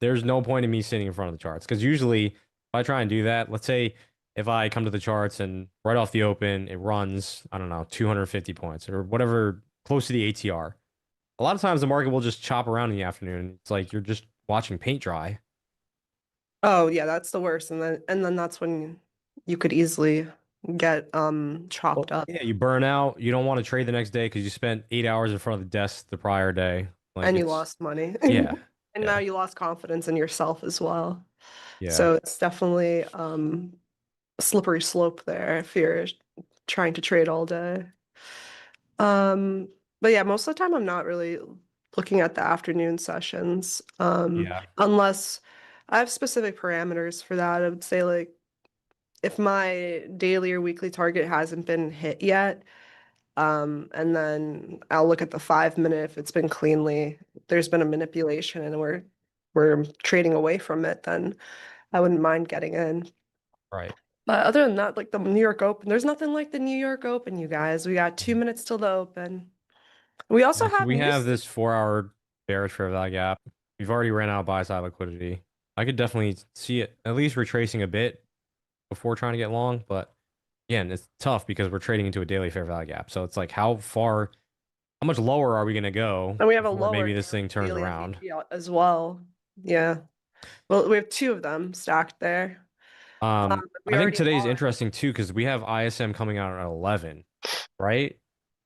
there's no point in me sitting in front of the charts. Because usually if I try and do that, let's say if I come to the charts and right off the open it runs, I don't know, 250 points or whatever close to the ATR. A lot of times the market will just chop around in the afternoon. It's like you're just watching paint dry. Oh yeah, that's the worst. And then that's when you could easily get chopped Well, up yeah, you burn out. You don't want to trade the next day because you spent 8 hours in front of the desk the prior day. Like and you it's, lost money. yeah, And now yeah, you lost confidence in yourself as well. yeah, So it's definitely a slippery slope there if you're trying to trade all day. Um, but yeah, most of the time I'm not really looking at the afternoon sessions, yeah. unless I have specific parameters for that. I would say like if my daily or weekly target hasn't been hit yet, and then I'll look at the 5 minute if it's been cleanly, there's been a manipulation and we're trading away from it, then I wouldn't mind getting in. Right. But other than that, like the New York Open, there's nothing like the New York Open, you guys. We got 2 minutes till the open. We also Yeah, so have we have news. this 4 hour bearish fair value gap. We've already ran out of buy side liquidity. I could definitely see it at least retracing a bit before trying to get long, but again, it's tough because we're trading into a daily fair value gap. So it's like how much lower are we going to go And we have a before lower maybe this thing turns daily around? SEP as well. Yeah. Well, we have two of them stacked there. We I think already today's lost. interesting too because we have ISM coming out at 11, right?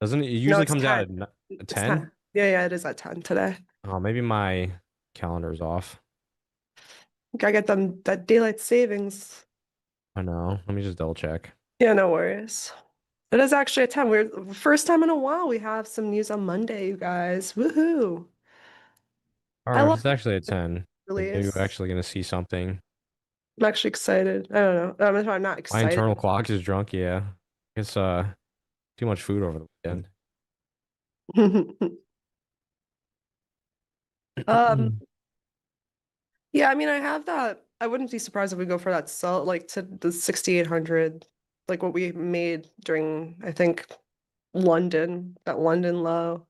Doesn't it? It No, usually it's comes out 10. at It's 10. 10. Yeah, yeah, it is at 10 today. Oh, maybe my calendar's off. Gotta get them that daylight savings. I know. Let me just double check. Yeah, no worries. It is actually at 10. We're first time in a while we have some news on Monday, you guys. Woohoo. All I right, love it's actually at 10. So maybe we're release. actually going to see something. I'm actually excited. I don't know. I'm not My excited. internal clock is drunk. Yeah. It's too much food over the weekend. Um, yeah, I mean, I have that. I wouldn't be surprised if we go for that sell, like to the 6,800, like what we made during, I think, that London low.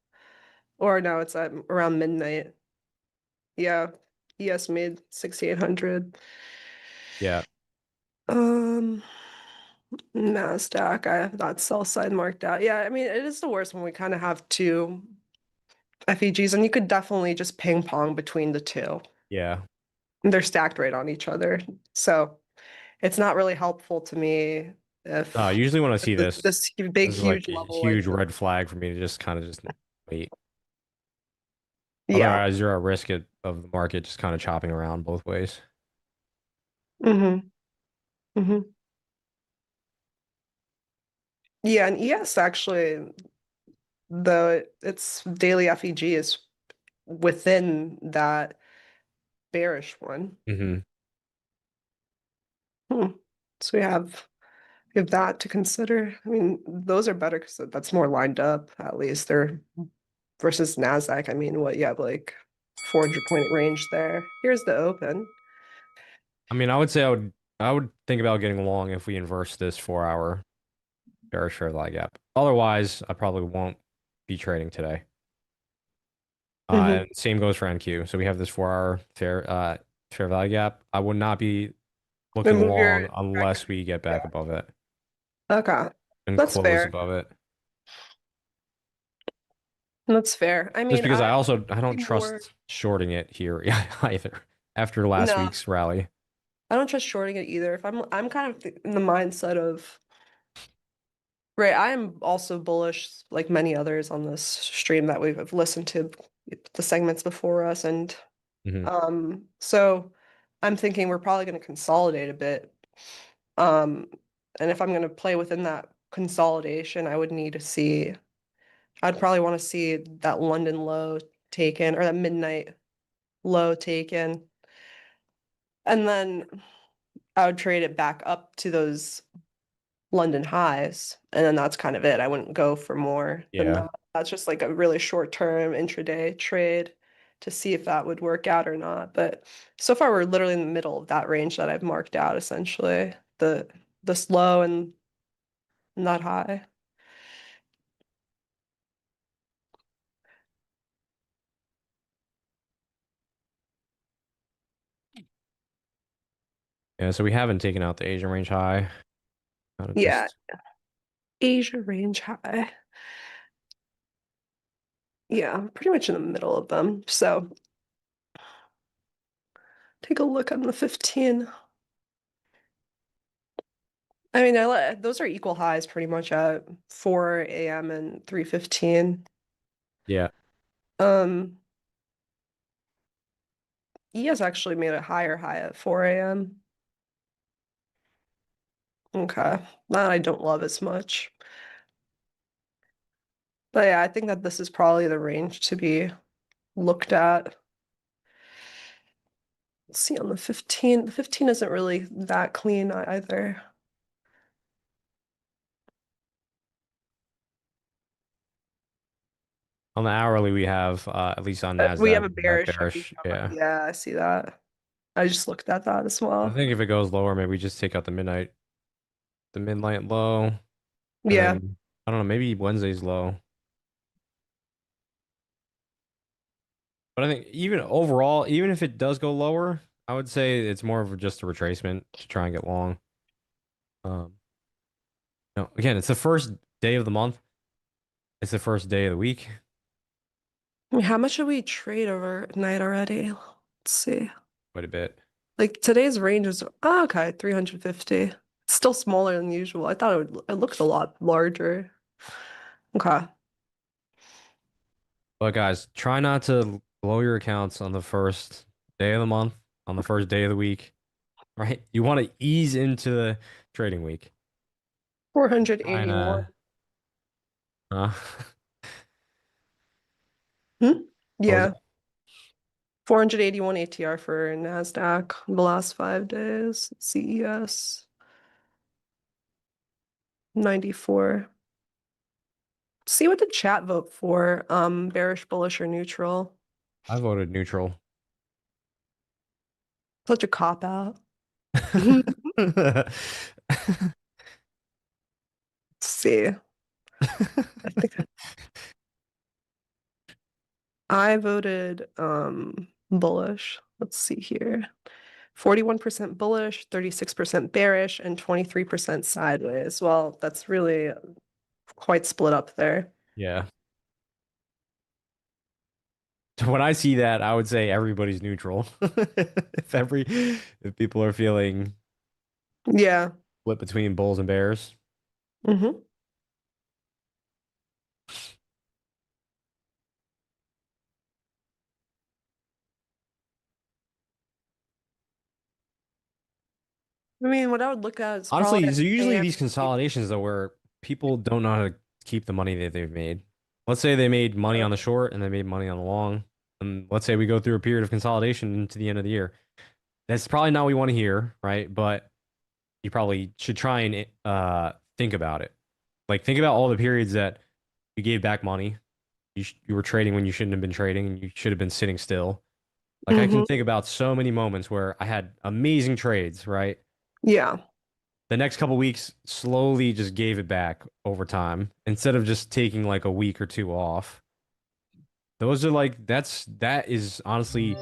Or no, it's at around midnight. Yeah. ES made 6,800. Yeah. NASDAQ, I have that sell side marked out. Yeah, I mean, it is the worst when we kind of have two FEGs, and you could definitely just ping pong between the two. Yeah. They're stacked right on each other. So it's not really helpful to me if Usually when I see this, this big, this is like huge a level. huge Like, red flag for me to just kind of just wait. yeah. Otherwise, you're at risk of the market just kind of chopping around both ways. Mm-hmm. Mm-hmm. Yeah, and ES actually, though its daily FEG is within that bearish one. Mm-hmm. So we have that to consider. I mean, those are better because that's more lined up, at least. They're versus NASDAQ. I mean, what you have like 400-point range there. Here's the open. I mean, I would think about getting long if we inverse this 4-hour bearish fair value gap. Otherwise, I probably won't be trading today. Mhm. And same goes for NQ. So we have this 4-hour fair value gap. I would not be Then looking move your long unless we get back above it Okay. and That's close fair. above it. That's fair. I Just mean, because I don't more trust shorting it here either after last no, week's rally. I don't trust shorting it either. If I'm kind of in the mindset of right, I am also bullish like many others on this stream that we've listened to the segments before us, and Mhm. so I'm thinking we're probably going to consolidate a bit. Um, and if I'm going to play within that consolidation, I would need to see, I'd probably want to see that London low taken or that midnight low taken. And then I would trade it back up to those London highs. And then that's kind of it. I wouldn't go for more than Yeah. that. That's just like a really short term intraday trade to see if that would work out or not. But so far we're literally in the middle of that range that I've marked out essentially. This low and not high. Yeah, so we haven't taken out the Asian range high. Kind of Yeah, just Asia range high. Yeah, pretty much in the middle of them. So take a look on the 15. I mean, those are equal highs pretty much at 4 a.m. and 3:15. yeah. Um, he has actually made a higher high at 4 a.m. Okay, that I don't love as much. But yeah, I think that this is probably the range to be looked at. Let's see on the 15. The 15 isn't really that clean either. On the hourly, we have at least on NASDAQ, We have a that bearish heavy bearish. cover. Yeah. Yeah, I see that. I just looked at that as I well. think if it goes lower, maybe we just take out the midnight low, and Yeah. then I don't know, maybe Wednesday's low. But I think even overall, even if it does go lower, I would say it's more of just a retracement to try and get long. No, again, it's the first day of the month. It's the first day of the week. I mean, how much did we trade overnight already? Let's see. Quite a bit. Like today's range was okay, 350. It's still smaller than usual. I thought it looked a lot larger. Okay. But guys, try not to blow your accounts on the first day of the month, on the first day of the week, right? You want to ease into the trading week. Try 481. to, uh, Hmm? what was Yeah. it? 481 ATR for NASDAQ the last 5 days. CES 94. See what the chat vote for. Bearish, bullish, or neutral. I voted neutral. Such a cop out. See. I think I voted bullish. Let's see here. 41% bullish, 36% bearish, and 23% sideways. Well, that's really quite split up there. Yeah. When I see that, I would say everybody's neutral. If people are feeling Yeah. split between bulls and bears. Mm-hmm. I mean, what I would look at is Honestly, probably there's usually these AMC. consolidations though where people don't know how to keep the money that they've made. Let's say they made money on the short and they made money on the long. And let's say we go through a period of consolidation into the end of the year. That's probably not what we want to hear, right? But you probably should try and think about it. Like think about all the periods that you gave back money. You were trading when you shouldn't have been trading and you should have been sitting still. Like I can Mm-hmm. think about so many moments where I had amazing trades, right? Yeah. The next couple weeks slowly just gave it back over time instead of just taking like a week or two off. Those are like that is honestly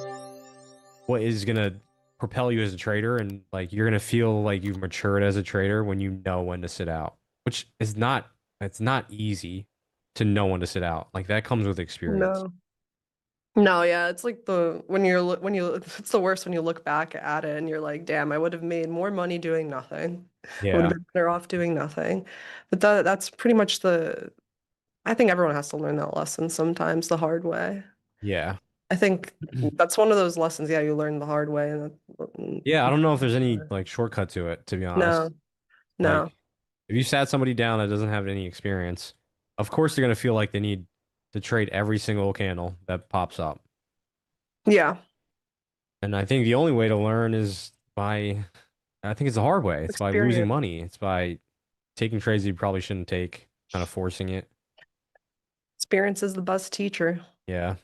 what is gonna propel you as a trader, and like you're gonna feel like you've matured as a trader when you know when to sit out, which is not it's not easy to know when to sit out. Like that comes with experience. No. No, yeah, it's like the when you it's the worst when you look back at it and you're like, damn, I would have made more money doing nothing. I would have Yeah. been better off doing nothing. But that's pretty much the I think everyone has to learn that lesson sometimes the hard way. Yeah. I think that's one of those lessons, yeah, you learn the hard way and Yeah, I don't know if there's any like shortcut to it, to be honest. no, Like no. if you sat somebody down that doesn't have any experience, of course they're gonna feel like they need to trade every single candle that pops up. Yeah, And I think the only way to learn is by, I think it's the hard way. It's by losing experience. money. It's by taking trades you probably shouldn't take, kind of forcing it. Experience is the best teacher. Yeah.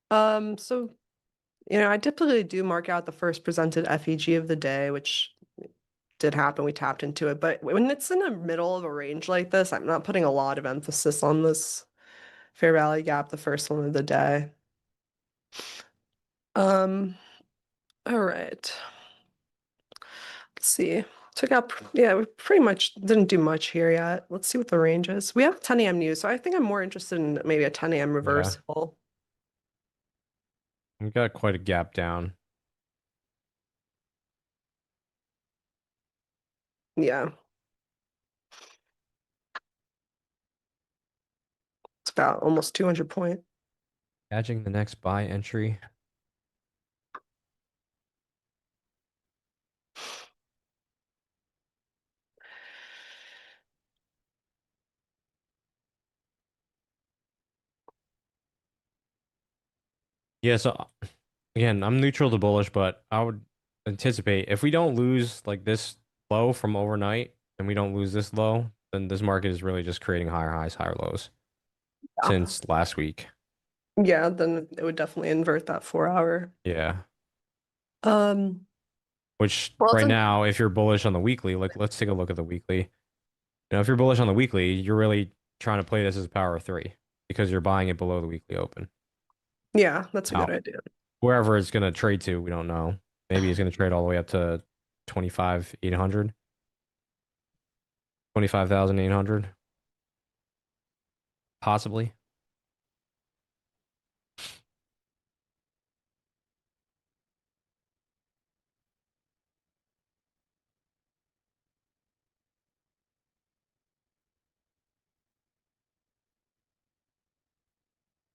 So I typically do mark out the first presented FEG of the day, which did happen. We tapped into it. But when it's in the middle of a range like this, I'm not putting a lot of emphasis on this fair value gap, the first one of the day. Um, all right. Let's see. Took out, yeah, we pretty much didn't do much here yet. Let's see what the range is. We have 10 a.m. news, so I think I'm more interested in maybe a 10 a.m. Yeah. reversal. We've got quite a gap down. Yeah. It's about almost 200 point. Catching the next buy entry. Yeah, so again, I'm neutral to bullish, but I would anticipate if we don't lose like this low from overnight and we don't lose this low, then this market is really just creating higher highs, higher lows since last week. Yeah, then it would definitely invert that 4 hour. Yeah. Um, Which well, right now, if you're bullish on the weekly, like let's take a look at the weekly. If you're bullish on the weekly, you're really trying to play this as a power of three because you're buying it below the weekly open. yeah, that's a Now, good idea. wherever it's going to trade to, we don't know. Maybe it's going to trade all the way up to 25,800, 25,800, possibly.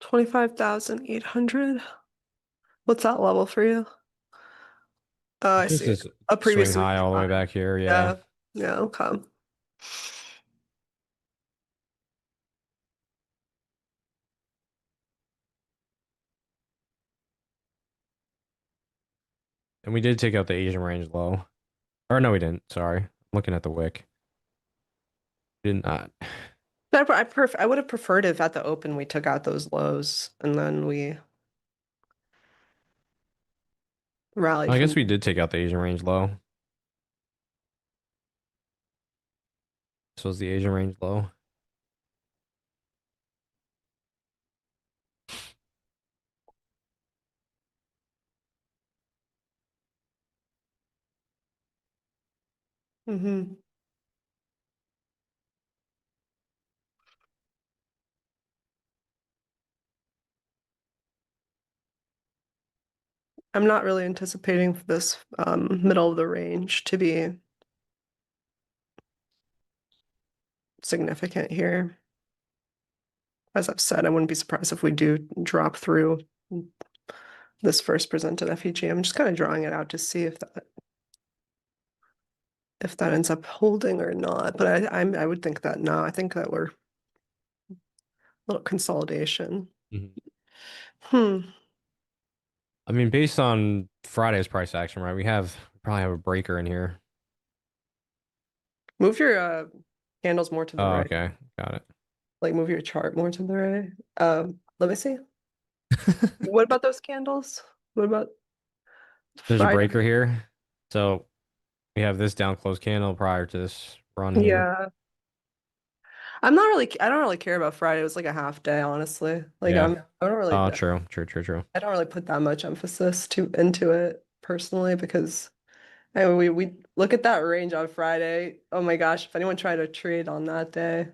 $25,800. What's that level for you? Oh, I Just see. this A swing previous high weekly all the way high. back here. Yeah. Yeah. Yeah, okay. And we did take out the Asian range low. Or no, we didn't. Sorry. I'm looking at the wick. Did not. I would have preferred if at the open we took out those lows and then we rallied I from guess we did take out the Asian range low. This was the Asian range low. Mm-hmm. I'm not really anticipating this middle of the range to be significant here. As I've said, I wouldn't be surprised if we do drop through this first presented FEG. I'm just kind of drawing it out to see if that ends up holding or not. But I would think that no, I think that we're a little consolidation. Hmm. I mean, based on Friday's price action, right? We probably have a breaker in here. Move your candles more to the Oh, right. okay. Got it. Like move your chart more to the right. Let me see. What about those candles? What about There's a Friday? breaker here. So we have this down close candle prior to this run here. Yeah. I don't really care about Friday. It was like a half day, honestly. Like Yeah. I don't really Oh, true. I don't really put that much emphasis into it personally because I mean, we look at that range on Friday. Oh my gosh, if anyone tried to trade on that day,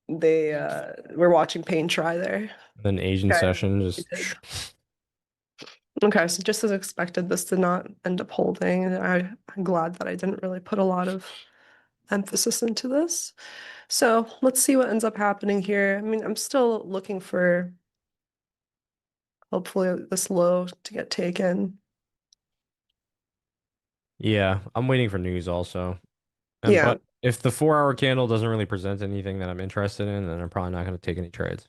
they were watching paint dry there. Then Asian Okay. session It just did. Okay, so just as expected, this did not end up holding, and I'm glad that I didn't really put a lot of emphasis into this. So let's see what ends up happening here. I mean, I'm still looking for hopefully this low to get taken. yeah, I'm waiting for news also. Yeah, But if the 4 hour candle doesn't really present anything that I'm interested in, then I'm probably not going to take any trades.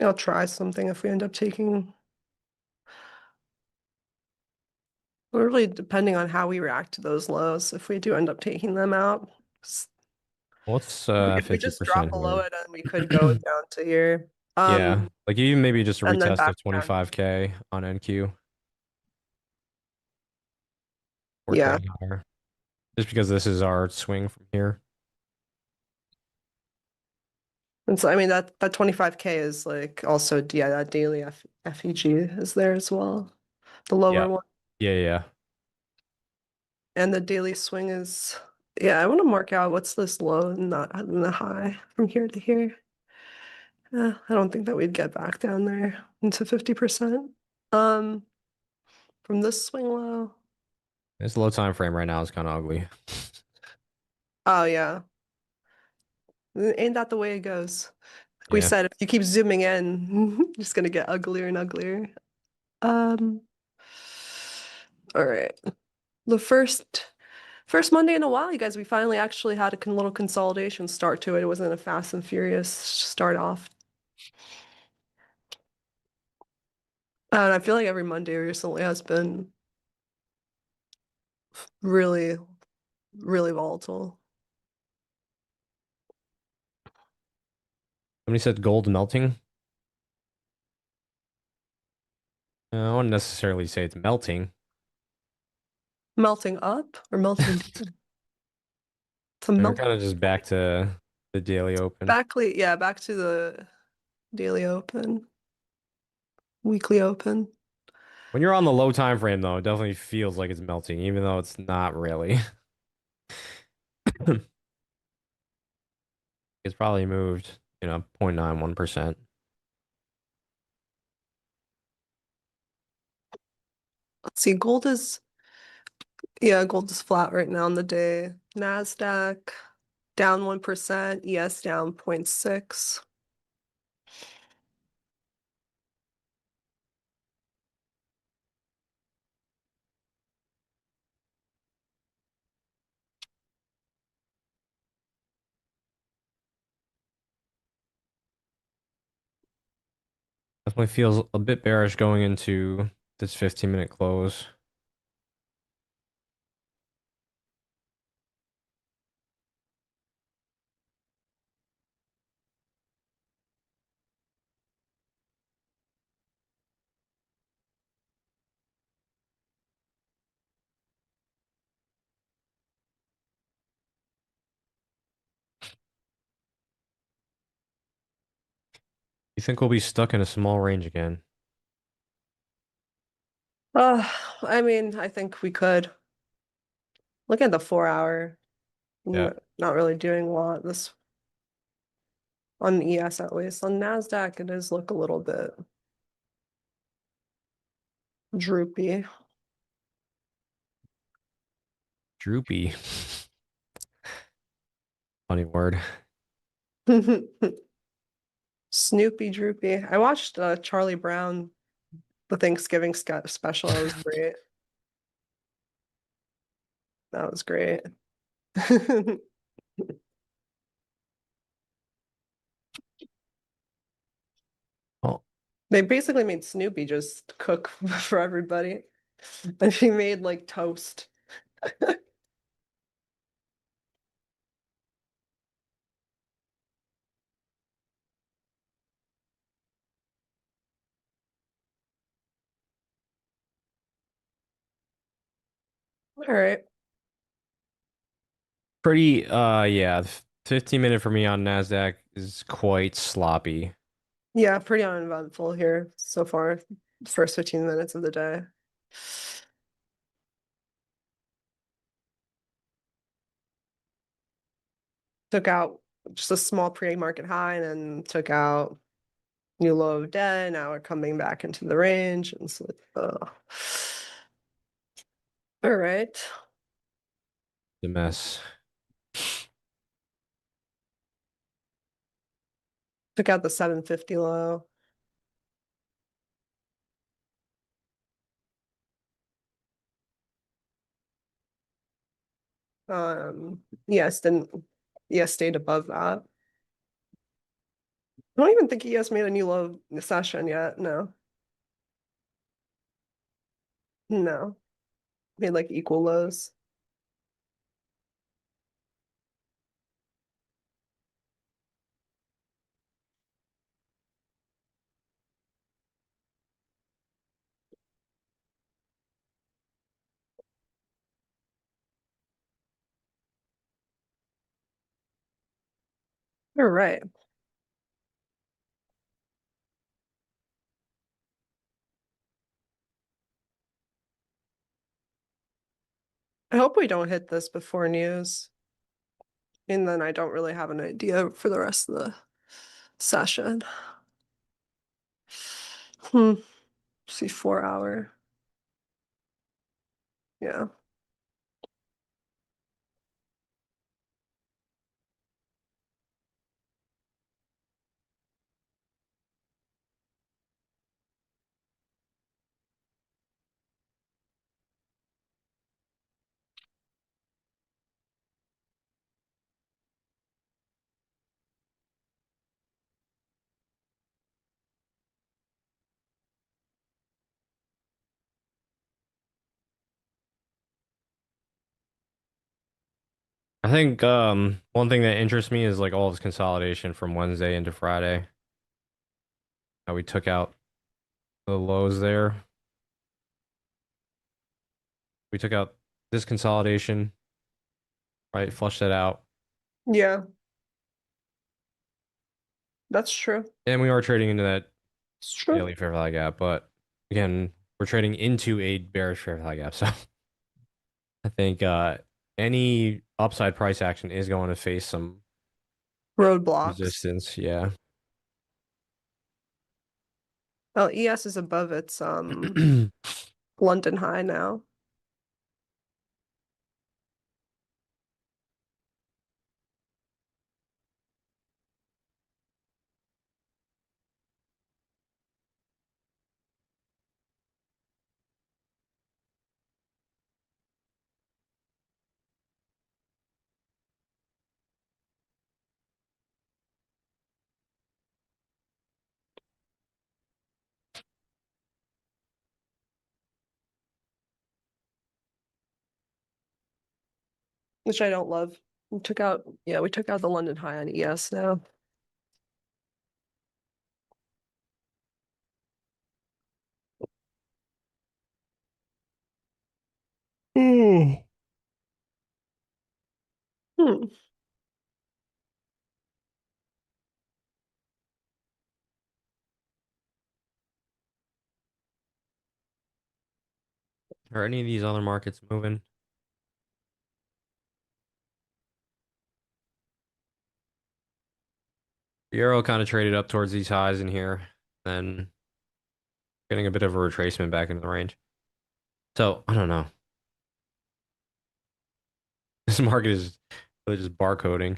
I'll try something if we end up taking. We're really depending on how we react to those lows. If we do end up taking them out, What's if we just drop 50% below here? it, then we could go down to here. Yeah, like even maybe just a And then retest back of down. 25K on NQ or Yeah. trading higher. Just because this is our swing from here. And so, I mean, that 25K is like also, yeah, that daily FEG is there as well. The lower Yeah. one. Yeah. And the daily swing is, yeah, I want to mark out what's this low and not and the high from here to here. I don't think that we'd get back down there into 50%. Um, from this swing low. This low time frame right now is kind of ugly. Oh yeah. Ain't that the way it goes? Like we Yeah. said, if you keep zooming in, you're just gonna get uglier and uglier. Um, all right. The first Monday in a while, you guys, we finally actually had a little consolidation start to it. It wasn't a fast and furious start off. And I feel like every Monday recently has been really, really volatile. Somebody said gold melting. I wouldn't necessarily say it's melting. Melting up or melting down? It's a And we're melt kind of just back to the daily open. back to the daily open, weekly open. When you're on the low time frame, though, it definitely feels like it's melting, even though it's not really. It's probably moved, 0.91%. Let's see, gold is flat right now on the day. NASDAQ down 1%, ES down 0.6. Definitely feels a bit bearish going into this 15-minute close. You think we'll be stuck in a small range again? I mean, I think we could. Look at the 4 hour. Yeah. Not really doing a lot this on ES at least. On NASDAQ, it does look a little bit droopy. Droopy. Funny word. Snoopy droopy. I watched Charlie Brown, the Thanksgiving special. It was great. That was great. Oh, They basically made Snoopy just cook for everybody. And he made like toast. All right. pretty. Yeah. 15-minute for me on NASDAQ is quite sloppy. Yeah, pretty uneventful here so far. First 15 minutes of the day. Took out just a small pre-market high and then took out new low of day. Now we're coming back into the range. And so, all right. The mess. Took out the 750 low. Yes, didn't yes, stayed above that. I don't even think ES made a new low session yet. No. No. Made like equal lows. All right. I hope we don't hit this before news. And then I don't really have an idea for the rest of the session. See 4 hour. Yeah. I think one thing that interests me is like all this consolidation from Wednesday into Friday. How we took out the lows there. We took out this consolidation, right? Flushed that out. Yeah. That's true. And we are trading into that It's true. daily fair value gap, but again, we're trading into a bearish fair value gap. So I think any upside price action is going to face some Roadblocks. resistance. Yeah. Well, ES is above its London high now. Which I don't love. We took out the London high on ES now. Hmm. Hmm. Are any of these other markets moving? The euro kind of traded up towards these highs in here, then getting a bit of a retracement back into the range. So I don't know. This market is really just barcoding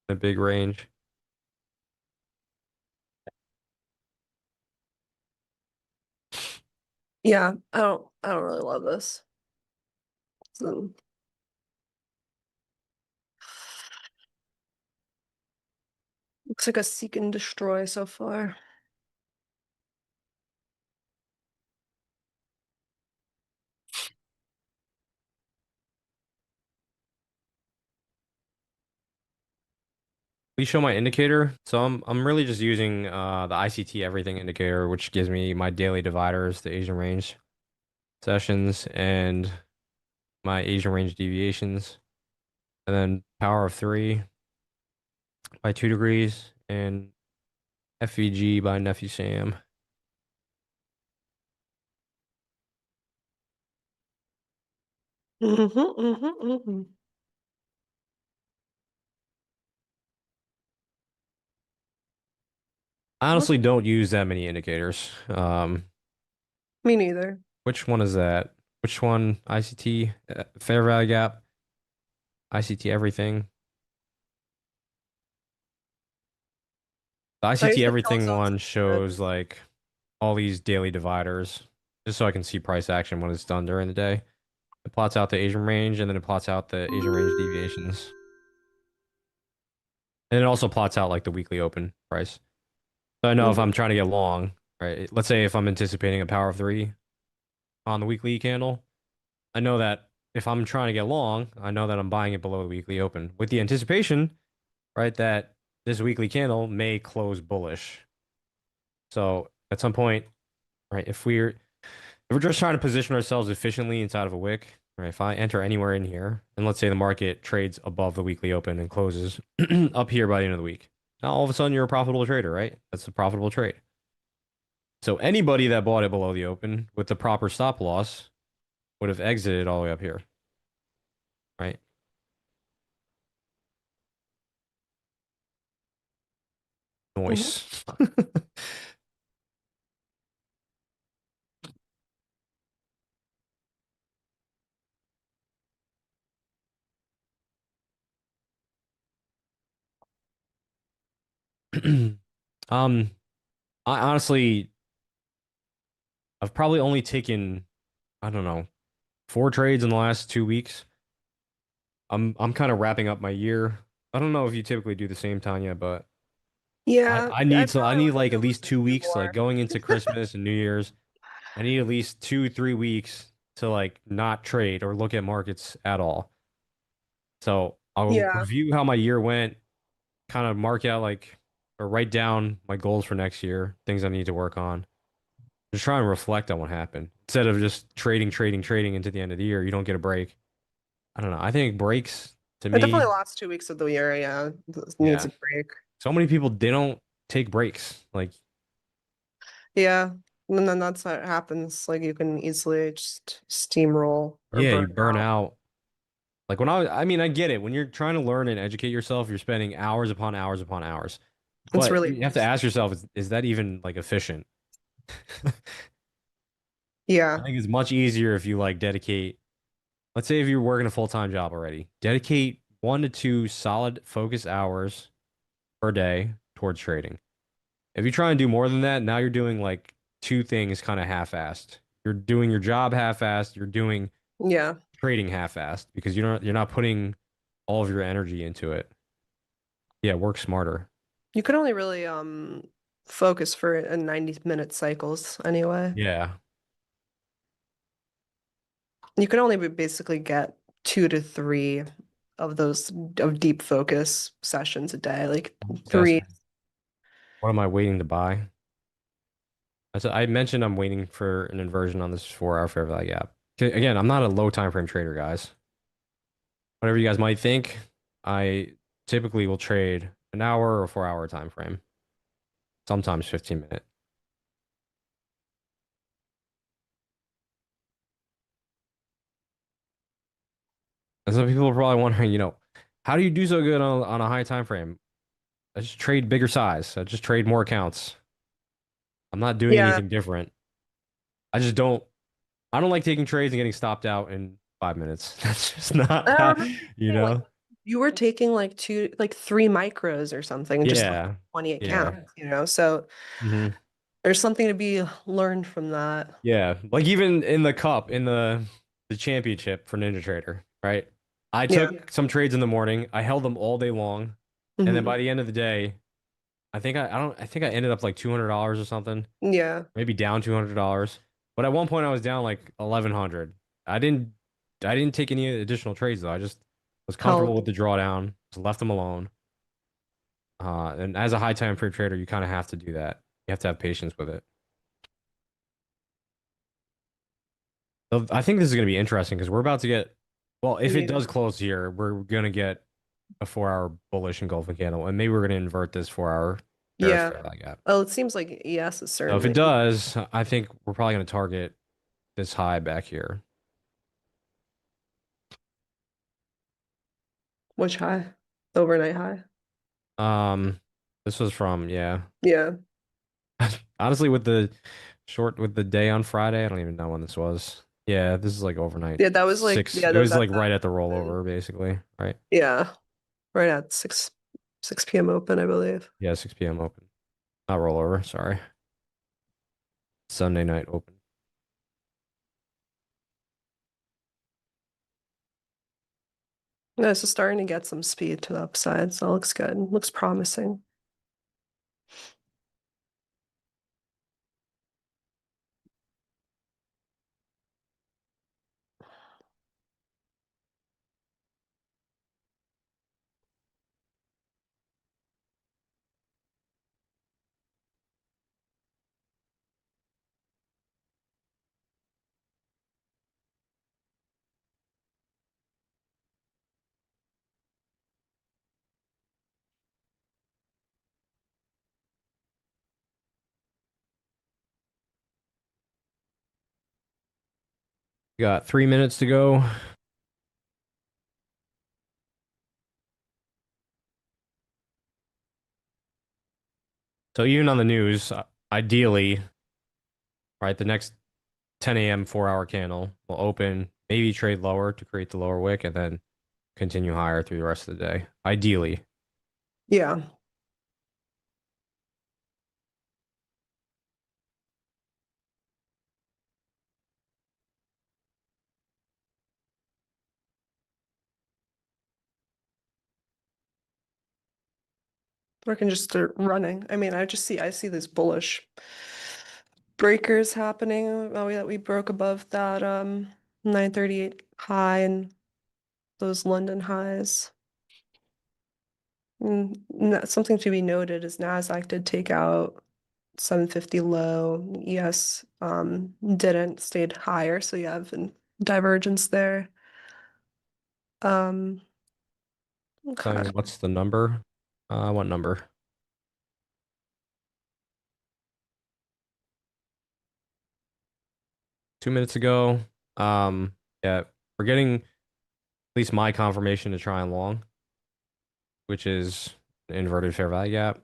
a big range. Yeah, I don't really love this. So, looks like a seek and destroy so far. Please show my indicator. So I'm really just using the ICT everything indicator, which gives me my daily dividers, the Asian range sessions, and my Asian range deviations, and then power of 3 by 2 degrees, and FVG by Nephew Sam. I honestly don't use that many indicators. Me neither. Which one is that? Which one? ICT, fair value gap, ICT everything. The I ICT use the everything calzones one instead. shows like all these daily dividers, just so I can see price action when it's done during the day. It plots out the Asian range, and then it plots out the Asian range deviations. And it also plots out like the weekly open price. So I know if I'm trying to get long, right? Let's say if I'm anticipating a power of 3 on the weekly candle, I know that if I'm trying to get long, I know that I'm buying it below the weekly open with the anticipation, right, that this weekly candle may close bullish. So at some point, right, if we're just trying to position ourselves efficiently inside of a wick, right? If I enter anywhere in here, and let's say the market trades above the weekly open and closes up here by the end of the week, now all of a sudden you're a profitable trader, right? That's a profitable trade. So anybody that bought it below the open with the proper stop loss would have exited all the way up here, right? Noise. um, I honestly, I've probably only taken, I don't know, 4 trades in the last 2 weeks. I'm kind of wrapping up my year. I don't know if you typically do the same, Tanya, but I, Yeah, I I need so I probably need would like do at least listen 2 weeks, like more. going into Christmas and New Year's. I need at least 2, 3 weeks to like not trade or look at markets at all. So I'll Yeah, review how my year went, kind of mark out like or write down my goals for next year, things I need to work on. Just try and reflect on what happened instead of just trading into the end of the year. You don't get a break. I don't know. I think breaks to but definitely me, the last 2 weeks of the year, yeah, needs yeah. a break. So many people they don't take breaks. Like, Yeah, and then that's what happens. Like you can easily just steamroll or yeah, burn you burn out. out. Like when I mean, I get it. When you're trying to learn and educate yourself, you're spending hours upon hours upon hours. It's But really you have to ask yourself, is that even like efficient? I yeah, think it's much easier if you like dedicate, let's say if you're working a full-time job already, dedicate 1 to 2 solid focus hours per day towards trading. If you try and do more than that, now you're doing like 2 things kind of half-assed. You're doing your job half-assed, you're doing yeah. trading half-assed because you're not putting all of your energy into it. Yeah, work smarter. You could only really focus for a 90-minute cycles anyway. Yeah. You can only basically get 2 to 3 of those of deep focus sessions a day, like three. Assessment. What am I waiting to buy? I mentioned I'm waiting for an inversion on this 4-hour fair value gap. Again, I'm not a low time frame trader, guys. Whatever you guys might think, I typically will trade an hour or 4-hour time frame, sometimes 15-minute. And some people are probably wondering, how do you do so good on a high time frame? I just trade bigger size. I just trade more accounts. I'm not doing Yeah. anything different. I just don't. I don't like taking trades and getting stopped out in 5 minutes. That's just not I how, remember you like know. you were taking like three micros or something, just like Yeah, 20 yeah, accounts. So hmm there's something to be learned from that. yeah. Like even in the cup, in the championship for NinjaTrader, right? I Yeah. took some trades in the morning. I held them all day long, and then Hmm. by the end of the day, I think I ended up like $200 or something, Yeah. maybe down $200. But at one point, I was down like 1,100. I didn't I didn't take any additional trades though. I just was comfortable with Held. the drawdown, just left them alone. And as a high time frame trader, you kind of have to do that. You have to have patience with it. So I think this is going to be interesting because we're about to get, well, if it Yeah. does close here, we're going to get a 4 hour bullish engulfing candle, and maybe we're going to invert this 4 hour bearish Yeah. fair value gap. Oh, it seems like yes, it's So if it certainly. does, I think we're probably going to target this high back here. Which high? Overnight high. Um, this was from, yeah. Yeah. Honestly, with the day on Friday, I don't even know when this was. Yeah, this is like overnight. Yeah, that was like Six. yeah, It was that like right at the rollover, basically, right? yeah, right at 6 p.m. open, I believe. Yeah, 6 p.m. open. Not rollover, sorry. Sunday night open. No, so starting to get some speed to the upside, so it looks good. Looks promising. We got 3 minutes to go. So even on the news, ideally, right, the next 10 a.m. 4 hour candle will open, maybe trade lower to create the lower wick, and then continue higher through the rest of the day. Ideally. Yeah. Or can just start running. I mean, I see this bullish breakers happening. That we broke above that 938 high and those London highs. Something to be noted is Nasdaq did take out 750 low. Yes, didn't stayed higher, so you have a divergence there. Um, okay. What's the number? What number? Two minutes ago. Yeah, we're getting at least my confirmation to try and long, which is an inverted fair value gap.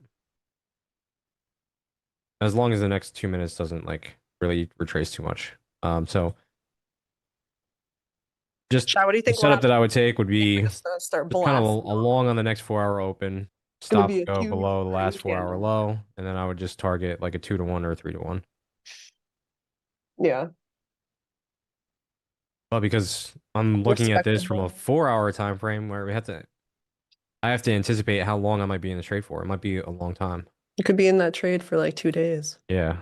As long as the next 2 minutes doesn't like really retrace too much. So just Chad, what do you the think will setup that happen? I would take would be Just start just kind of blasting a off. long on the next 4 hour open, It's gonna stop be a go huge below the last green 4 hour candle. low, and then I would just target like a 2-to-1 or a 3-to-1. Yeah. Well, because I'm looking at this from a Respectable. 4 hour time frame where I have to anticipate how long I might be in the trade for. It might be a long time. You could be in that trade for like 2 days. Yeah.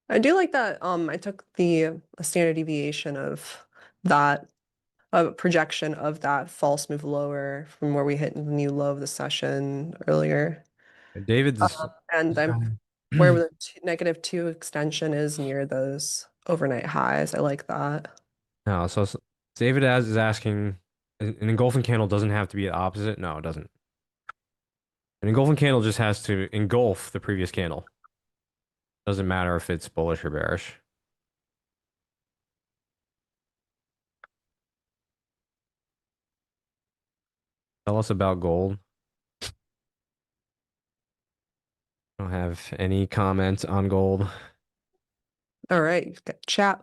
I do like that. I took the a standard deviation of that, a projection of that false move lower from where we hit the new low of the session earlier. David, And this I'm guy. where the -2 extension is near those overnight highs. I like that. No, so David as is asking, an engulfing candle doesn't have to be the opposite. No, it doesn't. An engulfing candle just has to engulf the previous candle. Doesn't matter if it's bullish or bearish. Tell us about gold. I don't have any comments on gold. All right, you've got chat.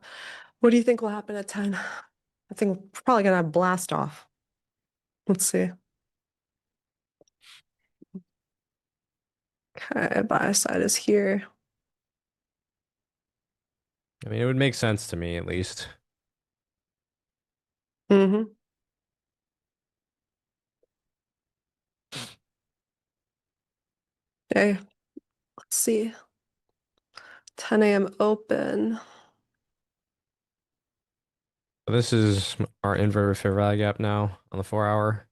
What do you think will happen at 10? I think we're probably gonna have blast off. Let's see. Okay, buy side is here. I mean, it would make sense to me at least. Mm-hmm. Okay, let's see. 10 a.m. open. So this is our inverted fair value gap now on the 4-hour.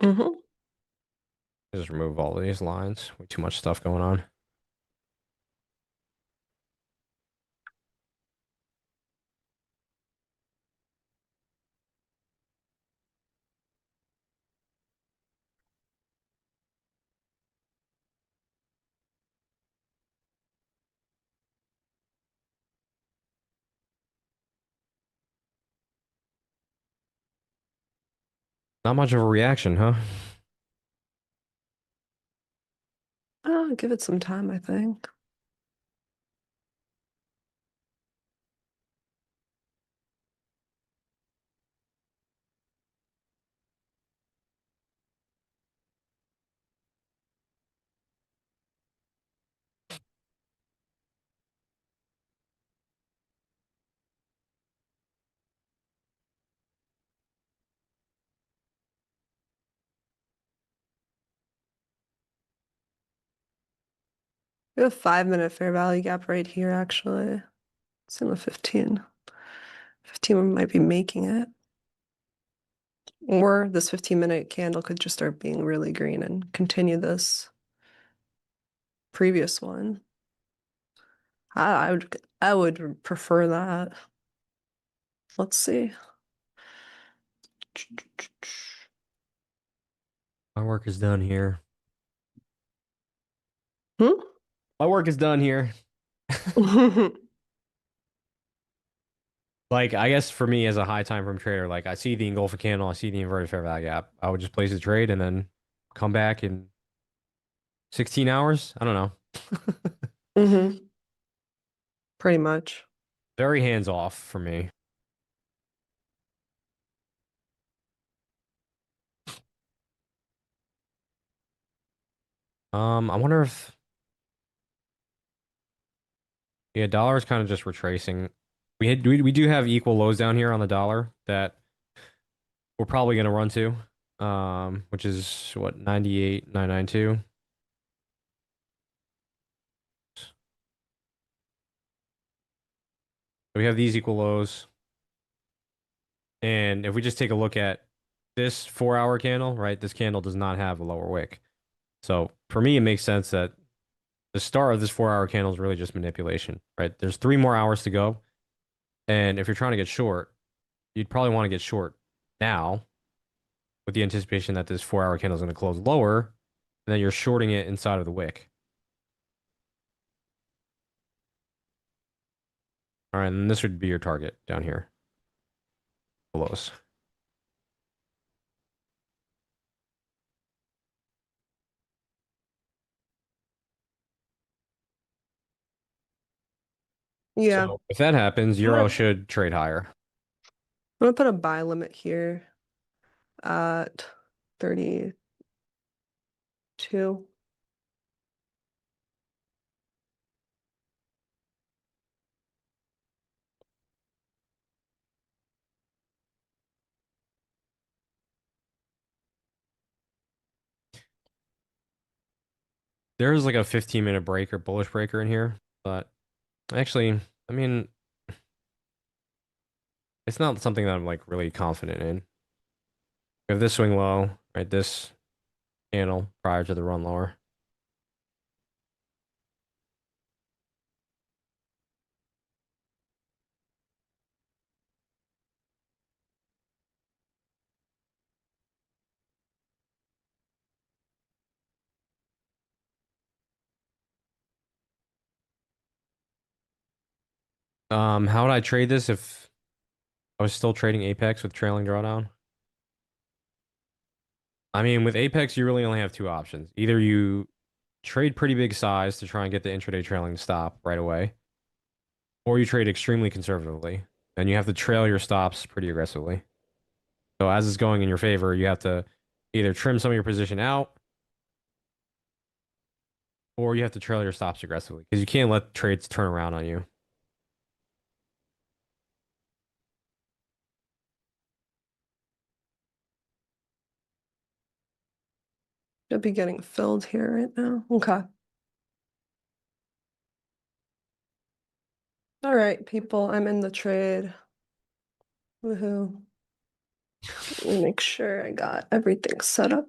Mm-hmm. Just remove all of these lines. Way too much stuff going on. Not much of a reaction, huh? Oh, give it some time, I think. We have a 5-minute fair value gap right here, actually. It's in the 15. 15 might be making it. Or this 15-minute candle could just start being really green and continue this previous one. I would prefer that. Let's see. My work is done here. Hmm? My work is done here. Like, I guess for me as a high time frame trader, like I see the engulfing candle, I see the inverted fair value gap. I would just place a trade and then come back in 16 hours. I don't know. Mm-hmm. Pretty much. Very hands off for me. I wonder if yeah, dollar is kind of just retracing. We do have equal lows down here on the dollar that we're probably gonna run to, which is what 98,992. So we have these equal lows, and if we just take a look at this 4-hour candle, right? This candle does not have a lower wick. So for me, it makes sense that the start of this 4-hour candle is really just manipulation, right? There's 3 more hours to go, and if you're trying to get short, you'd probably want to get short now with the anticipation that this 4-hour candle is going to close lower, and then you're shorting it inside of the wick. All right, and this would be your target down here, below us. Yeah. So if that happens, Euro should trade higher. I'm gonna put a buy limit here at 32. There's like a 15-minute break or bullish breaker in here, but actually, I mean, it's not something that I'm like really confident in. We have this swing low, right? This candle prior to the run lower. How would I trade this if I was still trading Apex with trailing drawdown? I mean, with Apex, you really only have two options. Either you trade pretty big size to try and get the intraday trailing to stop right away, or you trade extremely conservatively, and you have to trail your stops pretty aggressively. So as it's going in your favor, you have to either trim some of your position out, or you have to trail your stops aggressively because you can't let trades turn around on you. Should be getting filled here right now. Okay. All right, people, I'm in the trade. Woohoo. Let me make sure I got everything set up.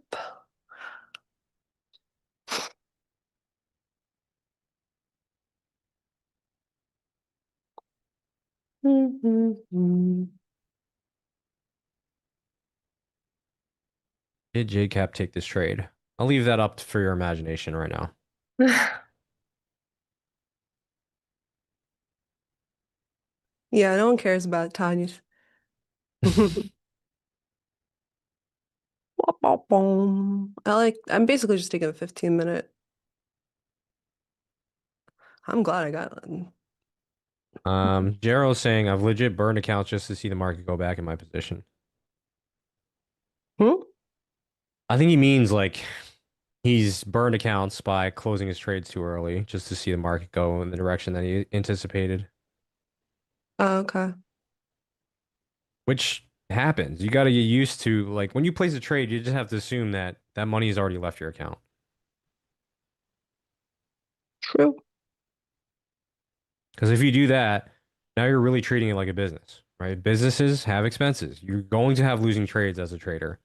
Did Jadecap take this trade? I'll leave that up for your imagination right now. Yeah, no one cares about Tanya's. I'm basically just taking a 15-minute. I'm glad I got one. Jaro's saying I've legit burned accounts just to see the market go back in my position. Hmm? I think he means like he's burned accounts by closing his trades too early just to see the market go in the direction that he anticipated, Oh, okay. which happens. You got to get used to like when you place a trade, you just have to assume that that money has already left your account. True. Because if you do that, now you're really treating it like a business, right? Businesses have expenses. You're going to have losing trades as a trader.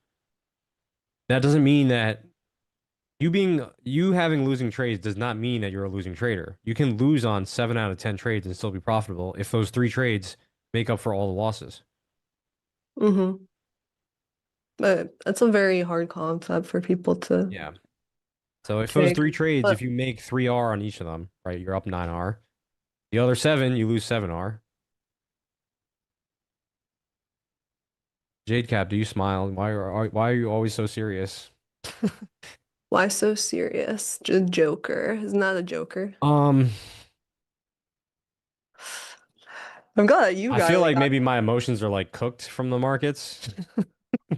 That doesn't mean that you having losing trades does not mean that you're a losing trader. You can lose on 7 out of 10 trades and still be profitable if those 3 trades make up for all the losses. Mm-hmm. But it's a very hard concept for people to Yeah. So if those take. 3 trades, But if you make 3R on each of them, right, you're up 9R. The other 7, you lose 7R. Jadecap, do you smile? Why are you always so serious? why so serious? Just Joker. Isn't that a Joker? Um, I'm glad that you I got feel it. like maybe my emotions are like cooked from the markets.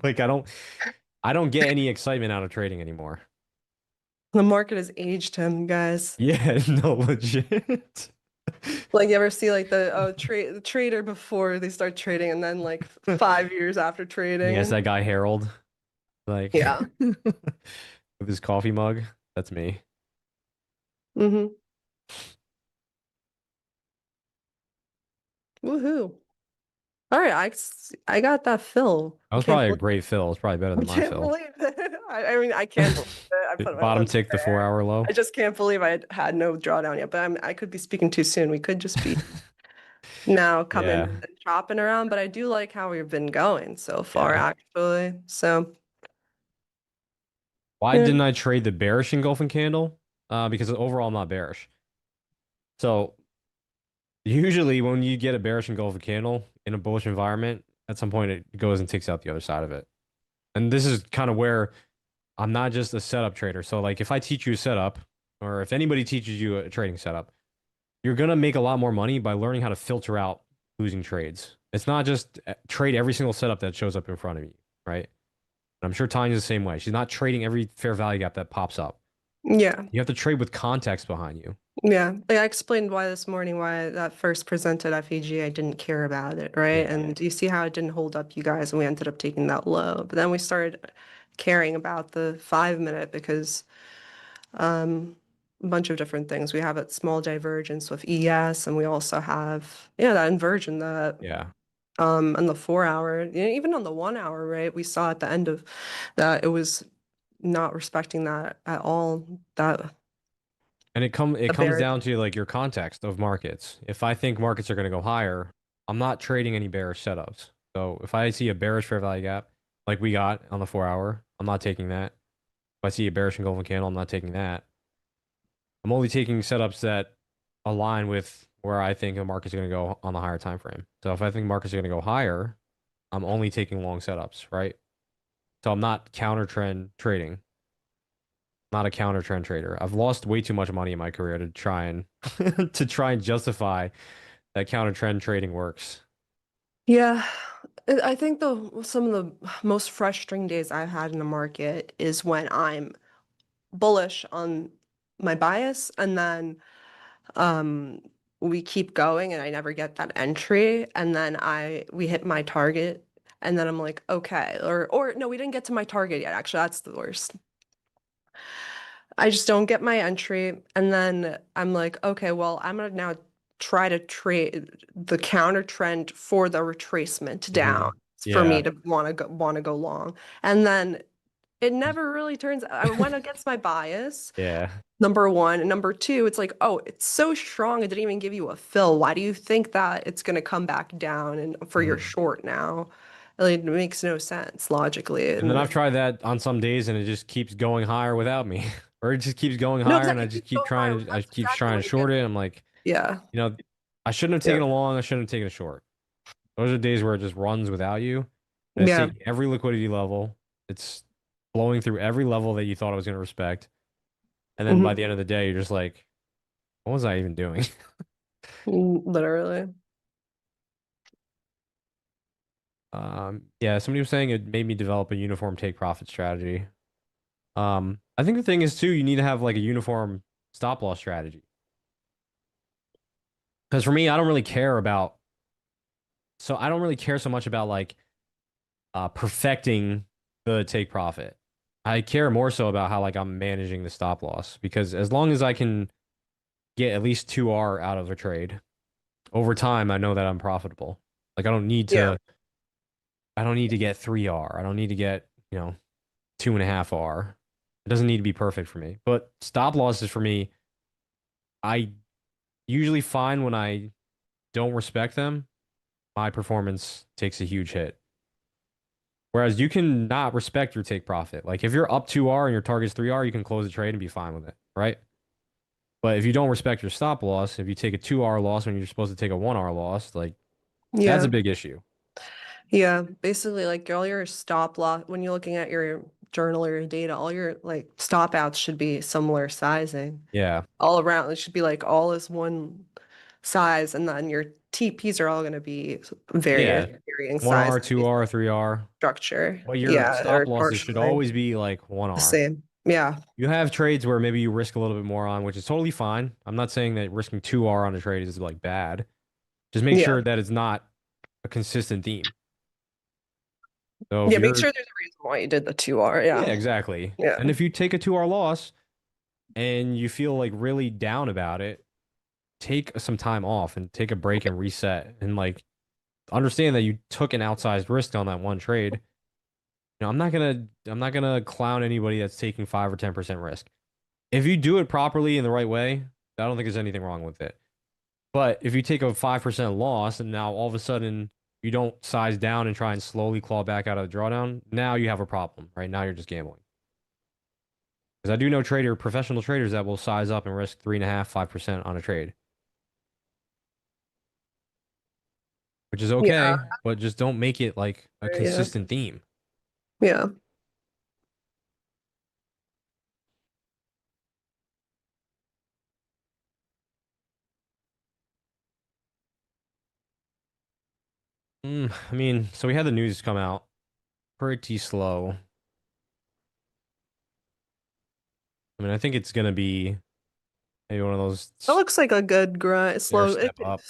Like I don't get any excitement out of trading anymore. The market has aged him, guys. Yeah, no, legit. Like you ever see like the trader before they start trading and then like 5 years after trading Yes, and that guy Harold, like yeah. with his coffee mug. That's me. Mm-hmm. Woohoo. All right, I got that fill. That was probably a great fill. It's probably better I than my can't fill. believe it. I mean, I can't believe it. I put my Bottom lips tick the there. 4-hour low. I just can't believe I had no drawdown yet. But I could be speaking too soon. We could just be now coming Yeah, and chopping around. But I do like how we've been going so far, yeah. actually. So Why yeah. didn't I trade the bearish engulfing candle? Because overall I'm not bearish. So usually when you get a bearish engulfing candle in a bullish environment, at some point it goes and takes out the other side of it. And this is kind of where I'm not just a setup trader. So like if I teach you a setup, or if anybody teaches you a trading setup, you're gonna make a lot more money by learning how to filter out losing trades. It's not just trade every single setup that shows up in front of you, right? And I'm sure Tanya's the same way. She's not trading every fair value gap that pops up. Yeah. You have to trade with context behind you. Yeah. Like I explained why this morning, why that first presented FEG, I didn't care about it, right? Yeah. And you see how it didn't hold up, you guys, and we ended up taking that low. But then we started caring about the 5 minute because a bunch of different things. We have a small divergence with ES, and we also have, that inversion that Yeah. on the 4 hour, even on the 1 hour, right? We saw at the end of that it was not respecting that at all. That And it a comes bear. down to like your context of markets. If I think markets are going to go higher, I'm not trading any bearish setups. So if I see a bearish fair value gap, like we got on the 4 hour, I'm not taking that. If I see a bearish engulfing candle, I'm not taking that. I'm only taking setups that align with where I think the market's going to go on the higher time frame. So if I think markets are going to go higher, I'm only taking long setups, right? So I'm not counter trend trading. Not a counter trend trader. I've lost way too much money in my career to try and to try and justify that counter trend trading works. Yeah, I think some of the most frustrating days I've had in the market is when I'm bullish on my bias and then um we keep going and I never get that entry and then we hit my target and then I'm like, okay, or no, we didn't get to my target yet. Actually, that's the worst. I just don't get my entry and then I'm like, okay, well, I'm gonna now try to trade the counter trend for the retracement down for me Yeah. to want to go long. And then it never really turns I went against my bias. Yeah. Number one. And number two, it's like, oh, it's so strong. It didn't even give you a fill. Why do you think that it's going to come back down and for your short now? Like, it makes no sense logically. And then I've And tried that on some days and it just keeps going higher without me. Or it just keeps going no, higher and exactly. I It just keeps keep going higher. trying to I That's keep exactly trying what to it did. short it. I'm like, Yeah. I shouldn't have Yeah. taken a long, I shouldn't have taken a short. Those are days where it just runs without you. And it's Yeah. taking every liquidity level. It's blowing through every level that you thought I was going to respect. And then by Mhm. the end of the day, you're just like, what was I even doing? Literally. Yeah, somebody was saying it made me develop a uniform take profit strategy. I think the thing is too, you need to have like a uniform stop loss strategy. Because for me, I don't really care about, so I don't really care so much about like perfecting the take profit. I care more so about how like I'm managing the stop loss because as long as I can get at least 2R out of a trade over time, I know that I'm profitable. Like Yeah. I don't need to get 3R. I don't need to get, 2.5R. It doesn't need to be perfect for me. But stop losses for me, I usually find when I don't respect them, my performance takes a huge hit. Whereas you can not respect your take profit. Like if you're up 2R and your target's 3R, you can close the trade and be fine with it, right? But if you don't respect your stop loss, if you take a 2R loss when you're supposed to take a 1R loss, like that's Yeah. a big issue. Yeah. Basically, like all your stop loss, when you're looking at your journal or your data, all your like stop outs should be similar sizing. Yeah. All around. It should be like all is one size, and then your TPs are all going to be Yeah. varying size 1R, and be 2R, 3R. structure. But your Yeah, stop or losses should partially always be like the 1R. same. Yeah, You have trades where maybe you risk a little bit more on, which is totally fine. I'm not saying that risking 2R on a trade is like bad. Just make yeah, sure that it's not a consistent theme. So if yeah. Make you're, sure there's a reason why you did the 2R. yeah, Yeah, exactly. yeah, And if you take a 2R loss and you feel like really down about it, take some time off and take a break and reset and like understand that you took an outsized risk on that one trade. I'm not gonna clown anybody that's taking 5 or 10% risk. If you do it properly in the right way, I don't think there's anything wrong with it. But if you take a 5% loss and now all of a sudden you don't size down and try and slowly claw back out of the drawdown, now you have a problem, right? Now you're just gambling. Because I do know professional traders that will size up and risk 3.5, 5% on a trade, which is yeah, okay, but just don't make it like a yeah, consistent theme. yeah. I mean, so we had the news come out pretty slow. I mean, I think it's gonna be maybe one of those It looks like a good grind. stair Slow. step up.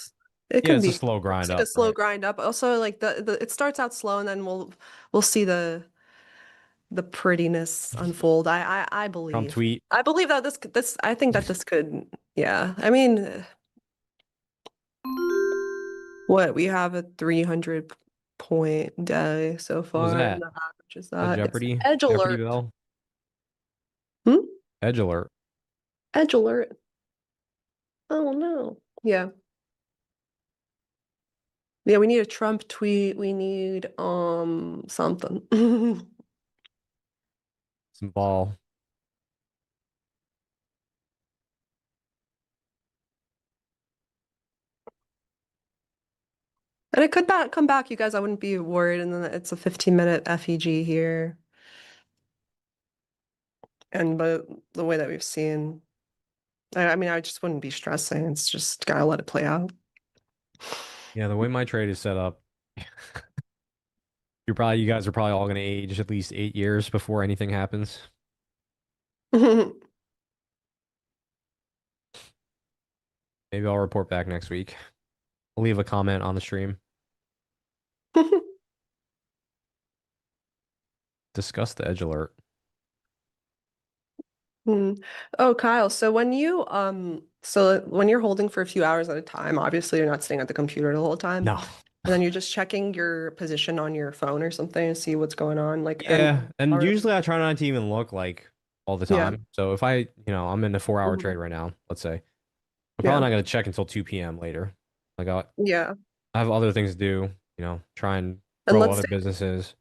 It Yeah, can it's a be. slow Looks grind like a up, slow right? grind up. Also, like it starts out slow, and then we'll see the prettiness unfold. I Trump believe. tweet. I believe that this I think that this could, yeah. I mean, what we have a 300 point day so What was far, and that? the average is That that. It's Jeopardy? edge Jeopardy alert. bell? Hmm? Edge alert. Edge alert. Oh no. Yeah. Yeah, we need a Trump tweet. We need something. Some ball. And it could come back, you guys. I wouldn't be worried. And then it's a 15-minute FEG here. But the way that we've seen, I mean, I just wouldn't be stressing. It's just gotta let it play out. Yeah, the way my trade is set up, you guys are probably all going to age at least 8 years before anything happens. Maybe I'll report back next week. I'll leave a comment on the stream. Discuss the edge alert. Oh, Kyle, so when you're holding for a few hours at a time, obviously you're not sitting at the computer the whole time. No. And then you're just checking your position on your phone or something to see what's going on. Like, Yeah, and usually I try not to even look like all the Yeah. time. So if I'm in a 4-hour Mhm. trade right now, let's say, I'm Yeah. probably not going to check until 2 p.m. later. Like Yeah. I have other things to do, try and And grow let's other say, businesses.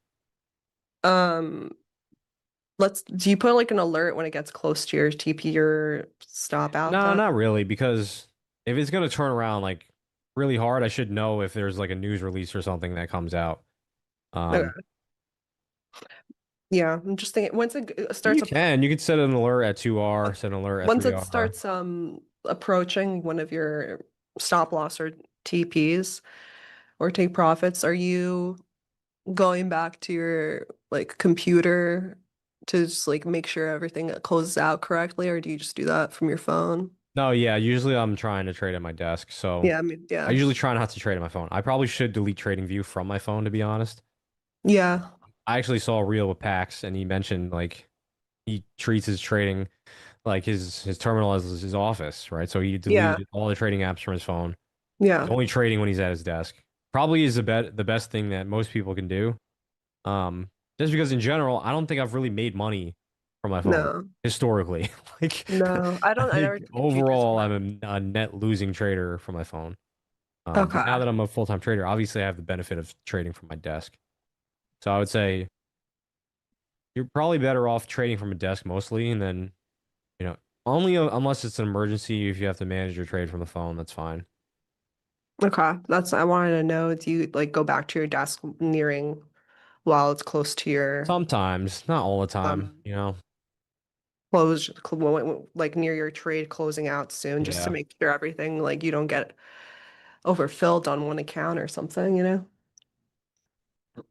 do you put like an alert when it gets close to your TP or stop out No, then? not really, because if it's going to turn around like really hard, I should know if there's like a news release or something that comes out. Okay. Yeah, I'm just thinking once it starts You can set an alert at 2R, set an alert at once it 3R. starts approaching one of your stop loss or TPs or take profits, are you going back to your like computer to just like make sure everything closes out correctly, or do you just do that from your phone? No, yeah, usually I'm trying to trade at my desk, so Yeah, I mean, I yeah. usually try not to trade on my phone. I probably should delete TradingView from my phone, to be honest. Yeah. I actually saw a reel with Pax, and he mentioned like he treats his trading like his terminal as his office, right? So he Yeah. deleted all the trading apps from his phone. Yeah. He's only trading when he's at his desk. Probably is the best thing that most people can do. Just because in general, I don't think I've really made money from my phone No. historically. Like, No. I I never think took futures overall, from I'm a net losing trader from my phone. Okay. But now that I'm a full-time trader, obviously I have the benefit of trading from my desk. So I would say you're probably better off trading from a desk mostly, and then, only unless it's an emergency, if you have to manage your trade from the phone, that's fine. Okay. I wanted to know, do you like go back to your desk nearing while it's close to your Sometimes, not all the time, um like near your trade closing out soon, just to Yeah. make sure everything like you don't get overfilled on one account or something, you know?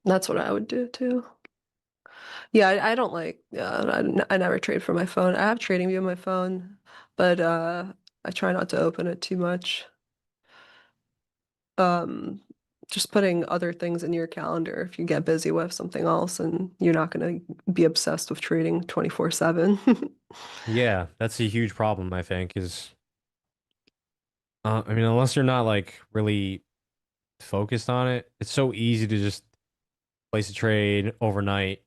That's what I would do too. Yeah, I don't like, I never trade from my phone. I have TradingView on my phone, but I try not to open it too much. Um, just putting other things in your calendar if you get busy with something else and you're not going to be obsessed with trading 24/7. Yeah, that's a huge problem, I think, is I mean, unless you're not like really focused on it, it's so easy to just place a trade overnight,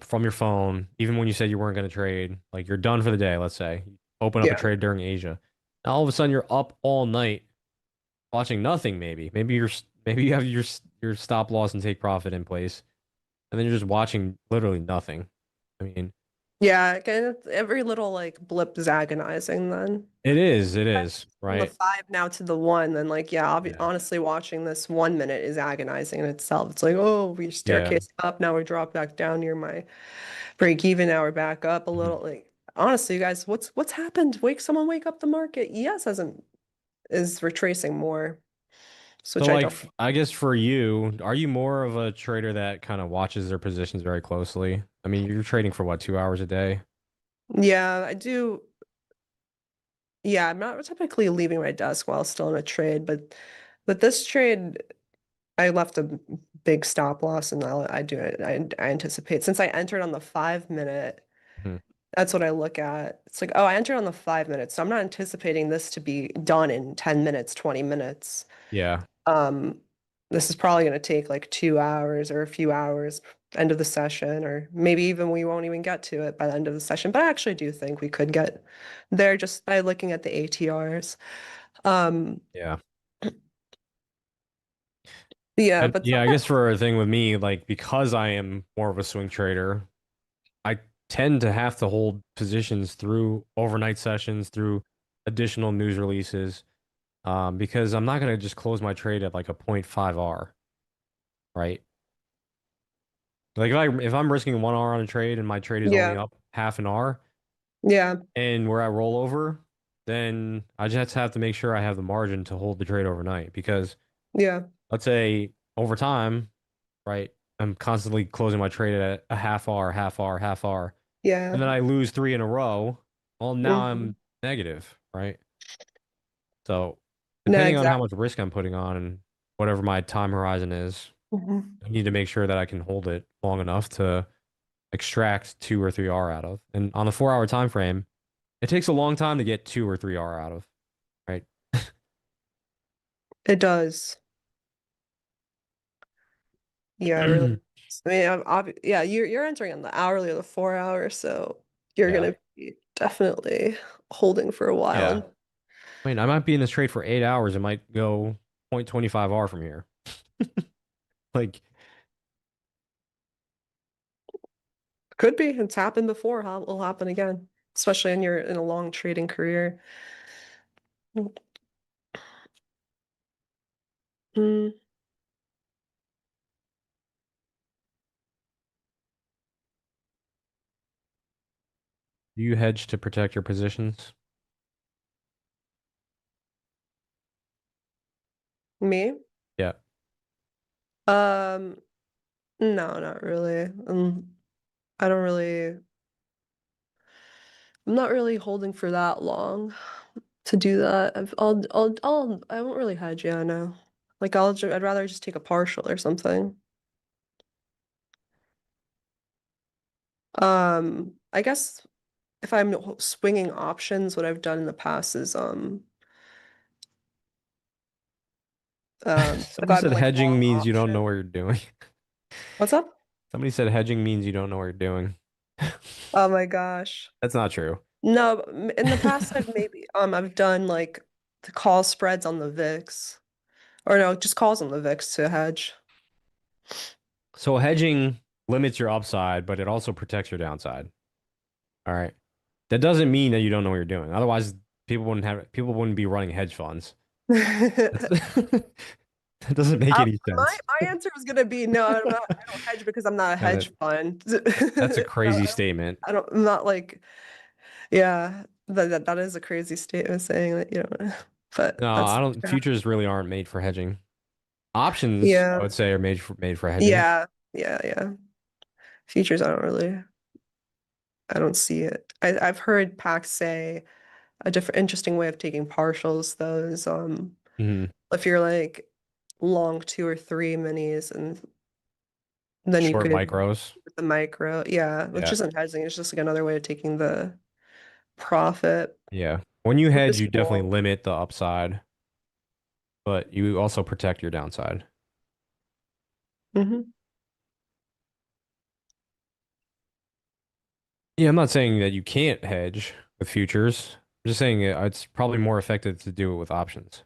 from your phone, even when you said you weren't going to trade, like you're done for the day, let's say. You open up a Yeah. trade during Asia. Now all of a sudden you're up all night watching nothing maybe. Maybe you have your stop loss and take profit in place, and then you're just watching literally nothing. I mean, Yeah, every little like blip is agonizing then. it is, From the right? 5 now to the 1, then like yeah, Yeah. honestly watching this 1 minute is agonizing in itself. It's like, oh, we Yeah. staircase up, now we drop back down near my break even, now we're back up a Mhm. little. Like honestly, you guys, what's happened? Someone wake up the market. Yes hasn't is retracing more. So which So I like don't. I guess for you, are you more of a trader that kind of watches their positions very closely? I mean, you're trading for what, 2 hours a day? Yeah, I do. Yeah, I'm not typically leaving my desk while still in a trade, but this trade, I left a big stop loss, and I do it. I anticipate since I entered on the 5 minute. Mhm. That's what I look at. It's like, oh, I entered on the 5 minutes, so I'm not anticipating this to be done in 10 minutes, 20 minutes. Yeah. Um, this is probably going to take like 2 hours or a few hours, end of the session, or maybe even we won't even get to it by the end of the session. But I actually do think we could get there just by looking at the ATRs. Um, Yeah. yeah, And but yeah, I guess for a thing with me, like because I am more of a swing trader, I tend to have to hold positions through overnight sessions, through additional news releases. because I'm not gonna just close my trade at like a 0.5 R, right? Like if I'm risking 1 R on a trade and my trade is only Yeah. up half an R Yeah. and we're at rollover, then I just have to make sure I have the margin to hold the trade overnight because Yeah. let's say over time, right? I'm constantly closing my trade at a half R, half R, half R, and Yeah. then I lose 3 in a row. Well, now Mhm. I'm negative, right? So No, depending on how exactly. much risk I'm putting on and whatever my time horizon is, Mhm. I need to make sure that I can hold it long enough to extract 2 or 3 R out of. And on the 4 hour time frame, it takes a long time to get 2 or 3 R out of, right? It does. Yeah, it really. I mean, yeah, you're entering on the hourly or the 4 hours, so you're Yeah. gonna be definitely holding for a while. Yeah. I mean, I might be in this trade for 8 hours. It might go 0.25 R from here. Like, Could be. It's happened before. It'll happen again, especially in a long trading career. Mm, do you hedge to protect your positions? me? Yeah. Um, no, not really. I don't really. I'm not really holding for that long to do that. I won't really hedge. Yeah, no. Like I'd rather just take a partial or something. I guess if I'm swinging options, what I've done in the past is if Somebody I'm said like hedging long means you don't know option. what you're doing. What's up? Somebody said hedging means you don't know what you're doing. Oh my gosh. That's not true. No, in the past I've done like the call spreads on the VIX. Or no, just calls on the VIX to hedge. So hedging limits your upside, but it also protects your downside. All right. That doesn't mean that you don't know what you're doing. Otherwise, people wouldn't be running hedge funds. That doesn't make any My sense. my answer was gonna be no, I don't hedge because I'm not a And hedge fund. that's a No, crazy statement. I'm not like yeah, that is a crazy statement saying that, but No, that's I don't. Futures really aren't made for hedging. Options, I yeah. would say, are made for hedging. Yeah. Yeah, yeah. Features I don't see it. I've heard Pac say a different interesting way of taking partials though is Hmm. if you're like long 2 or 3 minis and then you Short could micros. with the micro, yeah, which Yeah. isn't hedging, it's just like another way of taking the profit, Yeah. When you which hedge, is you definitely cool. limit the upside, but you also protect your downside. Hmm. Yeah, I'm not saying that you can't hedge with futures. I'm just saying it's probably more effective to do it with options.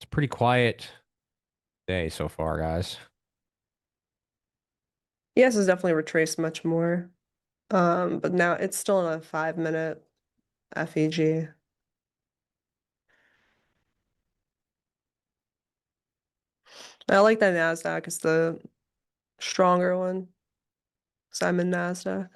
It's a pretty quiet day so far, guys. Yes, it's definitely retraced much more. But now it's still in a 5 minute FEG. I like that NASDAQ is the stronger one. So I'm in NASDAQ.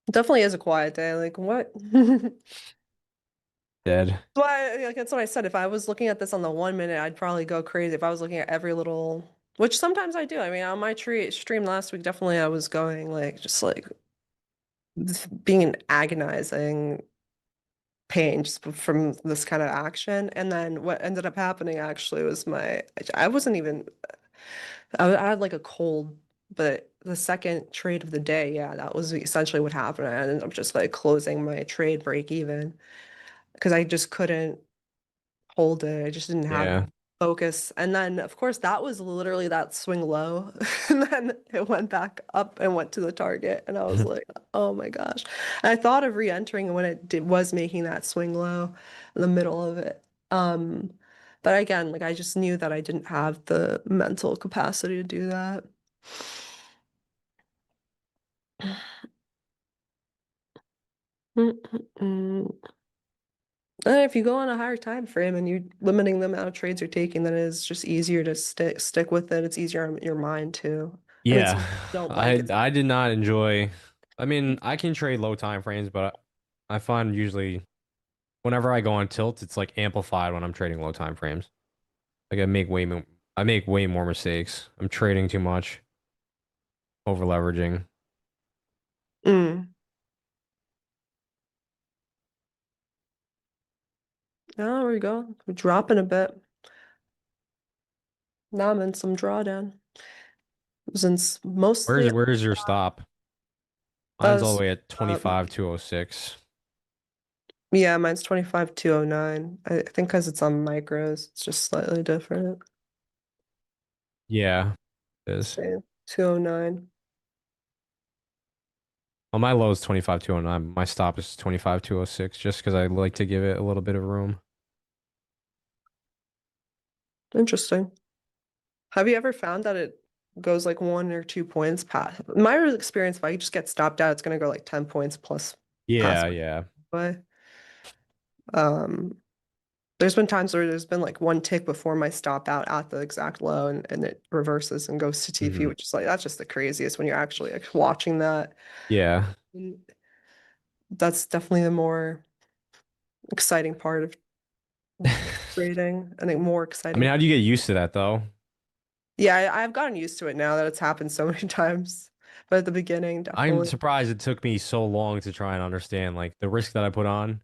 It definitely is a quiet day. Like what? Dead. That's what I said. If I was looking at this on the 1 minute, I'd probably go crazy. If I was looking at every little, which sometimes I do. I mean, on my stream last week, definitely I was going like just like being an agonizing pain just from this kind of action. And then what ended up happening actually was I wasn't even, I had like a cold, but the second trade of the day, yeah, that was essentially what happened. I ended up just like closing my trade break even because I just couldn't hold it. I just didn't have Yeah. focus. And then, of course, that was literally that swing low. And then it went back up and went to the target. And I was like, oh my gosh. And I thought of re-entering when was making that swing low in the middle of it. But again, like I just knew that I didn't have the mental capacity to do that. And if you go on a higher time frame and you're limiting the amount of trades you're taking, then it's just easier to stick with it. It's easier on your mind too. I mean, some Yeah, don't like it. I did not enjoy. I mean, I can trade low time frames, but I find usually whenever I go on tilt, it's like amplified when I'm trading low time frames. Like I make way more mistakes. I'm trading too much, over leveraging. Mm. Oh, there we go. We're dropping a bit. Now I'm in some drawdown. Since mostly Where's your stop? Mine's all the us, way at 25,206. yeah, mine's 25,209. I think because it's on micros, it's just slightly different. Yeah, it is. Say 209. Well, my low is 25,209. My stop is 25,206, just because I like to give it a little bit of room. Interesting. Have you ever found that it goes like 1 or 2 points past? My experience, if I just get stopped out, it's gonna go like 10 points plus Yeah, past yeah. my um there's been times where there's been like one tick before my stop out at the exact low and it reverses and goes to TP, which is like that's just the craziest when you're actually like watching that. Yeah. And that's definitely the more exciting part of trading. I think more I exciting. mean, how do you get used to that though? Yeah, I've gotten used to it now that it's happened so many times. But at the beginning, I'm definitely. surprised it took me so long to try and understand like the risk that I put on.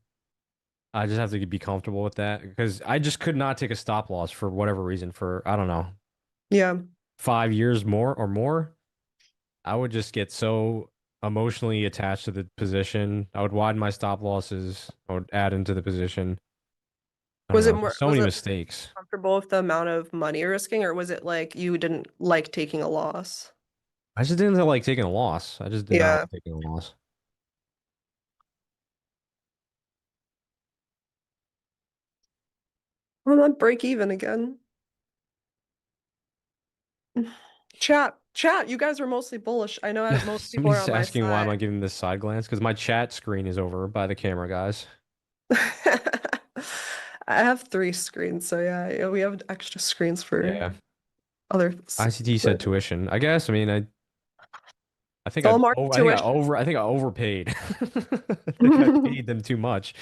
I just have to be comfortable with that because I just could not take a stop loss for whatever reason for I don't know, Yeah. 5 years more or more. I would just get so emotionally attached to the position. I would widen my stop losses. I would add into the position. I don't Was it know. more, So was many it mistakes. comfortable with the amount of money you're risking, or was it like you didn't like taking a loss? I just didn't like taking a loss. I just did not Yeah. like taking a loss. Well, not break even again. Chat, you guys were mostly bullish. I know most people are Somebody's on my asking why am side. I giving this side glance? Because my chat screen is over by the camera, guys. I have 3 screens, so yeah, we have extra screens for Yeah. other. ICT said tuition. I guess. I mean, Full market tuition. I think I overpaid. I think I paid them too much.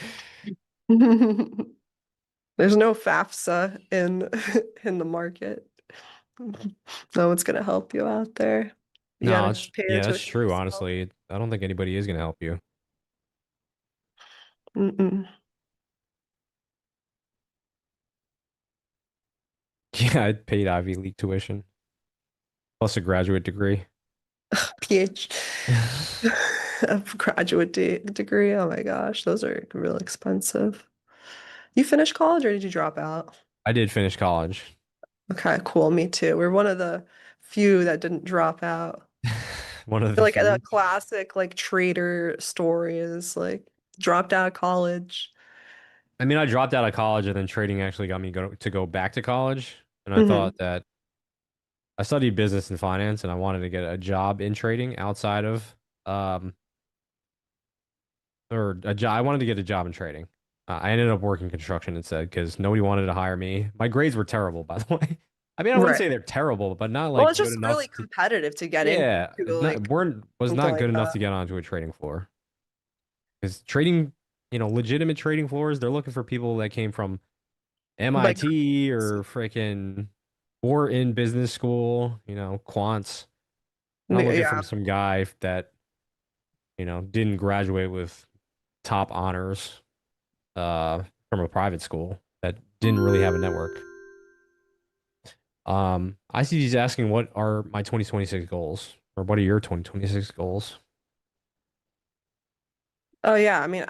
There's no FAFSA in in the market. No one's gonna help you out there. You No, gotta it's pay yeah, that's attention true. yourself. Honestly, I don't think anybody is gonna help you. Mm-mm. Yeah, I paid Ivy League tuition plus a graduate degree. PH a graduate degree. Oh my gosh, those are real expensive. You finished college or did you drop out? I did finish college. Okay, cool. Me too. We're one of the few that didn't drop out. One of the Like a few. classic like trader story is like dropped out of college. I mean, I dropped out of college, and then trading actually got me to go back to college. And I Hmm. thought that I studied business and finance, and I wanted to get a job in trading outside of um or a job. I wanted to get a job in trading. I ended up working construction instead because nobody wanted to hire me. My grades were terrible, by the way. I mean, I wouldn't Right. say they're terrible, but not Well, like it's good just enough really to. competitive to get into Yeah, like was something not like good enough that. to get onto a trading floor. Because trading, legitimate trading floors, they're looking for people that came from Like, MIT or freaking or in business school, quants. Not looking yeah. for some guy that, didn't graduate with top honors from a private school that didn't really have a network. ICG is asking what are my 2026 goals or what are your 2026 goals? Oh yeah, I mean,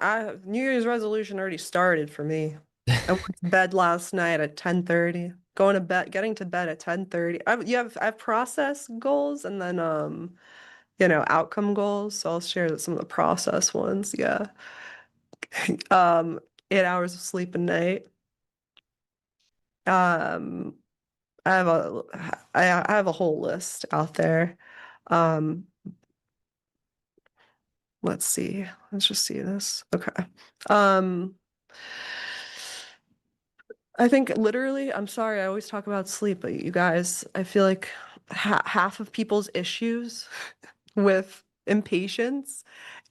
New Year's resolution already started for me. I went to bed last night at 10:30. going to bed, getting to bed at 10:30. I have process goals and then outcome goals. So I'll share some of the process ones. Yeah. Um, 8 hours of sleep a night. Um, I have a I have a whole list out there. Um, let's see. Let's just see this. Okay. Um, I think literally, I'm sorry, I always talk about sleep, but you guys, I feel like half of people's issues with impatience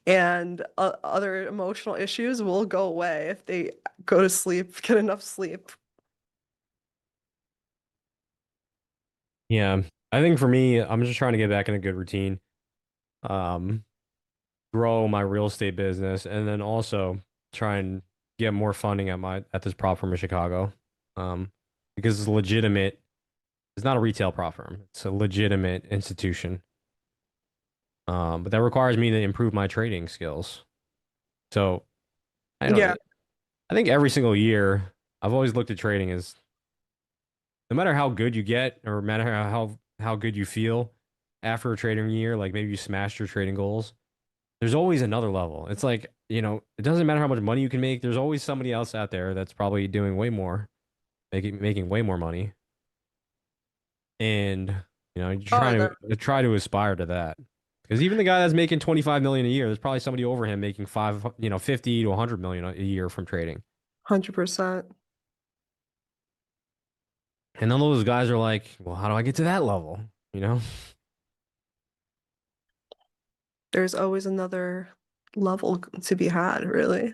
and other emotional issues will go away if they go to sleep, get enough sleep. Yeah. I think for me, I'm just trying to get back in a good routine. Um, grow my real estate business, and then also try and get more funding at this prop firm in Chicago. Um, because it's legitimate. It's not a retail prop firm. It's a legitimate institution. But that requires me to improve my trading skills. So I don't. Yeah. I think every single year, I've always looked at trading as no matter how good you get, or no matter how good you feel after a trading year, like maybe you smashed your trading goals. There's always another level. It's like, it doesn't matter how much money you can make. There's always somebody else out there that's probably doing way more, making way more money. And, you're Oh, trying to try to aspire to that. Because even the guy that's making 25 million a year, there's probably somebody over him making 50 to 100 million a year from trading. 100%. And then those guys are like, well, how do I get to that level? You know? There's always another level to be had, really.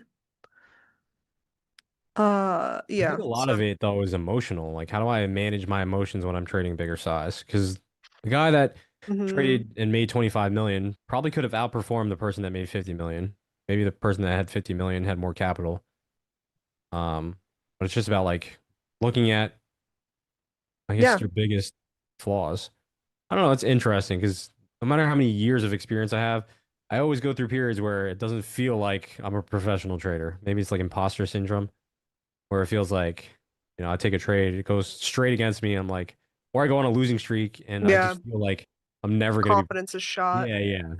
I think Yeah. a lot So, of it though is emotional. Like, how do I manage my emotions when I'm trading bigger size? Because the guy that mhm. traded and made 25 million probably could have outperformed the person that made 50 million. Maybe the person that had 50 million had more capital. But it's just about like looking at, I guess, Yeah. your biggest flaws. I don't know. It's interesting because no matter how many years of experience I have, I always go through periods where it doesn't feel like I'm a professional trader. Maybe it's like imposter syndrome, where it feels like, I take a trade, it goes straight against me. I'm like, or I go on a losing streak and I Yeah. just feel like I'm never going to be. Confidence is shot. Yeah, yeah.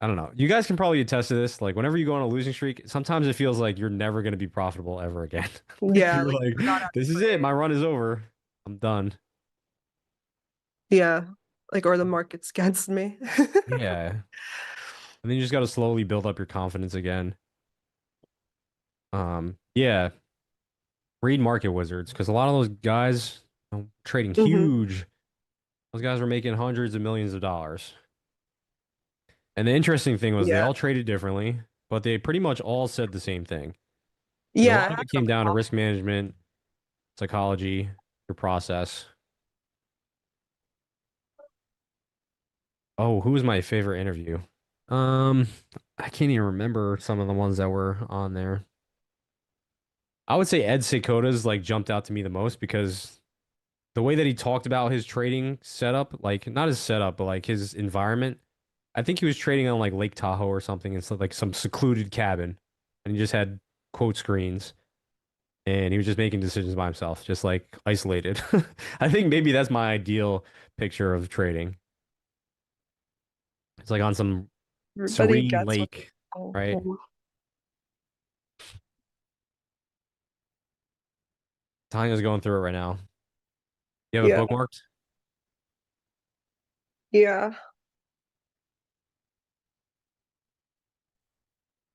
I don't know. You guys can probably attest to this. Like, whenever you go on a losing streak, sometimes it feels like you're never going to be profitable ever again. Like, Yeah. you're Like like, you're not at this is it. trade. My run is over. I'm done. Yeah. Like, or the market's against me. Yeah. And then you just got to slowly build up your confidence again. Yeah. Read market wizards because a lot of those guys trading hmm huge. Those guys were making hundreds of millions of dollars. And the interesting thing was they Yeah. all traded differently, but they pretty much all said the same thing. And a Yeah. lot It of had it came something down to common. risk management, psychology, your process. Oh, who was my favorite interview? Um, I can't even remember some of the ones that were on there. I would say Ed Seikota's like jumped out to me the most because the way that he talked about his trading setup, like not his setup, but like his environment. I think he was trading on like Lake Tahoe or something. It's like some secluded cabin, and he just had quote screens, and he was just making decisions by himself, just like isolated. I think maybe that's my ideal picture of trading. It's like on some Everybody serene gets what lake, they right? want. Tanya's going through it right now. You have it Yeah. bookmarked? Yeah.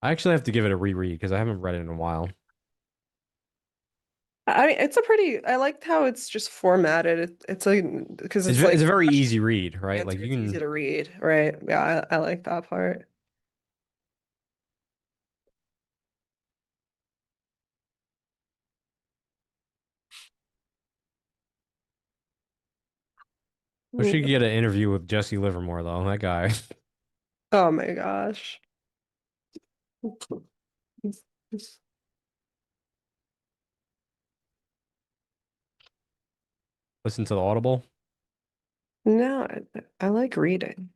I actually have to give it a reread because I haven't read it in a while. I mean, it's a pretty, I liked how it's just formatted. It's like, because it's It's like, a very easy read, right? Like answer, you it's easy can. to read, right? Yeah, I like that part. We Mm. should get an interview with Jesse Livermore though. That guy. Oh my gosh. Listen to the Audible. No, I like reading.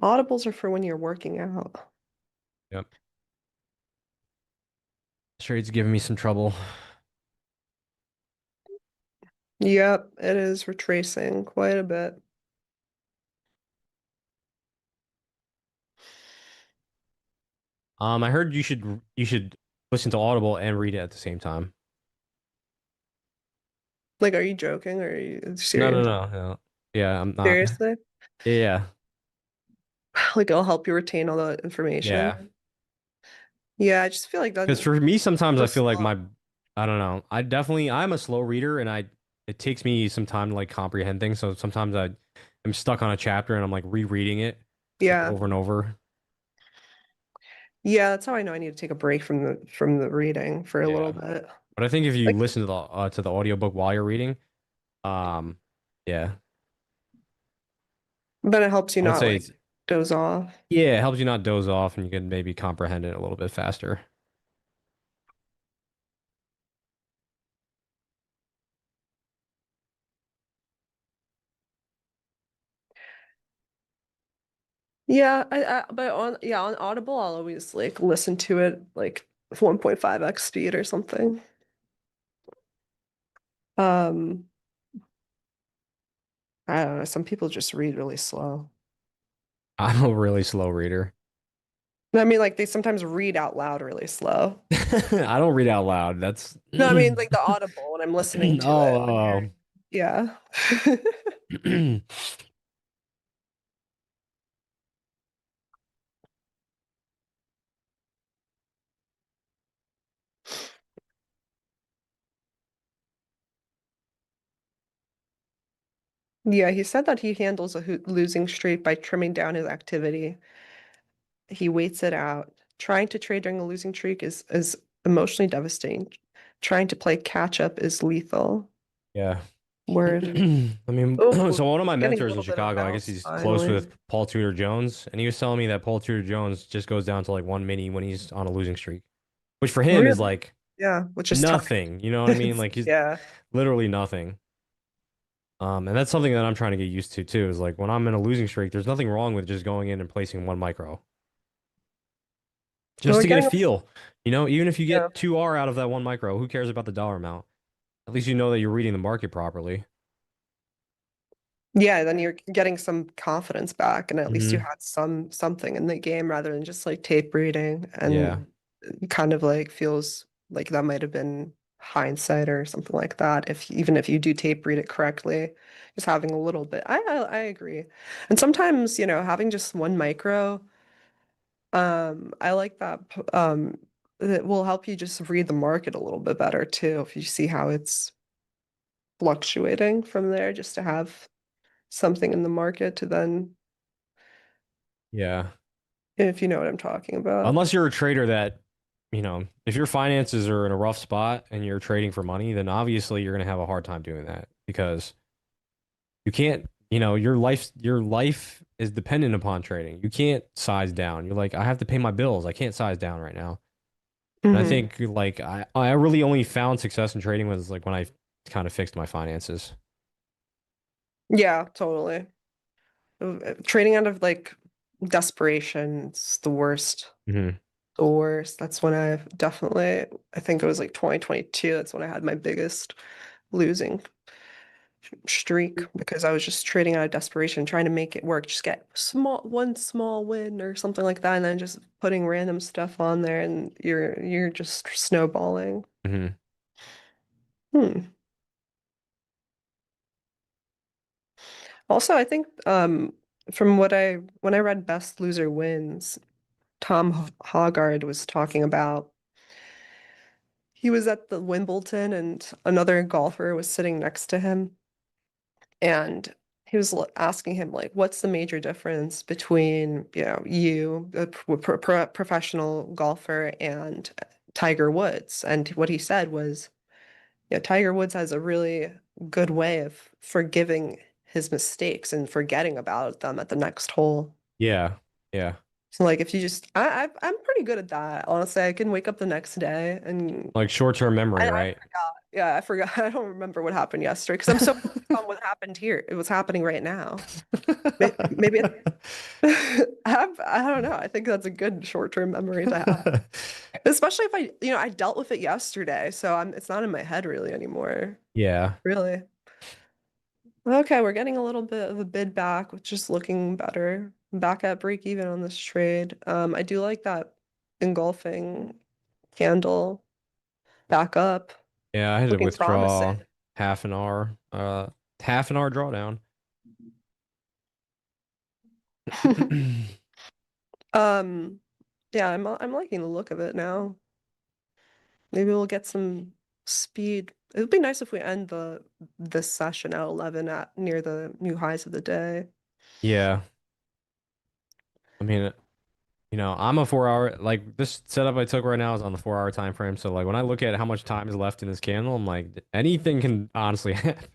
Audibles are for when you're working out. Yep. Trade's giving me some trouble. Yep, it is retracing quite a bit. I heard you should listen to Audible and read it at the same time. Like, are you joking or are you No, no, serious? no, no. Yeah, I'm not. Seriously? Yeah, Like, it'll help you retain all the information. yeah. Yeah, I just feel like that Because for me, sometimes so I feel like slow. I don't know. I'm a slow reader, and it takes me some time to like comprehend things. So sometimes I'm stuck on a chapter and I'm like rereading it like Yeah. over and over. Yeah, that's how I know I need to take a break from the reading for a little Yeah. bit. But I think if you Like, listen to the audiobook while you're reading, um, yeah, then it helps you I would not say like it's doze off. yeah, it helps you not doze off and you can maybe comprehend it a little bit faster. Yeah, but on Audible I'll always like listen to it like 1.5x speed or something. Um, I don't know, some people just read really slow. I'm a really slow reader. I mean, like they sometimes read out loud really slow. I don't read out loud. That's No, I mean like the Audible when I'm listening to it. When oh, you're, yeah. oh. Yeah, he said that he handles a losing streak by trimming down his activity. He waits it out. Trying to trade during a losing streak is emotionally devastating. Trying to play catch up is lethal. Yeah. Word. I mean, Oh, so one of my getting a mentors in little bit of Chicago, I guess bounce he's close finally. with Paul Tudor Jones, and he was telling me that Paul Tudor Jones just goes down to like one mini when he's on a losing streak, which for him is Really? like Yeah, which is tiny. nothing. You know what I mean? Like he's Yeah. literally nothing. And that's something that I'm trying to get used to too, is like when I'm in a losing streak, there's nothing wrong with just going in and placing one micro just We're to get a getting feel. You know, even if you yeah. get 2R out of that one micro, who cares about the dollar amount? At least you know that you're reading the market properly. Yeah, then you're getting some confidence back and at least you Hmm. had something in the game rather than just like tape reading Yeah. and it kind of like feels like that might have been hindsight or something like that if even if you do tape read it correctly, just having a little bit. I agree. And sometimes, having just one micro, I like that it will help you just read the market a little bit better too if you see how it's fluctuating from there just to have something in the market to then, Yeah. if you know what I'm talking about. Unless you're a trader that, if your finances are in a rough spot and you're trading for money, then obviously you're going to have a hard time doing that because you can't, your life is dependent upon trading. You can't size down. You're like, I have to pay my bills. I can't size down right now. And I Hmm. think like I really only found success in trading was like when I kind of fixed my finances. Yeah, totally. Trading out of like desperation, it's the worst. Hmm. The worst. That's when I think it was like 2022. That's when I had my biggest losing streak because I was just trading out of desperation, trying to make it work, just get one small win or something like that, and then just putting random stuff on there, and you're just snowballing. Hmm. Hmm. Also, I think from when I read Best Loser Wins, Tom Hoggard was talking about he was at the Wimbledon and another golfer was sitting next to him and he was asking him like what's the major difference between you a professional golfer and Tiger Woods, and what he said was Tiger Woods has a really good way of forgiving his mistakes and forgetting about them at the next hole. Yeah. Yeah. So like if you just I'm pretty good at that. Honestly, I can wake up the next day and Like short-term memory, I right? forgot. Yeah, I forgot. I don't remember what happened yesterday because I'm so focused on what happened here. It was happening right now. Maybe I don't know. I think that's a good short-term memory to have. Especially if I dealt with it yesterday, so it's not in my head really anymore. Yeah. Really. Okay, we're getting a little bit of a bid back, which is looking better. Back at break even on this trade. I do like that engulfing candle back up. Yeah, I had to Looking withdraw promising. half an hour, half an hour drawdown. Yeah, I'm liking the look of it now. Maybe we'll get some speed. It would be nice if we end this session at 11 at near the new highs of the day. Yeah, I mean, I'm a 4 hour, like this setup I took right now is on the 4 hour time frame. So like when I look at how much time is left in this candle, I'm like, anything can honestly happen.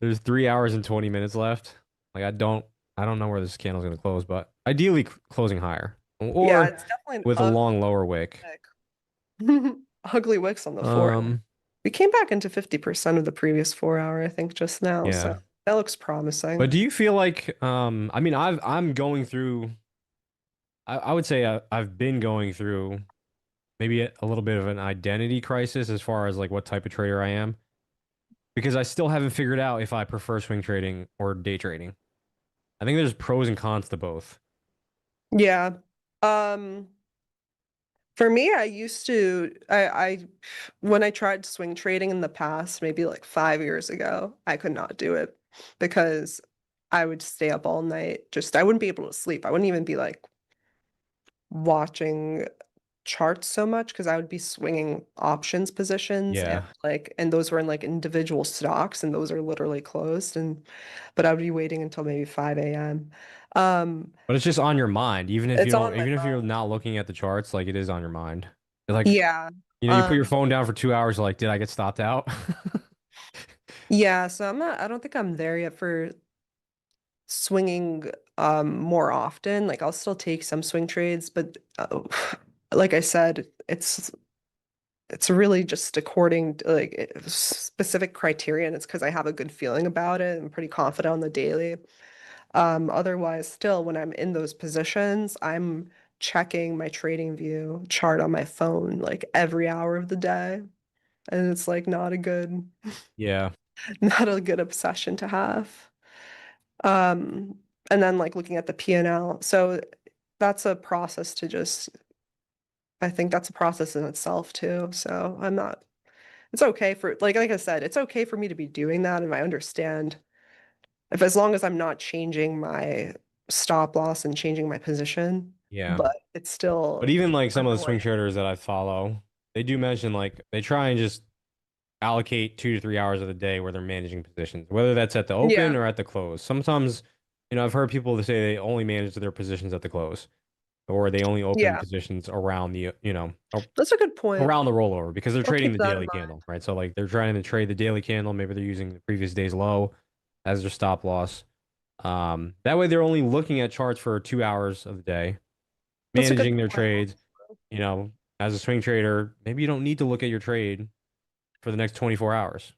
There's 3 hours and 20 minutes left. Like I don't know where this candle's gonna close, but ideally closing higher Yeah, or it's definitely an with a long lower wick. ugly, ugly wicks on the 4 hour. Um, We came back into 50% of the previous 4 hour, I think, just now. So yeah. that looks But promising. do you feel like, I mean, I'm going through, I would say I've been going through maybe a little bit of an identity crisis as far as like what type of trader I am, because I still haven't figured out if I prefer swing trading or day trading. I think there's pros and cons to both. Yeah. Um, for me, I used to I when I tried swing trading in the past, maybe like 5 years ago, I could not do it because I would stay up all night. Just I wouldn't be able to sleep. I wouldn't even be like watching charts so much because I would be swinging options positions and Yeah. and those were in like individual stocks and those are literally closed but I would be waiting until maybe 5 a.m. Um, But it's just on your mind, even if you it's don't, on my even if you're mind. not looking at the charts, like it is on your mind. Like, Yeah. you put your Um, phone down for 2 hours, like, did I get stopped out? yeah, so I don't think I'm there yet for swinging more often. Like I'll still take some swing trades, but like I said, it's really just according to like specific criteria, and it's because I have a good feeling about it. I'm pretty confident on the daily. Otherwise, still, when I'm in those positions, I'm checking my trading view chart on my phone like every hour of the day. And it's like not a good, Yeah. not a good obsession to have. Um, and then like looking at the P&L. So that's a process to just, I think that's a process in itself too. So I'm not, it's okay for, like I said, it's okay for me to be doing that. And I understand if as long as I'm not changing my stop loss and changing my position, Yeah. but it's But still even like some of the swing annoying. traders that I follow, they do mention like they try and just allocate 2 to 3 hours of the day where they're managing positions, whether that's at the open Yeah, or at the close. Sometimes, I've heard people that say they only manage their positions at the close, or they only open yeah, positions around the, that's a good point. around the rollover because they're I'll trading keep the that in daily mind. candle, right? So like they're trying to trade the daily candle. Maybe they're using the previous day's low as their stop loss. That way they're only looking at charts for 2 hours of the day, That's a good managing their point. trades. You know, as a swing trader, maybe you don't need to look at your trade for the next 24 hours.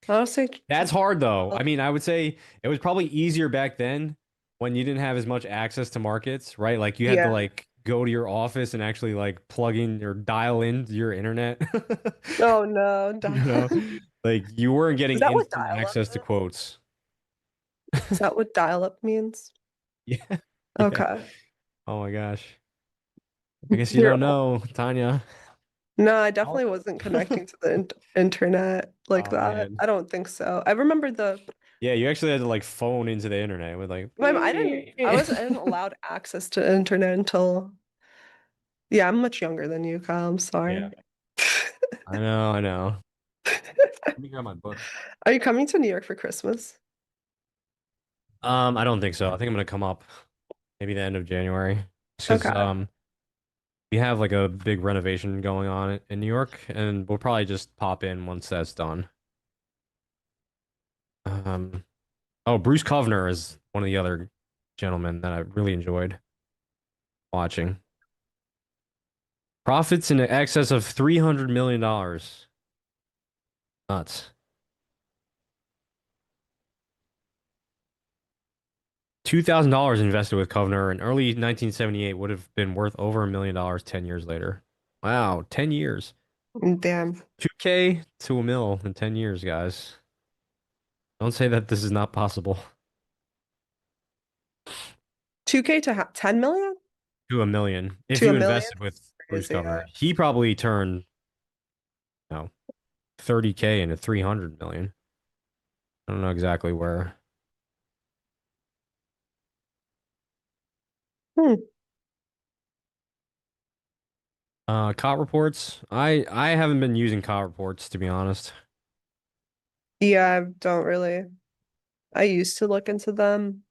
Honestly, That's hard though. I well, mean, I would say it was probably easier back then when you didn't have as much access to markets, right? Like you had to yeah. like go to your office and actually like plug in or dial into your internet. Oh no, You know, like you weren't is getting that what instant dial-up access to is? quotes. Is that what dial-up means? Yeah. Yeah. Okay. Oh my gosh. I guess you You're don't know, Tanya. No, I Oh, definitely wasn't connecting to the internet like oh that. man. I don't think so. I remember Yeah, you actually had to like phone into the internet with like I didn't allowed access to internet until, yeah, I'm much younger than you, Kyle. I'm Yeah. sorry. I know, I know. Let me grab my book. Are you coming to New York for Christmas? I don't think so. I think I'm gonna come up maybe the end of January. Because Okay. we have like a big renovation going on in New York, and we'll probably just pop in once that's done. Um, oh, Bruce Kovner is one of the other gentlemen that I really enjoyed watching. Profits in excess of $300 million. Nuts. $2,000 invested with Kovner in early 1978 would have been worth over $1 million 10 years later. Wow, 10 years. Damn. 2K to a mil in 10 years, guys. Don't say that this is not possible. 2K to 10 million? To a million. If To a you million? invested with Bruce Crazy. Governor. He probably turned, you know, 30K into 300 million. I don't know exactly where. Hmm. COT reports. I haven't been using COT reports, to be honest. Yeah, I don't really. I used to look into them,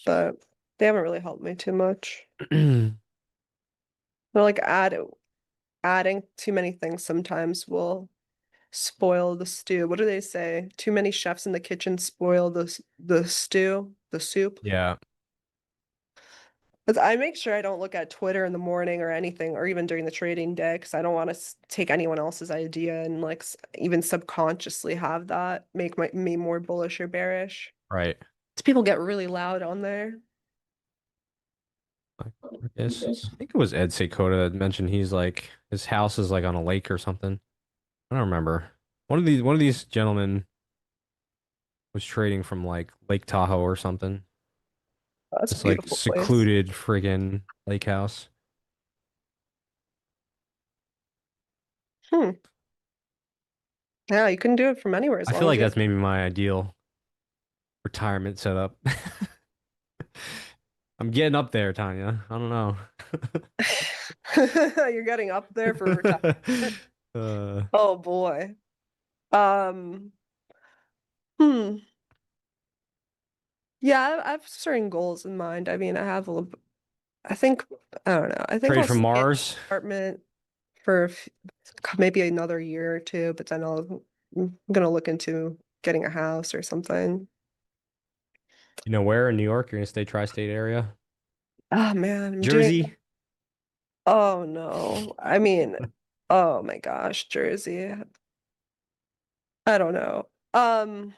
but they haven't really helped me too much. They're like adding too many things sometimes will spoil the stew. What do they say? Too many chefs in the kitchen spoil the stew, the soup. Yeah. But I make sure I don't look at Twitter in the morning or anything, or even during the trading day, because I don't want to take anyone else's idea and like even subconsciously have that make me more bullish or bearish. Right. People get really loud on there. Yes. I think it was Ed Seykota that mentioned he's like his house is like on a lake or something. I don't remember. One of these gentlemen was trading from like Lake Tahoe or something. That's a It's like beautiful place. secluded friggin' lake house. Hmm. Yeah, you can do it from anywhere as I long feel as like you that's maybe my ideal retirement setup. I'm getting up there, Tanya. I don't know. you're getting up there for retirement. uh, Oh boy. Um, hmm. Yeah, I have certain goals in mind. I mean, I have a little, I think, I don't know. I think trade I'll from stay in Mars. the apartment for maybe another year or two, but then I'm gonna look into getting a house or something. You know where in New York? You're gonna stay tri-state area? Oh man, I'm doing, Jersey? oh no. I mean, oh my gosh, Jersey. I don't know. I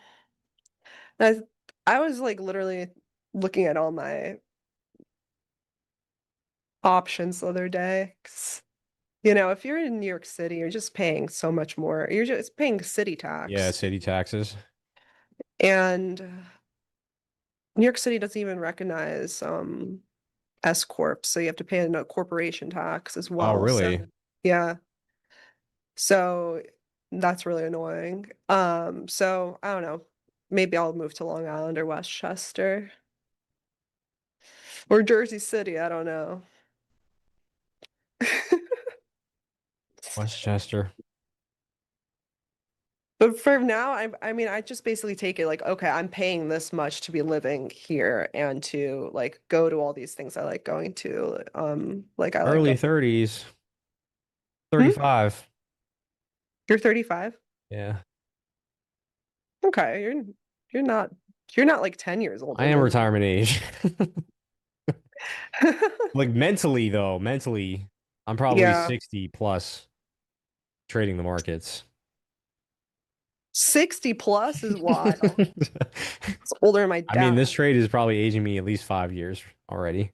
I was like literally looking at all my options the other day. 'Cause, you know, if you're in New York City, you're just paying so much more. You're just paying city Yeah, tax. city taxes. And New York City doesn't even recognize S corp, so you have to pay a corporation tax as Oh, well. So really? yeah. So that's really annoying. So I don't know. Maybe I'll move to Long Island or Westchester or Jersey City. I don't know. Westchester. But for now, I mean, I just basically take it like, okay, I'm paying this much to be living here and to like go to all these things I like going to. Like I like Early go. 30s. Hmm? 35. You're 35? Yeah. Okay, you're not like 10 years I older am than retirement age. me. Like mentally though, mentally, I'm probably Yeah. 60 plus trading the markets. 60 plus is wild. It's older than my I mean, dad. this trade is probably aging me at least 5 years already.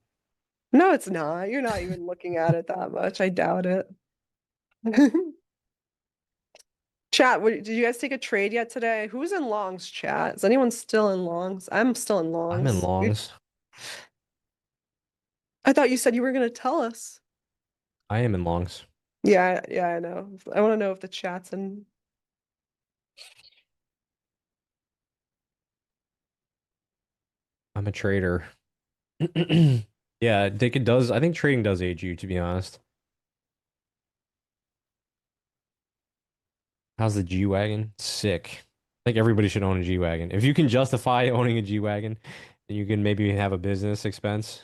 No, it's not. You're not even looking at it that much. I doubt it. Chat, did you guys take a trade yet today? Who's in longs, chat? Is anyone still in longs? I'm still in I'm in longs. longs. I thought you said you were going to tell us. I am in longs. Yeah, yeah, I know. I want to know if the chat's in. I'm a trader. Yeah, Dick, it does. I think trading does age you, to be honest. How's the G-Wagon? Sick. I think everybody should own a G-Wagon. If you can justify owning a G-Wagon, then you can maybe have a business expense.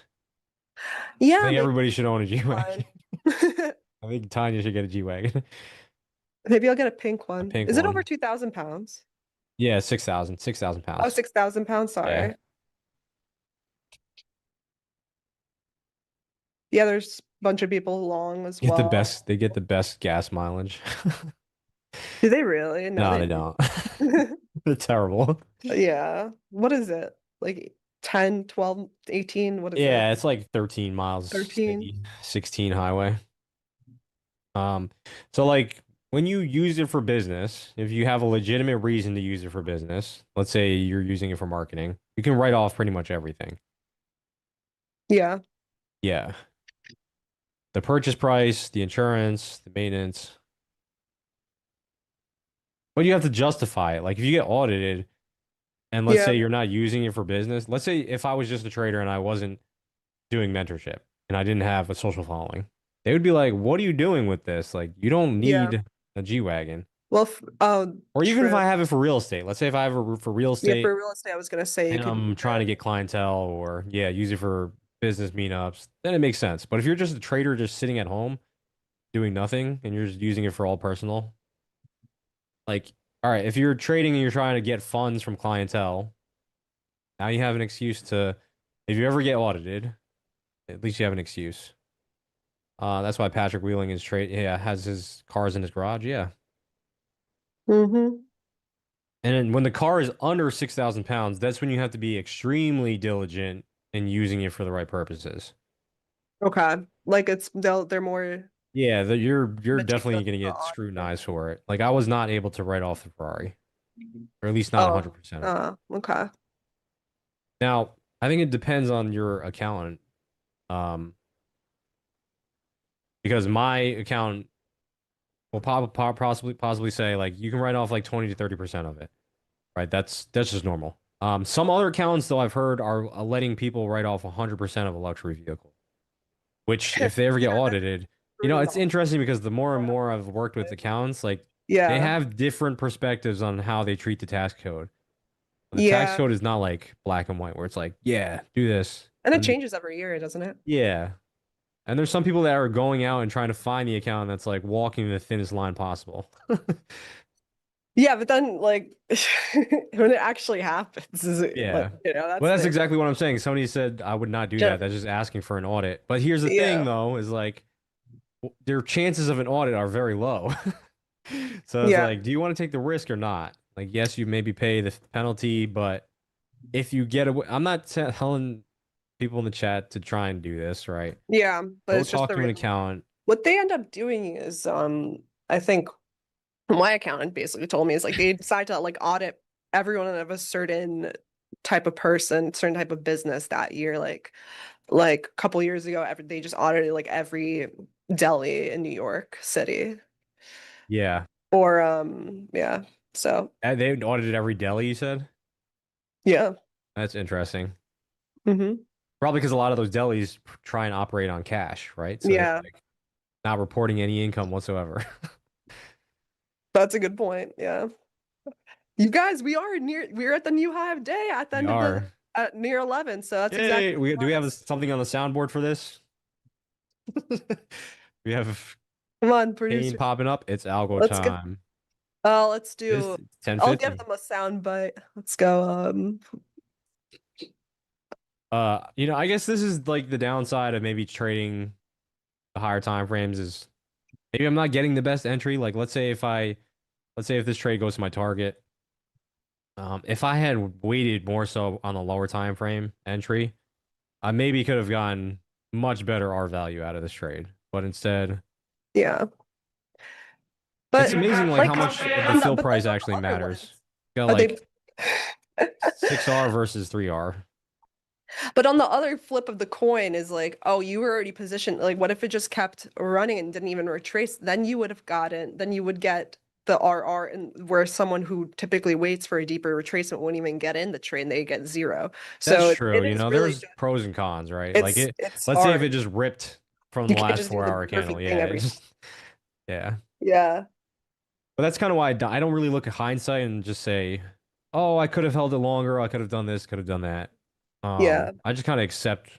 I Yeah, think maybe everybody should own a G-Wagon. one. I think Tanya should get a G-Wagon. Maybe I'll get a pink A one. pink Is it over one. 2,000 pounds? Yeah, 6,000 Oh, pounds. 6,000 pounds. Yeah. Sorry. Yeah, there's a bunch of people long as Get the well. best, they get the best gas mileage. Do they really? No, No, they they don't. don't. They're terrible. Yeah. What is it? Like 10, 12, 18? What is it? Yeah, it's like 13 miles 13? city, 16 highway. Um, so like when you use it for business, if you have a legitimate reason to use it for business, let's say you're using it for marketing, you can write off pretty much everything. Yeah. Yeah. The purchase price, the insurance, the maintenance. But you have to justify it. Like if you get audited and let's Yeah. say you're not using it for business, let's say if I was just a trader and I wasn't doing mentorship and I didn't have a social following, they would be like, "What are you doing with this? Like you don't Yeah. need a G-Wagon." Well, oh, Or even if true. I have it for real estate. Let's say if I have it for real Yeah, estate for real estate, I was gonna say you and could use I'm trying to it. get clientele or yeah, use it for business meetups, then it makes sense. But if you're just a trader just sitting at home doing nothing and you're just using it for all personal, like all right, if you're trading and you're trying to get funds from clientele, now you have an excuse to if you ever get audited, at least you have an excuse. That's why Patrick Wheeling is has his cars in his garage, yeah. Mm-hmm. And then when the car is under 6,000 pounds, that's when you have to be extremely diligent in using it for the right purposes. Okay. Like they're more Yeah, you're definitely meticulous gonna about get auditing. scrutinized for it. Like I was not able to write off the Ferrari, or at least not Oh. 100% of it. Okay. Now, I think it depends on your accountant, um, because my accountant will possibly say like you can write off like 20 to 30% of it, right? That's just normal. Some other accountants, though, I've heard are letting people write off 100% of a luxury vehicle, which if they ever get Yeah, that's audited, it's brutal. interesting because the more and more I've worked with accountants, like they Yeah. have different perspectives on how they treat the tax code. The tax Yeah. code is not like black and white where it's like, yeah, do this. And it And changes every year, doesn't it? yeah. And there's some people that are going out and trying to find the account that's like walking the thinnest line possible. Yeah, but then like when it actually happens, is it like, Yeah. that's Well, that's the exactly what I'm saying. Somebody said I would not do gen- that. That's just asking for an audit. But here's the thing yeah. though, is like their chances of an audit are very low. So it's Yeah. like, do you want to take the risk or not? Like, yes, you maybe pay the penalty, but if you get away, I'm not telling people in the chat to try and do this, right? Yeah. But Go it's just talk the to an real accountant. what they end up doing is I think my accountant basically told me is like they decide to like audit everyone of a certain type of person, certain type of business that year. Like a couple years ago, they just audited like every deli in New York City. Yeah. Or yeah. So They audited every deli, you said? yeah. That's interesting. Hmm. Probably because a lot of those delis try and operate on cash, right? So they're Yeah. like not reporting any income whatsoever. That's a good point. Yeah. You guys, we're at the new high of day at the We end of the are. at near 11. So that's Yay! exactly Do we have something on the soundboard for this? We have come on, Kane producer. popping up. It's algo Let's get time. let's do It's I'll give 10:50. them a sound bite. Let's go. I guess this is like the downside of maybe trading the higher time frames is maybe I'm not getting the best entry. Like let's say if this trade goes to my target, if I had waited more so on the lower time frame entry, I maybe could have gotten much better R value out of this trade. But instead, Yeah. it's But amazing like how much the fill but price then on actually the other matters. ones, You got are they like 6R versus 3R. but on the other flip of the coin is like, oh, you were already positioned. Like, what if it just kept running and didn't even retrace? Then you would get the RR, and where someone who typically waits for a deeper retracement wouldn't even get in the trade, and they get zero. That's So true. it is really There's just, pros and cons, right? Like it's let's say if hard. it just ripped from You the can't last just do the 4 hour candle. perfect thing Yeah, every time. yeah. Yeah. But that's kind of why I don't really look at hindsight and just say, "Oh, I could have held it longer. I could have done this. Could have done that." Yeah. I just kind of accept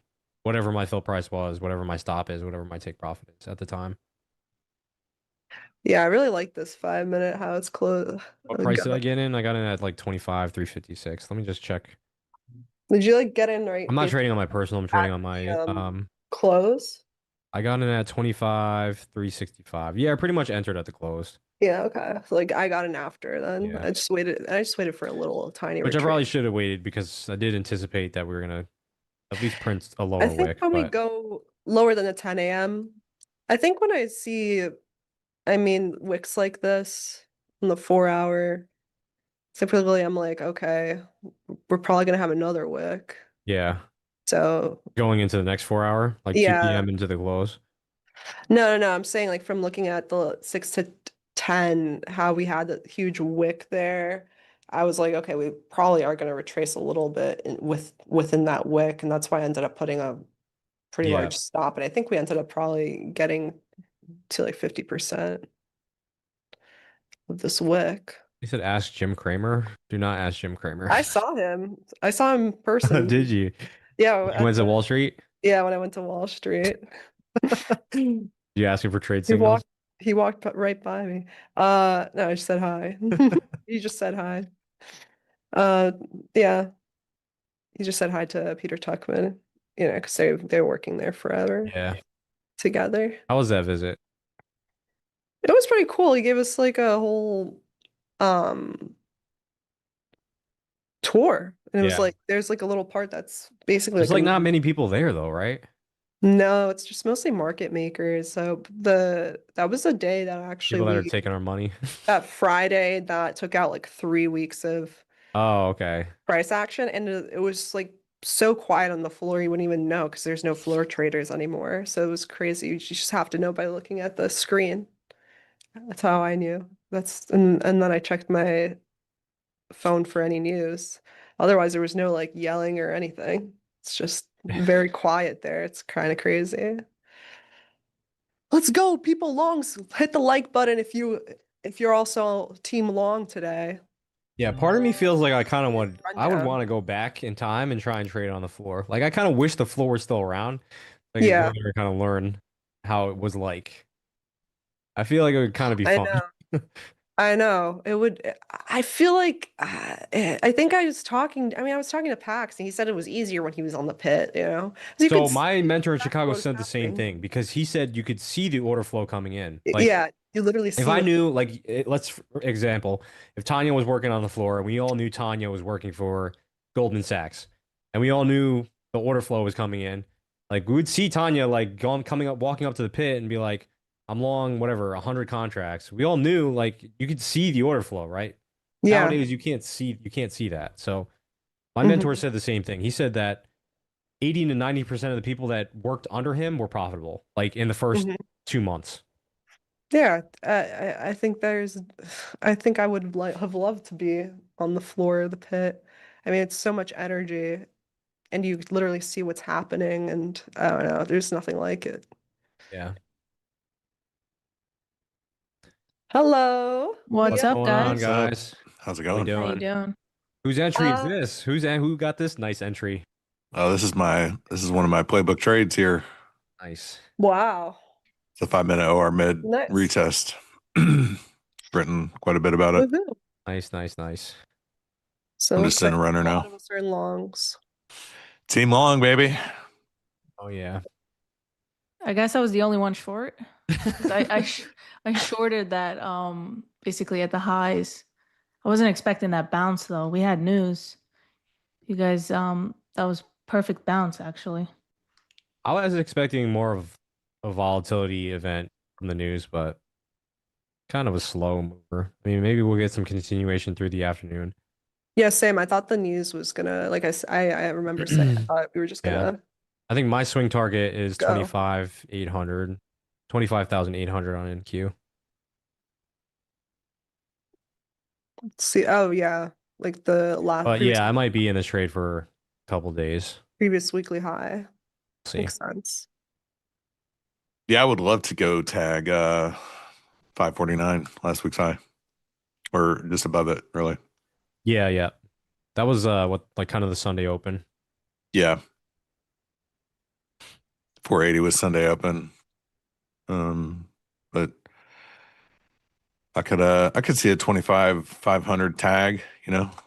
whatever my fill price was, whatever my stop is, whatever my take profit is at the time. Yeah, I really like this 5 minute how it's closed. What price did I get in? I got in at like 25, 356. Let me just check. Did you like get in right I'm not basically trading on my personal. I'm at trading on the my close? I got in at 25, 365. Yeah, I pretty much entered at the close. Yeah, okay. So, like I got in after then. Yeah. I just waited for a little tiny Which I retreat. probably should have waited because I did anticipate that we were gonna at least print a I lower think wick. when we But go lower than the 10 a.m., I think when I see I mean, wicks like this in the 4 hour, typically I'm like, okay, we're probably gonna have another wick. Yeah. So Going into the next 4 hour, like 2 yeah, p.m. into the close. no, I'm saying like from looking at the 6 to 10, how we had the huge wick there. I was like, okay, we probably are going to retrace a little bit within that wick, and that's why I ended up putting a pretty Yeah. large stop. And I think we ended up probably getting to like 50% of this wick. He said, "Ask Jim Cramer." Do not ask Jim Cramer. I saw him. I saw him in person. Did you? Yeah, You went to Wall Street? yeah, when I went to Wall Street. Did you ask him for trade He signals? walked right by me. No, I just said hi. He just said hi. Yeah, he just said hi to Peter Tuchman, because they're working there forever Yeah. together. How was that visit? It was pretty cool. He gave us like a whole um tour. And it was Yeah. like there's like a little part that's basically There's like like a not many people there though, right? no, it's just mostly market makers. So that was the day that actually People that are taking our money. that Friday that took out like 3 weeks of Oh, okay. price action, and it was like so quiet on the floor you wouldn't even know because there's no floor traders anymore. So it was crazy. You just have to know by looking at the screen. That's how I knew. And then I checked my phone for any news. Otherwise, there was no like yelling or anything. It's just very quiet there. It's kind of crazy. Let's go, people longs. Hit the like button if you're also team long today. Yeah, part of me feels like I would Rundown. want to go back in time and try and trade on the floor. Like I kind of wish the floor was still around. Like Yeah. go there and kind of learn how it was like. I feel like it would kind of be I fun. know. I know. It would. I feel like I think I was talking. I mean, I was talking to Pax, and he said it was easier when he was on the pit. So you So could see my mentor in exactly Chicago what was said the same happening. thing because he said you could see the order flow coming in. Like Yeah, you literally see if I what- knew, like, let's for example, if Tanya was working on the floor and we all knew Tanya was working for Goldman Sachs, and we all knew the order flow was coming in, like we would see Tanya like coming up, walking up to the pit and be like, "I'm long whatever 100 contracts." We all knew like you could see the order flow, right? Yeah. Nowadays you can't see that. So my Mhm. mentor said the same thing. He said that 80 to 90% of the people that worked under him were profitable, like in the first Mhm. 2 months. Yeah, I think I think I would have loved to be on the floor of the pit. I mean, it's so much energy, and you literally see what's happening, and I don't know, there's nothing like it. Yeah. Hello. What's up, going on, guys? guys? How's it How we going? How you doing? doing? Whose entry is Uh, this? Who got this nice entry? Oh, this is one of my playbook trades here. Nice. Wow. It's a 5-minute OR mid Nice. retest. Written quite a bit about it. Woohoo. Nice. So I'm it just looks in a runner a lot now. of us are in longs. Team long, baby. Oh yeah. I guess I was the only one short. 'Cause I shorted that basically at the highs. I wasn't expecting that bounce though. We had news. You guys that was perfect bounce actually. I was expecting more of a volatility event from the news, but kind of a slow mover. I mean, maybe we'll get some continuation through the afternoon. Yeah, same. I thought the news was gonna, like I remember saying, I thought we were just Yeah. gonna I think my swing target is Go. 25,800, 25,800 on NQ. see. Oh yeah, like the last But yeah, I might be in this trade for a couple days. previous weekly high. See. Makes sense. Yeah, I would love to go tag 549, last week's high. Or just above it, really. Yeah. That was what like kind of the Sunday open. Yeah. 480 was Sunday open. But I could see a 500 tag,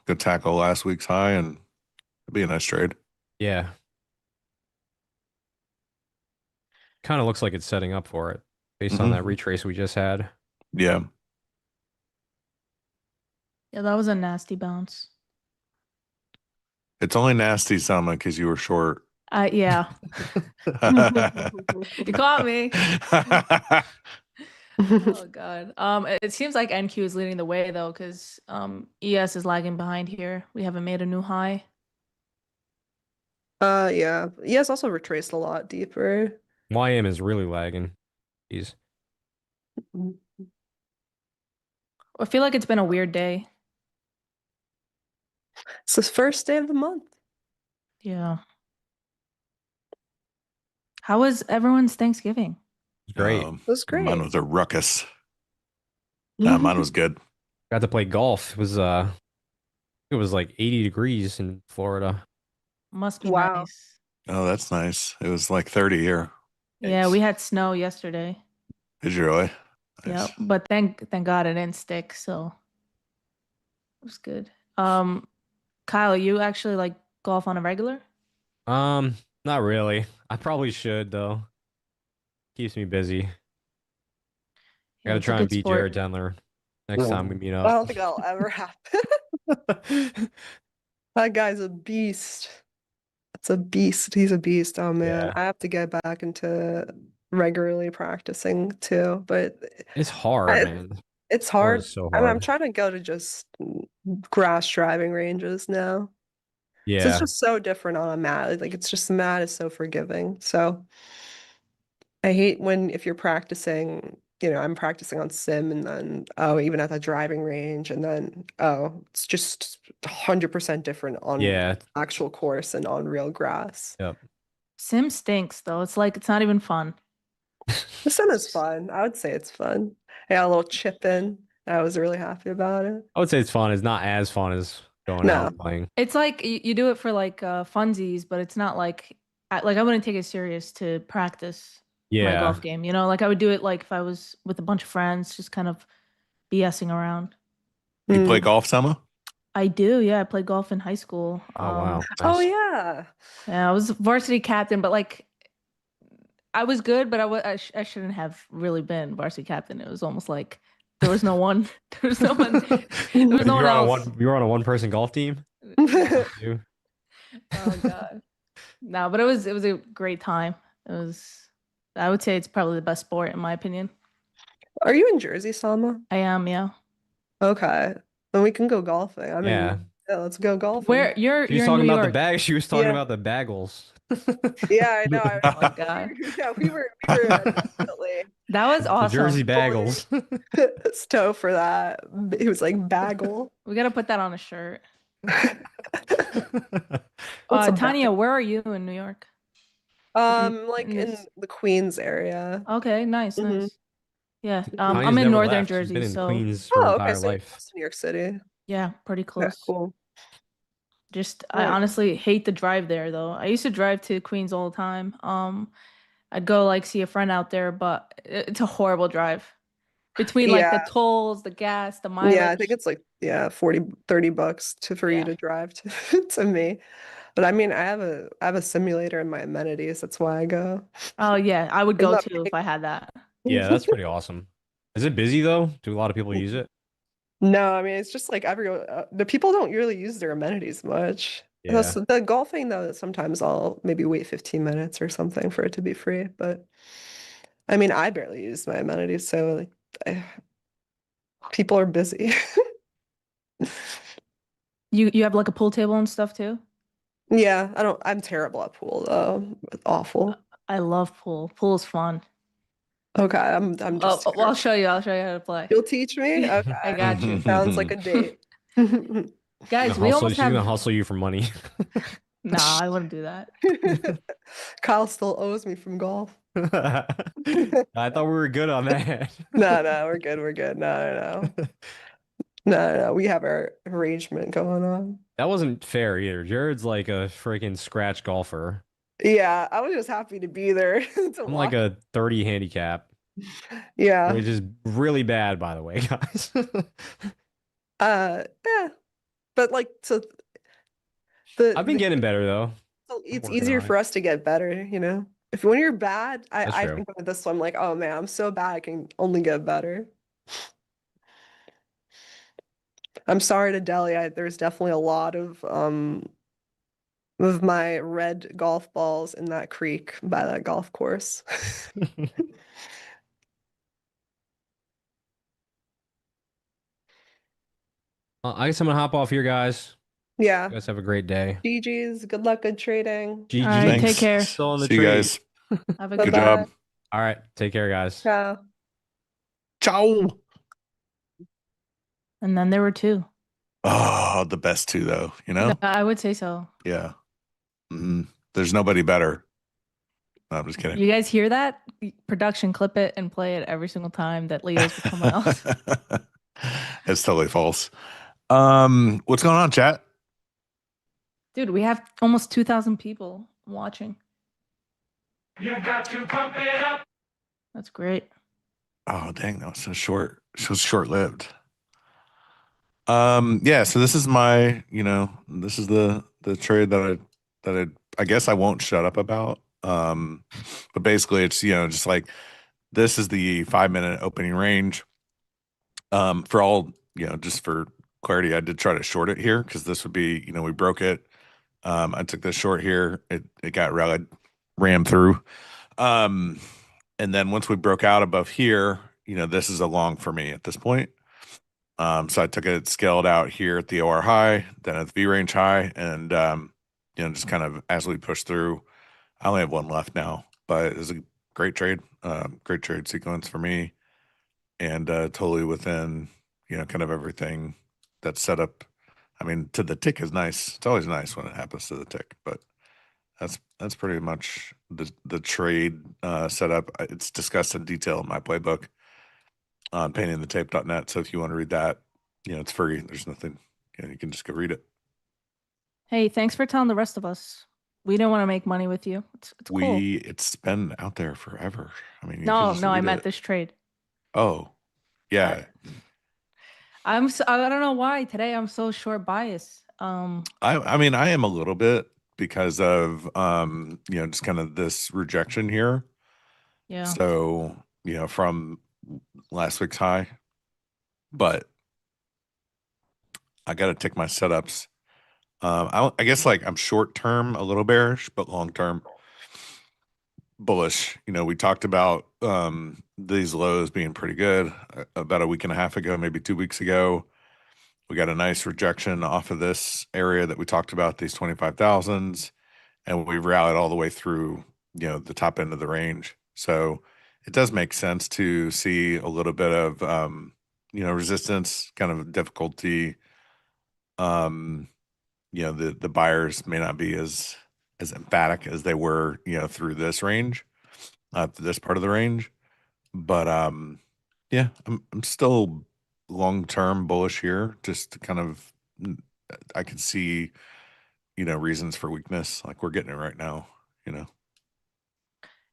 good tackle last week's high, and it'd be a nice trade. Yeah. Kind of looks like it's setting up for it based on that retrace we just had. Yeah. Yeah, that was a nasty bounce. It's only nasty, Salma, because you were short. Yeah. You caught me. Oh God. It seems like NQ is leading the way though, because ES is lagging behind here. We haven't made a new high. Yeah. ES also retraced a lot deeper. YM is really lagging. Jeez. I feel like it's been a weird day. It's the first day of the month. Yeah. How was everyone's Thanksgiving? It's great. It was Mine great. was a ruckus. Mine was good. Got to play golf. It was like 80 degrees in Florida. Must be Wow. nice. Oh, that's nice. It was like 30 here. Yeah, we had snow yesterday. Did you really? Yep, Nice. but thank God it didn't stick, so it was good. Kyle, you actually like golf on a regular? Not really. I probably should though. Keeps me busy. I Yeah, gotta it's a try and good beat Jared sport. Tendler next time we meet I up. don't think that'll ever happen. That guy's a beast. That's a beast. He's a beast. Oh man, Yeah. I have to get back into regularly practicing too, but It's hard, I, man. it's Sport hard. is so I'm hard. trying to go to just grass driving ranges now. So it's Yeah. just so different on a mat. Like it's just the mat is so forgiving. So I hate when if you're practicing, I'm practicing on sim and then even at the driving range and then it's just 100% different on Yeah. actual course and on real grass. Yep. Sim stinks though. It's like it's not even fun. The sim is fun. I would say it's fun. I got a little chip in. I was really happy about it. I would say it's fun. It's not as fun as going out No. and playing. It's like you do it for like funsies, but it's not like I wouldn't take it serious to practice my Yeah. golf game. You know, like I would do it like if I was with a bunch of friends, just kind of BSing around. You play Mm. golf, Selma? I do, yeah. I played golf in high school. Oh wow. Oh Nice. yeah. Yeah, I was varsity captain, but like I was good, but I shouldn't have really been varsity captain. It was almost like there was no one, there was no one, there was no one else. You were on a one person golf team? Yeah. You? Oh God. No, but it was a great time. It was I would say it's probably the best sport in my opinion. Are you in Jersey, Salma? I am, yeah. Okay. Then we can go golfing. Yeah. Yeah, let's go golfing. Where you're She was you're in New talking about the York. bag. She was talking Yeah. about the bagels. Yeah, I know. Oh my God. Yeah, we were definitely That was The Jersey awesome. bagels. stoked for that. It was like bagel. We gotta put that on a shirt. What's a Tanya, where are you in New York? like in this- the Queens area. Okay, nice, Mhm. nice. Yeah, Tanya's I'm in never northern left. She's Jersey, been in so Queens her Oh, okay. entire So you're life. close to New York City. yeah, pretty Yeah, close. cool. Just I Yeah. honestly hate the drive there though. I used to drive to Queens all the time. I'd go like see a friend out there, but it's a horrible drive. Between like the Yeah. tolls, the gas, the Yeah, I mileage. think it's like 40, $30 for you Yeah. to drive to to me. But I mean, I have a simulator in my amenities. That's why I go. Oh yeah, I would I'm go not too if I had that. Yeah, that's pretty awesome. Is it busy though? Do a lot of people use it? No, I mean it's just like everyone. The people don't really use their amenities much. Yeah. The golfing though, sometimes I'll maybe wait 15 minutes or something for it to be free. But I mean, I barely use my amenities, so like people are busy. You have like a pool table and stuff too? Yeah, I'm terrible at pool though. Awful. I love pool. Pool is fun. Okay, I'm just Well, I'll terrible. show you. I'll show you how to play. You'll teach me? I Okay. got you. Sounds like a date. Guys, we almost She's gonna have. hustle you for money. Nah, I wouldn't do that. Kyle still owes me from golf. I thought we were good on that. No, we're good. We're good. No. No. We have our arrangement going on. That wasn't fair either. Jared's like a freaking scratch golfer. Yeah, I was just happy to be there to I'm like watch. a 30 handicap, Yeah. which is really bad, by the way, guys. Yeah. But like so I've been getting better though. it's working easier on it. for us to get better, you know? If when you're bad, That's I true. think with this one, I'm like, oh man, I'm so bad I can only get better. I'm sorry to Delhi. There's definitely a lot of my red golf balls in that creek by that golf course. I guess I'm gonna hop off here, guys. Yeah. You guys have a great day. GG's. Good luck. Good trading. GG. All right, take Thanks. care. Still in the See you trade. guys. Have a Good good Bye-bye. job. All right. Take care, guys. Ciao. Ciao. And then there were two. Oh, the best two though, you know? I would say so. Yeah. There's nobody better. No, I'm just kidding. You guys hear that? Production, clip it and play it every single time that Leo's with someone else. It's totally false. What's going on, chat? Dude, we have almost 2,000 people watching. You got to pump it up. That's great. Oh, dang, that was so short. So short-lived. Yeah, so this is my, this is the trade I guess I won't shut up about. But basically it's, just like this is the 5-minute opening range. For all, just for clarity, I did try to short it here because this would be, we broke it. I took this short here. It got rallied, ran through. And then once we broke out above here, this is a long for me at this point. So I took it scaled out here at the OR high, then at the V range high, and just kind of as we push through. I only have one left now, but it was a great trade sequence for me, and totally within kind of everything that's set up. I mean, to the tick is nice. It's always nice when it happens to the tick, but that's pretty much the trade setup. It's discussed in detail in my playbook on paintingthetape.net. So if you want to read that, it's free. There's nothing, you can just go read it. Hey, thanks for telling the rest of us. We don't want to make money with you. It's cool. It's been out there forever. I mean, No, I meant this trade. Oh, yeah. I don't know why today I'm so short bias. I mean, I am a little bit because of just kind of this rejection here. Yeah. So, from last week's high, but I got to take my setups. I guess like I'm short term a little bearish, but long term bullish. We talked about these lows being pretty good about a week and a half ago, maybe 2 weeks ago. We got a nice rejection off of this area that we talked about, these 25,000s, and we rallied all the way through, the top end of the range. So it does make sense to see a little bit of, resistance, kind of difficulty. The buyers may not be as emphatic as they were, through this range, this part of the range. But yeah, I'm still long-term bullish here. Just to kind of, I can see, reasons for weakness. Like we're getting it right now,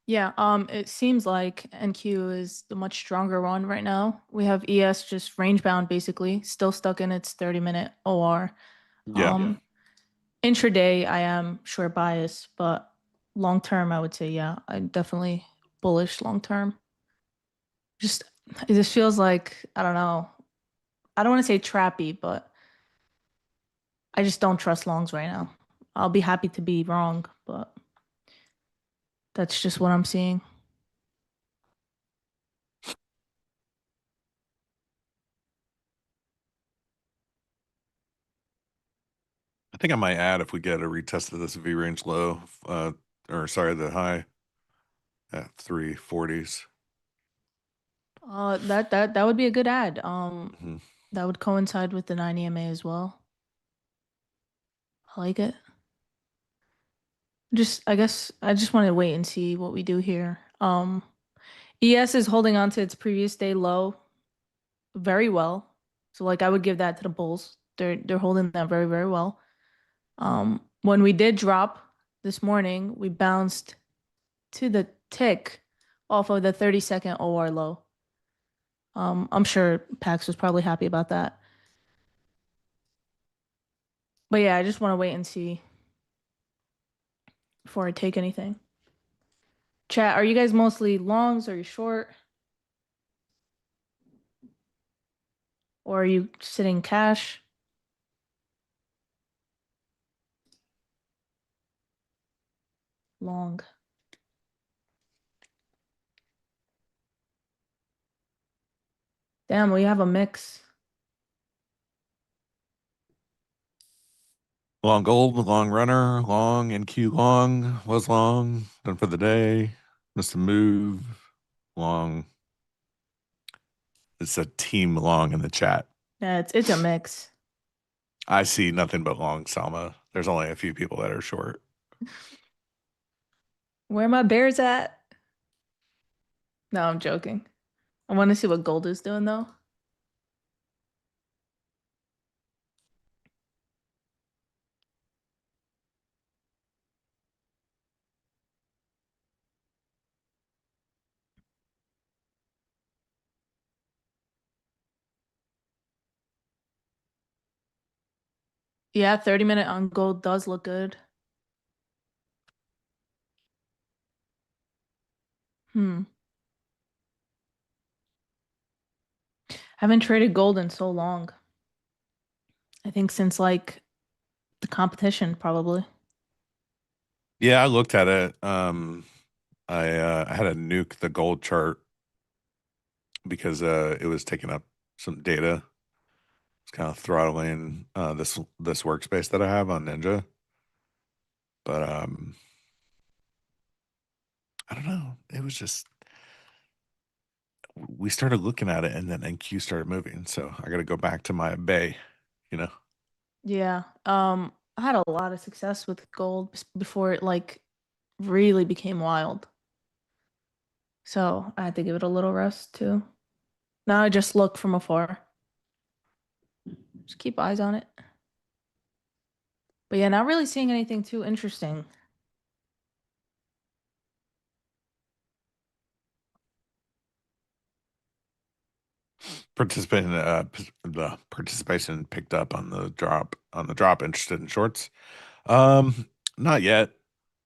Yeah, it seems like NQ is the much stronger one right now. We have ES just range bound basically, still stuck in its 30-minute OR. Yeah. Intraday, I am short bias, but long term, I would say, yeah, I'm definitely bullish long term. It just feels like, I don't know. I don't want to say trappy, but I just don't trust longs right now. I'll be happy to be wrong, but that's just what I'm seeing. I think I might add if we get a retest of this V range low, the high at 340s. That would be a good add. Mhm. That would coincide with the 9 EMA as well. I like it. I guess I just want to wait and see what we do here. ES is holding on to its previous day low very well. So like I would give that to the bulls. They're holding that very, very well. When we did drop this morning, we bounced to the tick off of the 30-second OR low. I'm sure Pax was probably happy about that. But yeah, I just want to wait and see before I take anything. Chat, are you guys mostly longs? Are you short? Or are you sitting cash? Long. Damn, we have a mix. Long gold, long runner, long NQ long, was long, done for the day, missed a move, long. It's a team long in the chat. Yeah, it's a mix. I see nothing but long, Salma. There's only a few people that are short. Where my bears at? No, I'm joking. I want to see what gold is doing though. Yeah, 30-minute on gold does look good. Haven't traded gold in so long. I think since like the competition, probably. Yeah, I looked at it. I had to nuke the gold chart because it was taking up some data. It's kind of throttling this workspace that I have on Ninja. But I don't know. It was just we started looking at it and then NQ started moving. So I got to go back to my bay, you know. Yeah. I had a lot of success with gold before it like really became wild. So I had to give it a little rest too. Now I just look from afar. Just keep eyes on it. But yeah, not really seeing anything too interesting. The participation picked up on the drop. Interested in shorts? Not yet.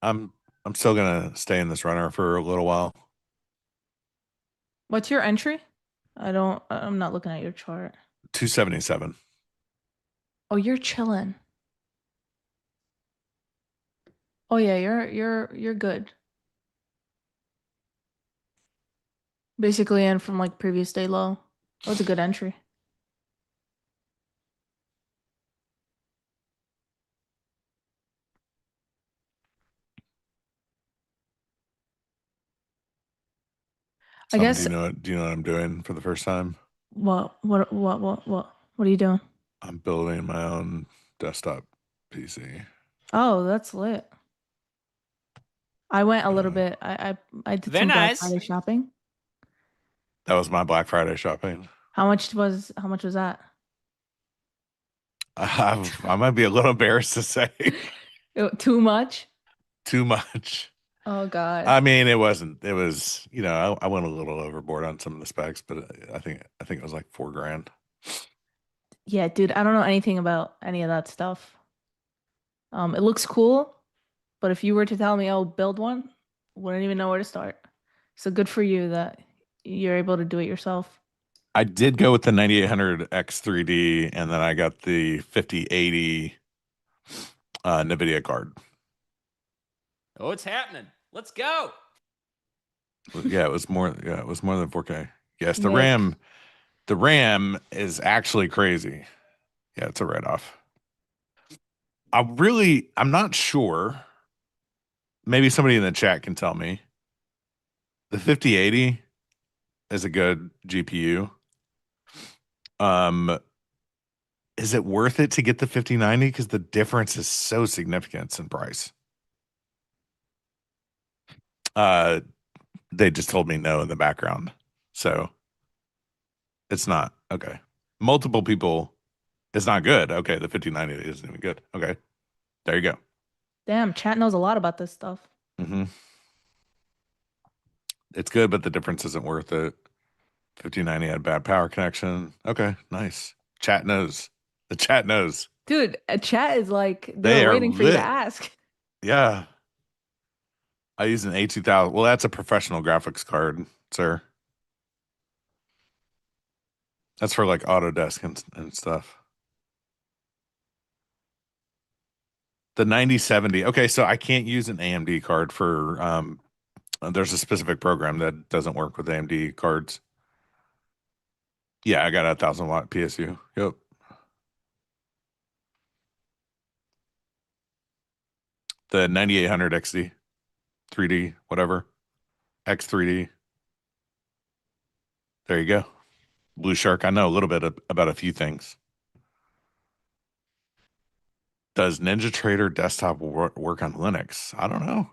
I'm still gonna stay in this runner for a little while. What's your entry? I'm not looking at your chart. 277. Oh, you're chilling. Oh yeah, you're good. Basically in from like previous day low. That was a good entry. I Do guess you know what I'm doing for the first time? what are you doing? I'm building my own desktop PC. Oh, that's lit. I went a little Uh, bit. I did Very some Black nice. Friday shopping. That was my Black Friday shopping. How much was that? I might be a little embarrassed to say Too much? too much. Oh God. I mean, it wasn't. It was, I went a little overboard on some of the specs, but I think it was like $4,000. Yeah, dude, I don't know anything about any of that stuff. It looks cool, but if you were to tell me, oh, build one, wouldn't even know where to start. So good for you that you're able to do it yourself. I did go with the 9800 X3D, and then I got the 5080 NVIDIA card. Oh, it's happening. Let's go. Yeah, it was more. Yeah, it was more than 4K. Yes, the Nick. RAM is actually crazy. Yeah, it's a write-off. I'm not sure. Maybe somebody in the chat can tell me. The 5080 is a good GPU. Is it worth it to get the 5090? Because the difference is so significant in price. They just told me no in the background. So it's not. Okay. Multiple people, it's not good. Okay, the 5090 isn't even good. Okay. There you go. Damn, chat knows a lot about this stuff. Mm-hmm. It's good, but the difference isn't worth it. 5090 had bad power connection. Okay, nice. Chat knows. The chat knows. Dude, chat is like they They were are waiting for you to lit. ask. Yeah. I use an A2000. Well, that's a professional graphics card, sir. That's for like Autodesk and stuff. The 9070. Okay, so I can't use an AMD card for there's a specific program that doesn't work with AMD cards. Yeah, I got a 1,000 watt PSU. Yep. The 9800 XD, 3D, whatever, X3D. There you go. Blue Shark. I know a little bit about a few things. Does NinjaTrader desktop work on Linux? I don't know.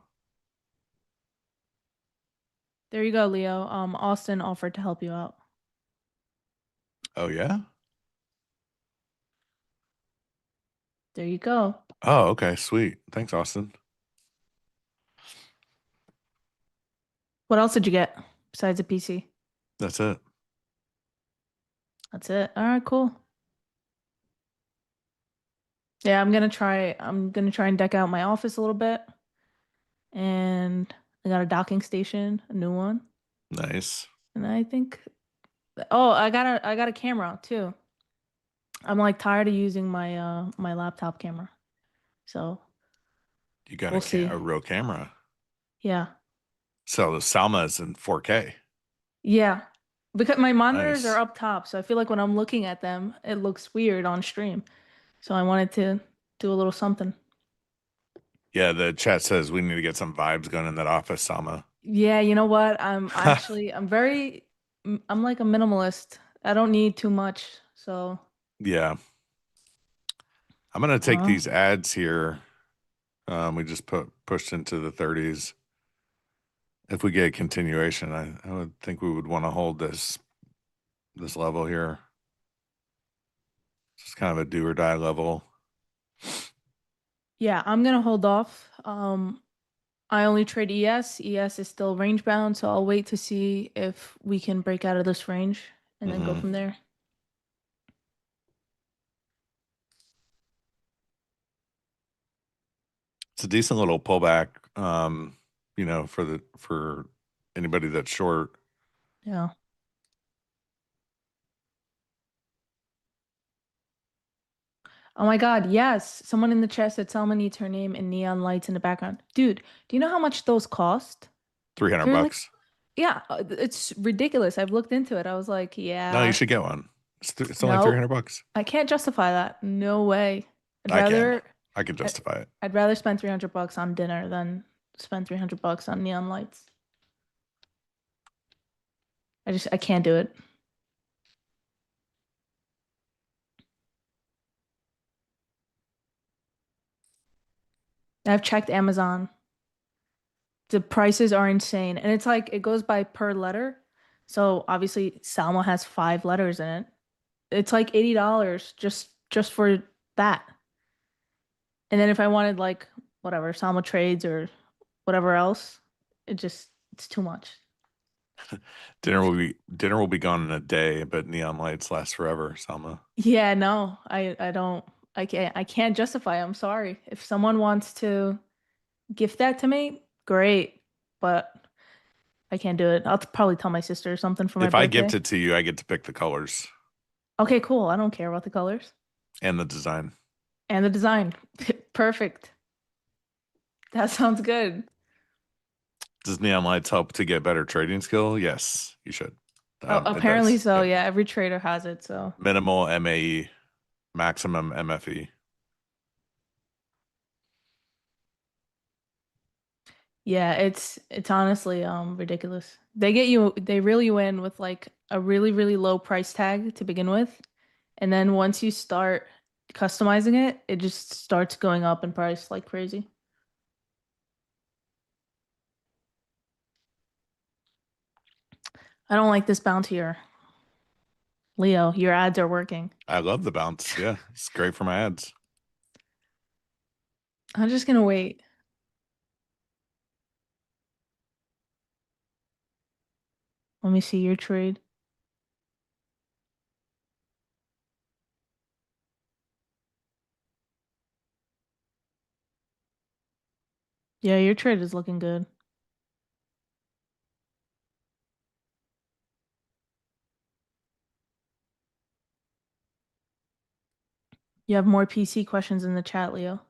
There you go, Leo. Austin offered to help you out. Oh, yeah? There you go. Oh, okay. Sweet. Thanks, Austin. What else did you get besides a PC? That's it. That's it. All right, cool. Yeah, I'm gonna try and deck out my office a little bit. And I got a docking station, a new one. Nice. And I think I got a camera too. I'm like tired of using my my laptop camera. So You got we'll see. a real camera. Yeah. So the Salma is in 4K. Yeah. Because my monitors Nice. are up top, so I feel like when I'm looking at them, it looks weird on stream. So I wanted to do a little something. Yeah, the chat says we need to get some vibes going in that office, Salma. Yeah, you know what? I'm like a minimalist. I don't need too much. So Yeah. I'm gonna take these ads here. We just pushed into the 30s. If we get a continuation, I would think we would want to hold this level here. It's kind of a do or die level. yeah, I'm gonna hold off. I only trade ES. ES is still range bound, so I'll wait to see if we can break out of this range and then go from there. It's a decent little pullback, for anybody that's short. Yeah. Oh my God, yes. Someone in the chat said Salma needs her name and neon lights in the background. Dude, do you know how much those cost? 300 They're like, bucks. yeah, it's ridiculous. I've looked into it. I was like, No, yeah, you should get one. It's only no, 300 bucks. I can't justify that. No way. I can justify it. I'd rather spend 300 bucks on dinner than spend 300 bucks on neon lights. I can't do it. I've checked Amazon. The prices are insane. And it's like it goes by per letter. So obviously Salma has 5 letters in it. It's like $80 just for that. And then if I wanted like whatever, Salma trades or whatever else, it's too much. Dinner will be gone in a day, but neon lights last forever, Salma. Yeah, no, I can't justify it. I'm sorry. If someone wants to gift that to me, great. But I can't do it. I'll probably tell my sister or something for my If I birthday. gift it to you, I get to pick the colors Okay, cool. I don't care about the colors and the design. and the design. Perfect. That sounds good. Does neon lights help to get better trading skill? Yes, you should. Oh, It apparently does. so. Yep. Yeah, every trader has it. So Minimal MAE, maximum MFE. yeah, it's honestly ridiculous. They reel you in with like a really, really low price tag to begin with. And then once you start customizing it, it just starts going up in price like crazy. I don't like this bounce here. Leo, your ads are working. I love the bounce. Yeah, it's great for my ads. I'm just gonna wait. Let me see your trade. Yeah, your trade is looking good. You have more PC questions in the chat, Leo.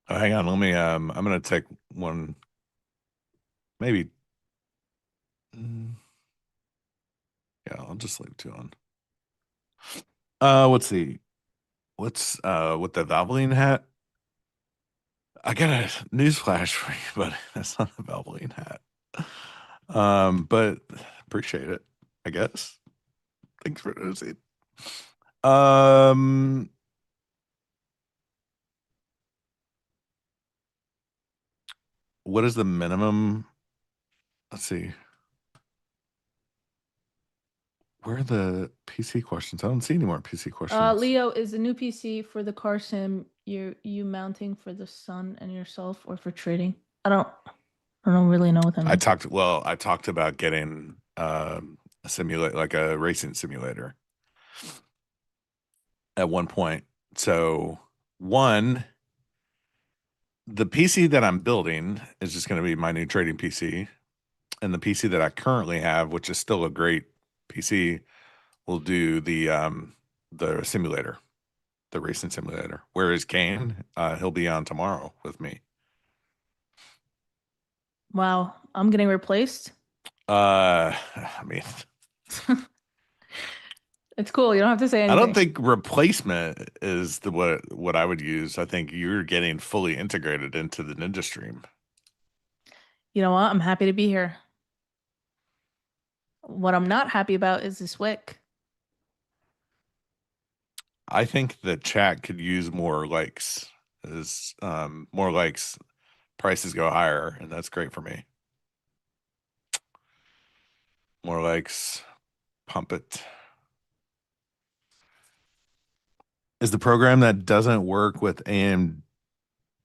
Oh, hang on. Let me. I'm gonna take one. Maybe. Yeah, I'll just leave 2 on. Let's see. What's with the Valvoline hat? I got a news flash for you, but that's not a Valvoline hat. But appreciate it, I guess. Thanks for noticing. What is the minimum? Let's see. Where are the PC questions? I don't see any more PC questions. Leo, is the new PC for the car sim you mounting for the son and yourself or for trading? I don't really know what that means. I talked about getting a simulate like a racing simulator at one point. So the PC that I'm building is just going to be my new trading PC, and the PC that I currently have, which is still a great PC, will do the simulator, the racing simulator. Whereas Kane, he'll be on tomorrow with me. Wow, I'm getting replaced. I mean, It's cool. You don't have to say anything. I don't think replacement is what I would use. I think you're getting fully integrated into the Ninja stream. You know what? I'm happy to be here. What I'm not happy about is this wick. I think the chat could use more likes. More likes, prices go higher, and that's great for me. More likes, pump it. Is the program that doesn't work with AMD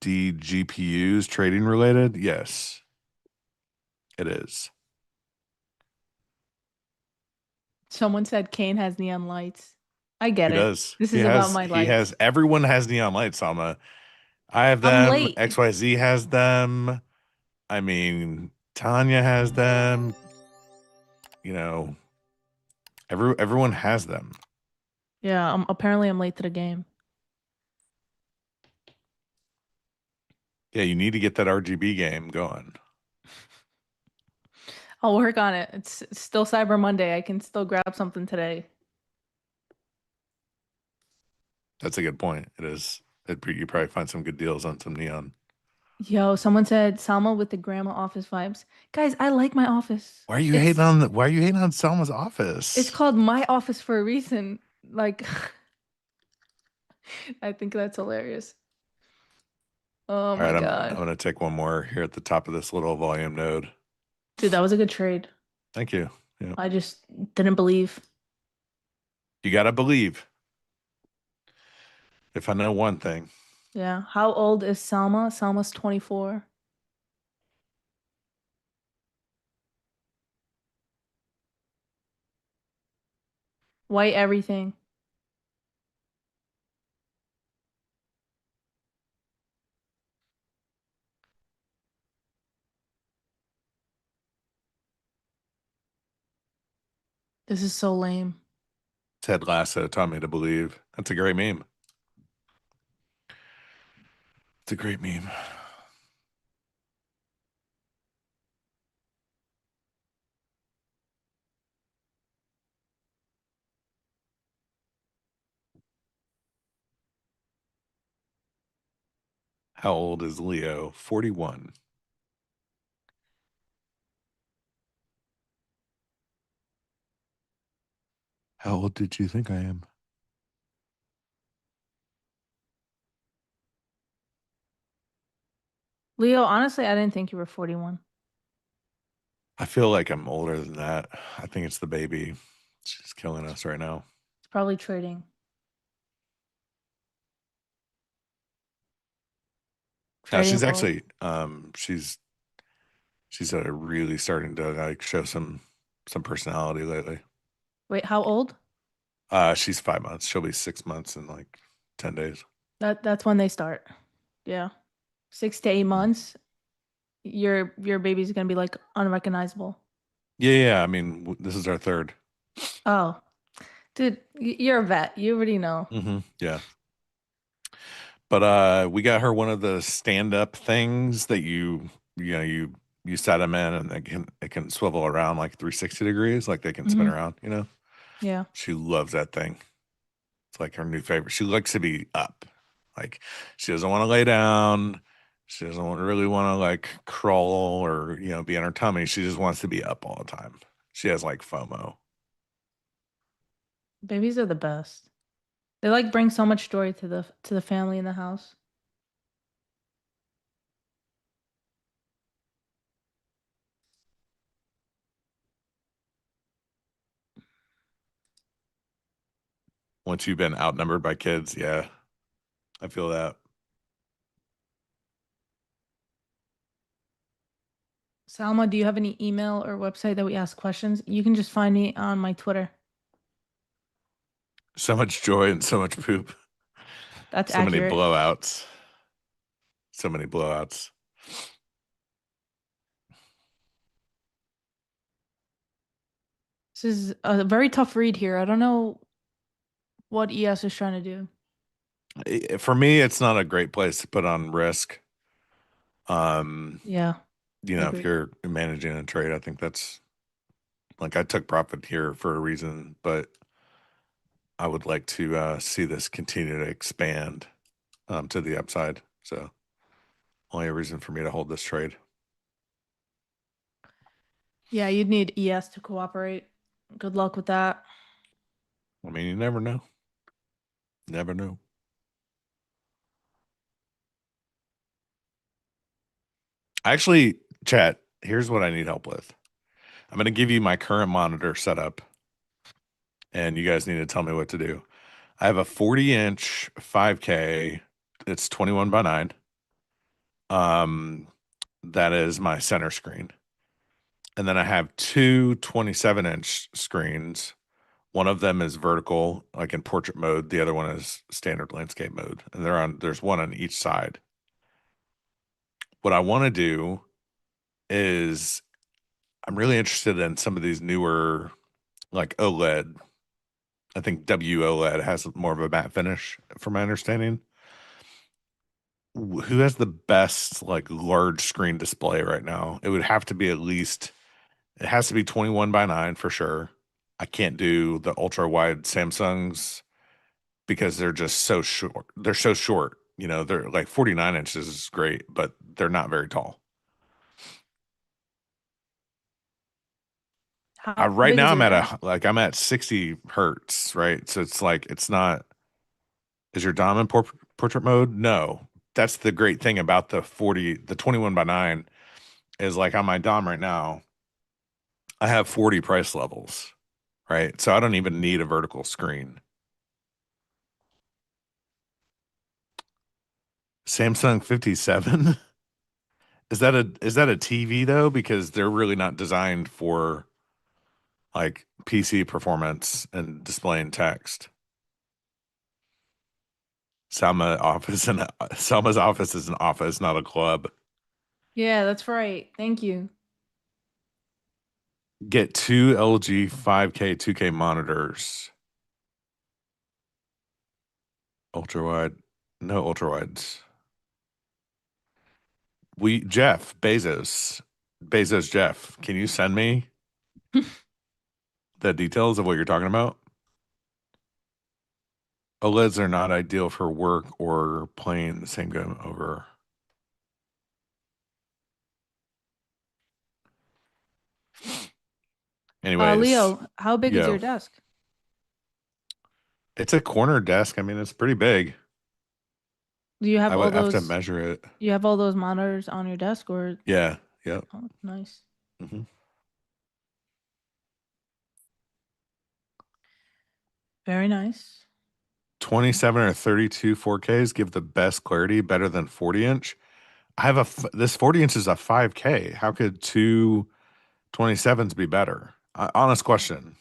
GPUs trading related? Yes, it is. Someone said Kane has neon lights. I get He it. does. This is about my lights. Everyone has neon lights, Salma. I have I'm them. late. XYZ has them. I mean, Tanya has them. You know, everyone has them. Yeah, apparently I'm late to the game. Yeah, you need to get that RGB game going. I'll work on it. It's still Cyber Monday. I can still grab something today. That's a good point. It is. You probably find some good deals on some neon. Yo, someone said Salma with the grandma office vibes. Guys, I like my office. Why are you hating on Selma's office? It's called my office for a reason. Like, I think that's hilarious. Oh All my right, God. I'm gonna take one more here at the top of this little volume node. Dude, that was a good trade. Thank you. Yeah. I just didn't believe. You gotta believe. If I know one thing. Yeah. How old is Salma? Salma's 24. White everything. This is so lame. Ted Lasso taught me to believe. That's a great meme. It's a great meme. How old is Leo? 41. How old did you think I am? Leo, honestly, I didn't think you were 41. I feel like I'm older than that. I think it's the baby. She's killing us right now. It's probably trading. No, Trading she's mode. actually she's really starting to like show some personality lately. Wait, how old? She's 5 months. She'll be 6 months in like 10 days. That's when they start. Yeah. 6 to 8 months. Your baby's gonna be like unrecognizable. Yeah. I mean, this is our third. Oh, dude, you're a vet. You already know. Yeah. But we got her one of the stand-up things that you set them in, and it can swivel around like 360 degrees, like they can spin around. Yeah. She loves that thing. It's like her new favorite. She likes to be up. Like she doesn't want to lay down. She doesn't really want to like crawl or, you know, be on her tummy. She just wants to be up all the time. She has like FOMO. Babies are the best. They like bring so much joy to the family in the house. Once you've been outnumbered by kids, yeah, I feel that. Salma, do you have any email or website that we ask questions? You can just find me on my Twitter. So much joy and so much poop. That's So many accurate. blowouts. So many blowouts. This is a very tough read here. I don't know what ES is trying to do. For me, it's not a great place to put on risk. Yeah. You know, if Agreed. you're managing a trade, I think that's like I took profit here for a reason, but I would like to see this continue to expand to the upside. So only a reason for me to hold this trade. Yeah, you'd need ES to cooperate. Good luck with that. I mean, you never know. Never know. Actually, chat, here's what I need help with. I'm going to give you my current monitor setup, and you guys need to tell me what to do. I have a 40-inch 5K. It's 21 by 9. That is my center screen. And then I have two 27-inch screens. One of them is vertical, like in portrait mode. The other one is standard landscape mode. And there's one on each side. What I want to do is I'm really interested in some of these newer, like OLED. I think WOLED has more of a matte finish, from my understanding. Who has the best like large screen display right now? It would have to be it has to be 21 by 9 for sure. I can't do the ultra wide Samsungs because they're just so short. They're so short. You know, they're like 49 inches is great, but they're not very tall. How Right big now is I'm your at desk? I'm at 60 hertz, right? So it's like it's not. Is your Dom in portrait mode? No. That's the great thing about the 21 by 9 is like on my Dom right now, I have 40 price levels, right? So I don't even need a vertical screen. Samsung 57. Is that a TV though? Because they're really not designed for like PC performance and displaying text. Selma's office is an office, not a club. Yeah, that's right. Thank you. Get two LG 5K 2K monitors. Ultra wide, no ultra wides. Jeff, can you send me the details of what you're talking about? OLEDs are not ideal for work or playing the same game over. Anyways, Leo, how big is yo, your desk? it's a corner desk. I mean, it's pretty big. Do you have I all would have to those measure it. you have all those monitors on your desk or Yeah, yep. oh, nice. hmm Very nice. 27 or 32 4Ks give the best clarity, better than 40-inch. This 40 inch is a 5K. How could two 27s be better? Honest question.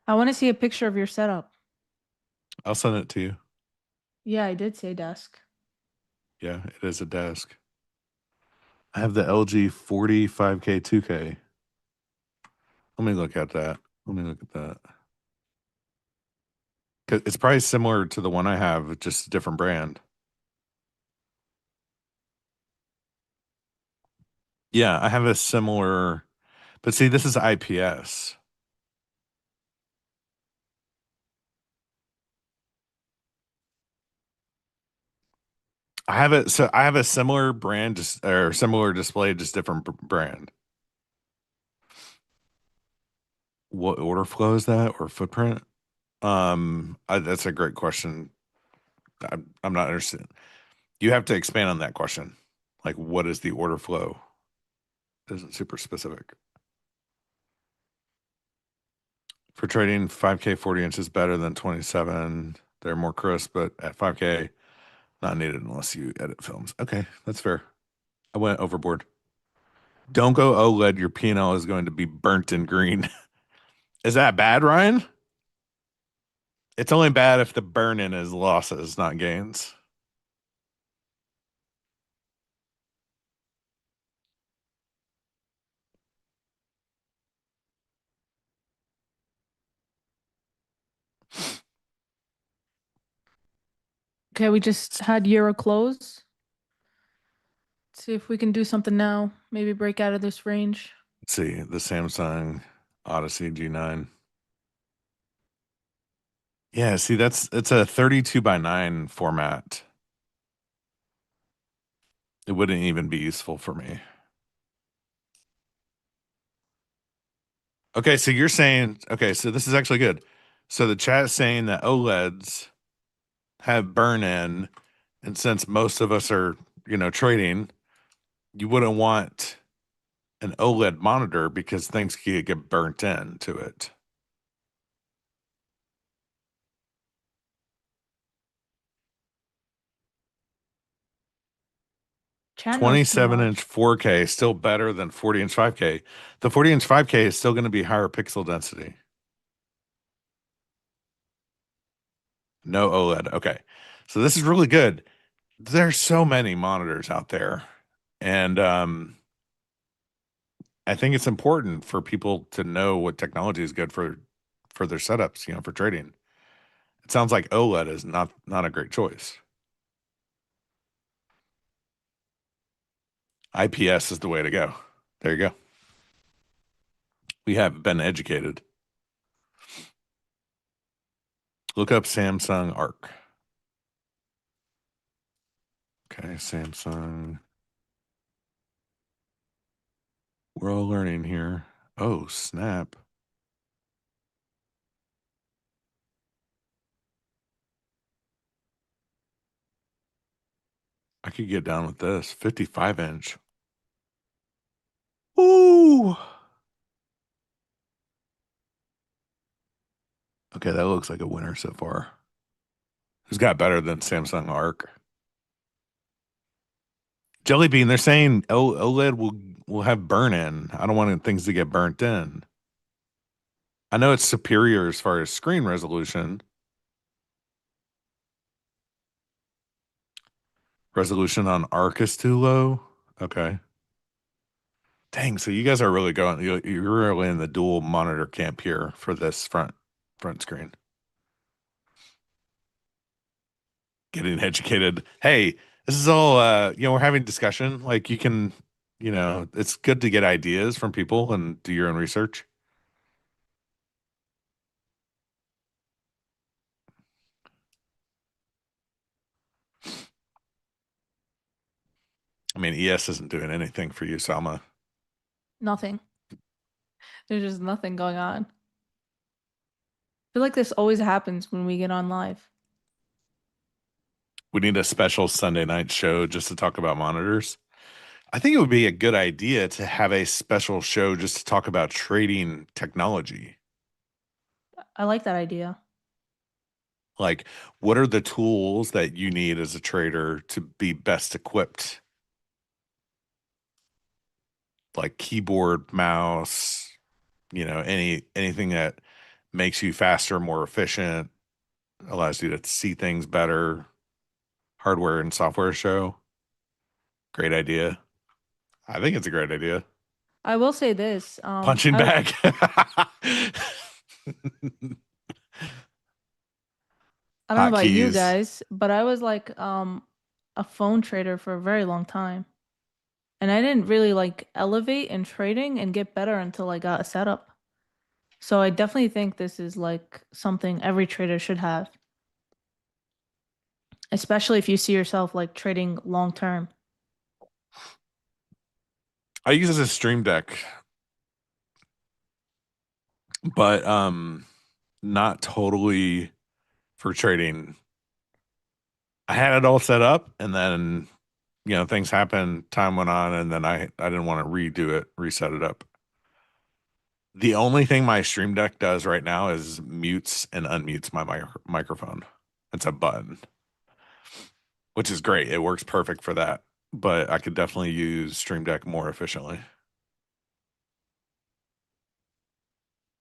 I want to see a picture of your setup. I'll send it to you. Yeah, I did say desk. Yeah, it is a desk. I have the LG 45K 2K. Let me look at that. 'Cause it's probably similar to the one I have, just a different brand. Yeah, I have a similar, but see, this is IPS. I have a similar brand, just or similar display, just different brand. What order flow is that, or footprint? That's a great question. I'm not understanding. You have to expand on that question. Like, what is the order flow? Isn't super specific. For trading, 5K 40 inches better than 27. They're more crisp, but at 5K, not needed unless you edit films. Okay, that's fair. I went overboard. Don't go OLED. Your P&L is going to be burnt in green. Is that bad, Ryan? It's only bad if the burn-in is losses, not gains. Okay, we just had Euro close. See if we can do something now. Maybe break out of this range. Let's see, the Samsung Odyssey G9. Yeah, see, it's a 32 by 9 format. It wouldn't even be useful for me. Okay, so you're saying, okay, so this is actually good. So the chat is saying that OLEDs have burn-in, and since most of us are, trading, you wouldn't want an OLED monitor because things could get burnt into it. Chat knows too 27-inch much. 4K is still better than 40-inch 5K. The 40-inch 5K is still going to be higher pixel density. No OLED. Okay. So this is really good. There's so many monitors out there. And I think it's important for people to know what technology is good for their setups, for trading. It sounds like OLED is not a great choice. IPS is the way to go. There you go. We have been educated. Look up Samsung Arc. Okay, Samsung. We're all learning here. Oh, snap. I could get down with this. 55-inch. Ooh. Okay, that looks like a winner so far. Who's got better than Samsung Arc? Jelly Bean, they're saying OLED will have burn-in. I don't want things to get burnt in. I know it's superior as far as screen resolution. Resolution on Arc is too low. Okay. Dang, so you guys are really going. You're really in the dual monitor camp here for this front screen. Getting educated. Hey, this is all. We're having discussion. Like you can, it's good to get ideas from people and do your own research. I mean, ES isn't doing anything for you, Salma. Nothing. There's just nothing going on. I feel like this always happens when we get on live. We need a special Sunday night show just to talk about monitors. I think it would be a good idea to have a special show just to talk about trading technology. I like that idea. Like, what are the tools that you need as a trader to be best equipped? Like keyboard, mouse, anything that makes you faster, more efficient, allows you to see things better. Hardware and software show. Great idea. I think it's a great idea. I will say this. Punching bag. I don't know about you Hotkeys. guys, but I was like a phone trader for a very long time. And I didn't really like elevate in trading and get better until I got a setup. So I definitely think this is like something every trader should have, especially if you see yourself like trading long term. I use it as a stream deck, but not totally for trading. I had it all set up, and then things happened, time went on, and then I didn't want to redo it, reset it up. The only thing my stream deck does right now is mutes and unmutes my microphone. It's a button, which is great. It works perfect for that, but I could definitely use stream deck more efficiently.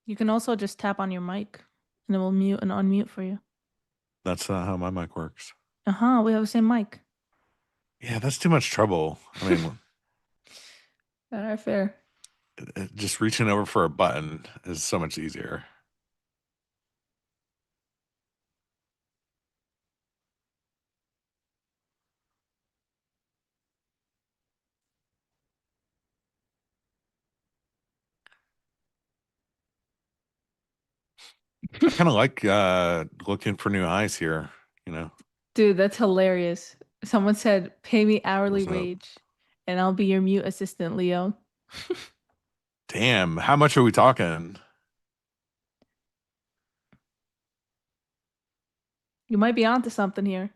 You can also just tap on your mic and it will mute and unmute for you. That's how my mic works. Uh-huh, we have the same mic. Yeah, that's too much trouble. I mean, All right, fair. just reaching over for a button is so much easier. I kind of like looking for new highs here, Dude, that's hilarious. Someone said, pay me hourly What's up? wage and I'll be your mute assistant, Leo. Damn, how much are we talking? You might be onto something here.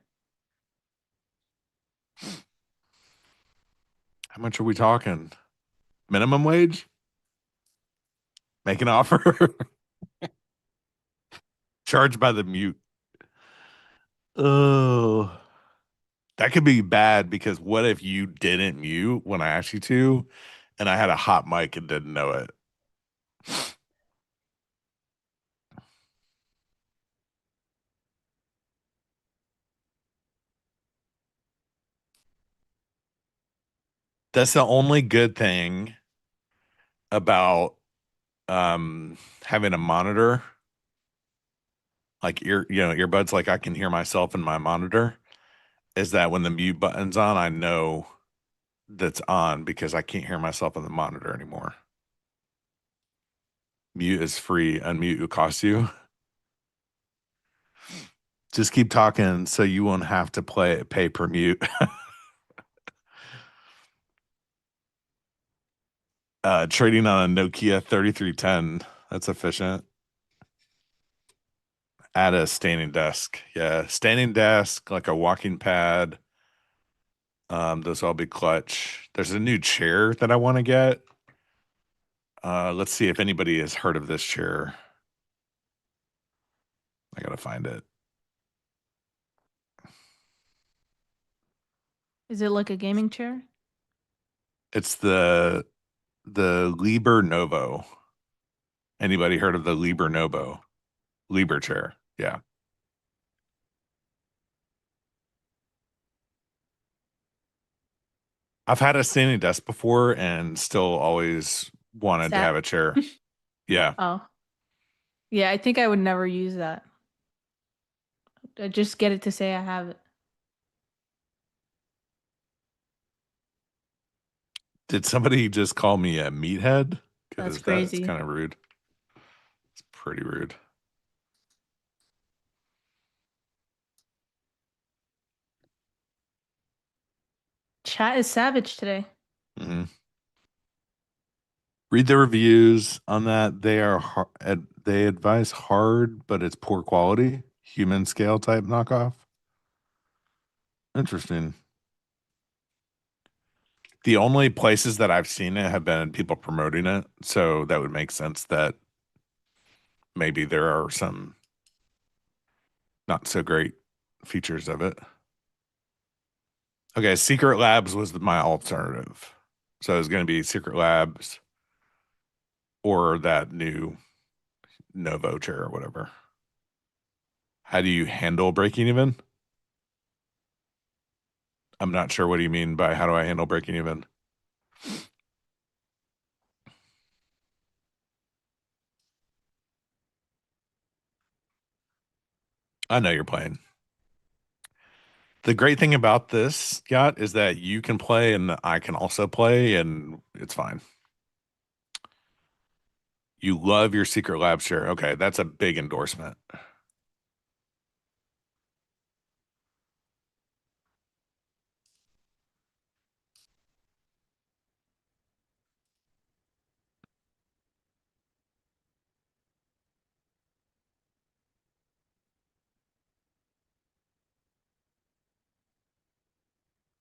How much are we talking? Minimum wage? Make an offer. Charged by the mute. Oh, that could be bad because what if you didn't mute when I asked you to, and I had a hot mic and didn't know it? That's the only good thing about having a monitor, like earbuds, like I can hear myself in my monitor, is that when the mute button's on, I know that's on because I can't hear myself in the monitor anymore. Mute is free, unmute will cost you. Just keep talking so you won't have to pay per mute. Trading on a Nokia 3310. That's efficient. Add a standing desk. Yeah, standing desk, like a walking pad. Those all be clutch. There's a new chair that I want to get. Let's see if anybody has heard of this chair. I gotta find it. Is it like a gaming chair? It's the Liber Novo. Anybody heard of the Liber Novo? Liber chair. Yeah. I've had a standing desk before and still always wanted to Sat. have a chair. Yeah. Oh. Yeah, I think I would never use that. I just get it to say I have it. Did somebody just call me a meathead? That's Because that's crazy. kind of rude. It's pretty rude. Chat is savage today. Mm-hmm. Read the reviews on that. They are they advise hard, but it's poor quality, human scale type knockoff. Interesting. The only places that I've seen it have been people promoting it, so that would make sense that maybe there are some not so great features of it. Okay, Secret Labs was my alternative. So it was going to be Secret Labs or that new Novo chair or whatever. How do you handle breaking even? I'm not sure what do you mean by how do I handle breaking even? I know you're playing. The great thing about this, yacht, is that you can play and I can also play, and it's fine. You love your Secret Lab share. Okay, that's a big endorsement.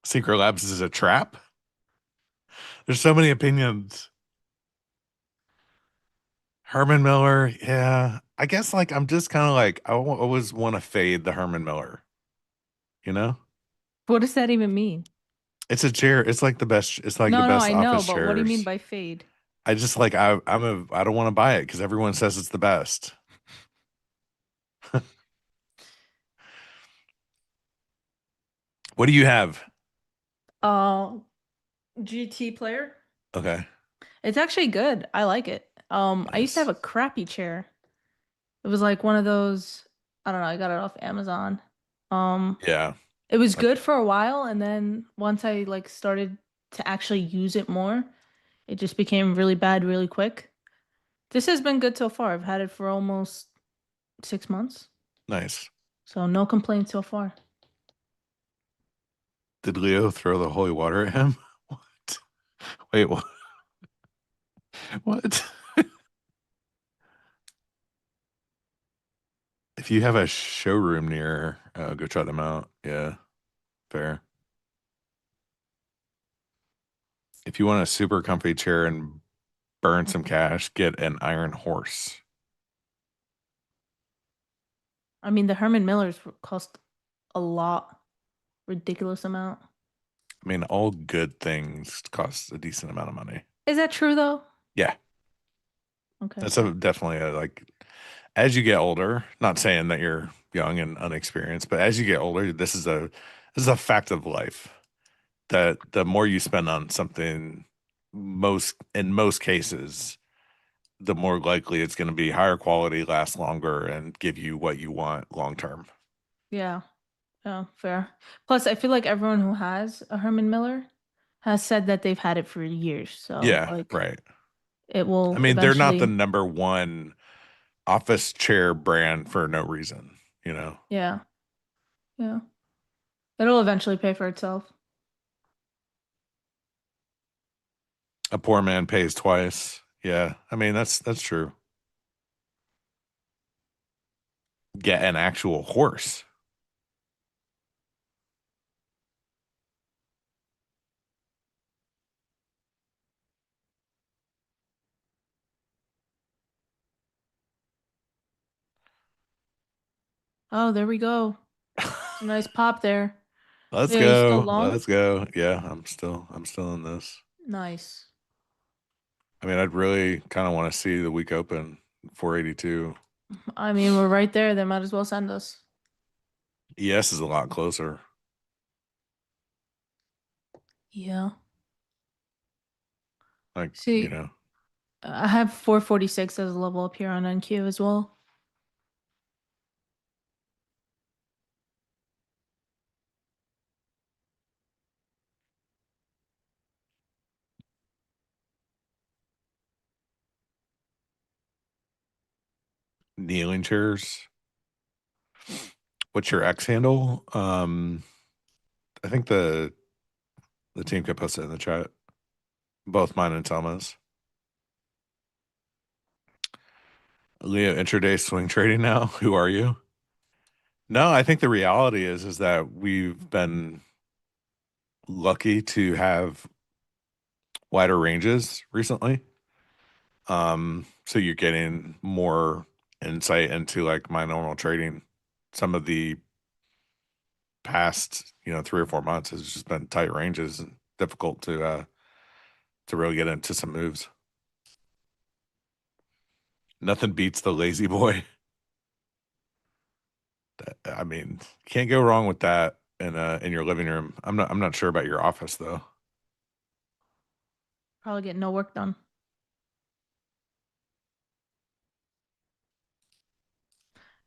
Secret Labs is a trap. There's so many opinions. Herman Miller, yeah. I guess like I'm just kind of like I always want to fade the Herman Miller. You know, What does that even mean? it's a chair. It's like the best. It's like the No, best I know, office but what do you mean chairs. by fade? I just like I don't want to buy it because everyone says it's the best. What do you have? Uh, GT player. Okay, It's actually good. I like it. I used to have nice. a crappy chair. It was like one of those, I don't know, I got it off Amazon. Um, Yeah. it was Okay. good for a while, and then once I like started to actually use it more, it just became really bad really quick. This has been good so far. I've had it for almost 6 months, Nice. so no complaints so far. Did Leo throw the holy water at him? What? Wait, what? What? If you have a showroom near, go try them out. Yeah, fair. If you want a super comfy chair and burn some cash, get an iron horse. I mean, the Herman Millers cost a lot, ridiculous amount. I mean, all good things cost a decent amount of money. Is that true though? Yeah, Okay. that's definitely a like. As you get older, not saying that you're young and unexperienced, but as you get older, this is a fact of life. That the more you spend on something, in most cases, the more likely it's going to be higher quality, last longer, and give you what you want long term. Yeah. Yeah, fair. Plus, I feel like everyone who has a Herman Miller has said that they've had it for years. So, Yeah, like, right. it I will mean, they're not the eventually, number one office chair brand for no reason, yeah, yeah. It'll eventually pay for itself. A poor man pays twice. Yeah, I mean that's true. Get an actual horse. Oh, there we go. It's a nice pop there. Let's Yeah, you still go. long? Let's go. Yeah, I'm still in this. Nice. I mean, I'd really kind of want to see the week open 482. I mean, we're right there. They might as well send us. ES is a lot closer. Yeah. Like, See, I have 446 as a level up here on NQ as well. kneeling chairs. What's your X handle? I think the team could post it in the chat. Both mine and Selma's. Leo, intraday swing trading now. Who are you? No, I think the reality is that we've been lucky to have wider ranges recently. So you're getting more insight into like my normal trading. Some of the past, 3 or 4 months has just been tight ranges and difficult to really get into some moves. Nothing beats the lazy boy. I mean, can't go wrong with that in your living room. I'm not sure about your office though. Probably get no work done.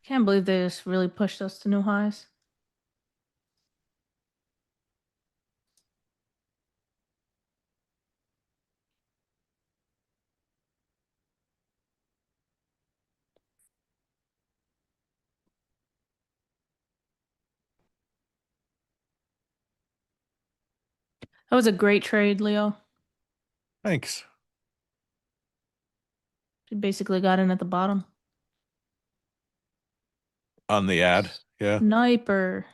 Can't believe they just really pushed us to new highs. That was a great trade, Leo. Thanks. You basically got in at the bottom. On the ad. Yeah. Sniper.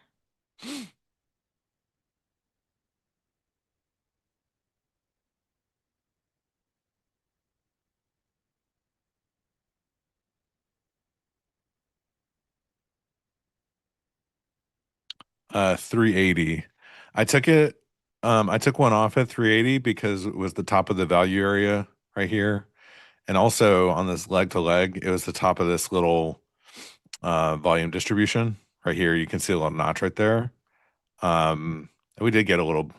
380. I took it. I took one off at 380 because it was the top of the value area right here. And also on this leg to leg, it was the top of this little volume distribution right here. You can see a little notch right there. We did get a little,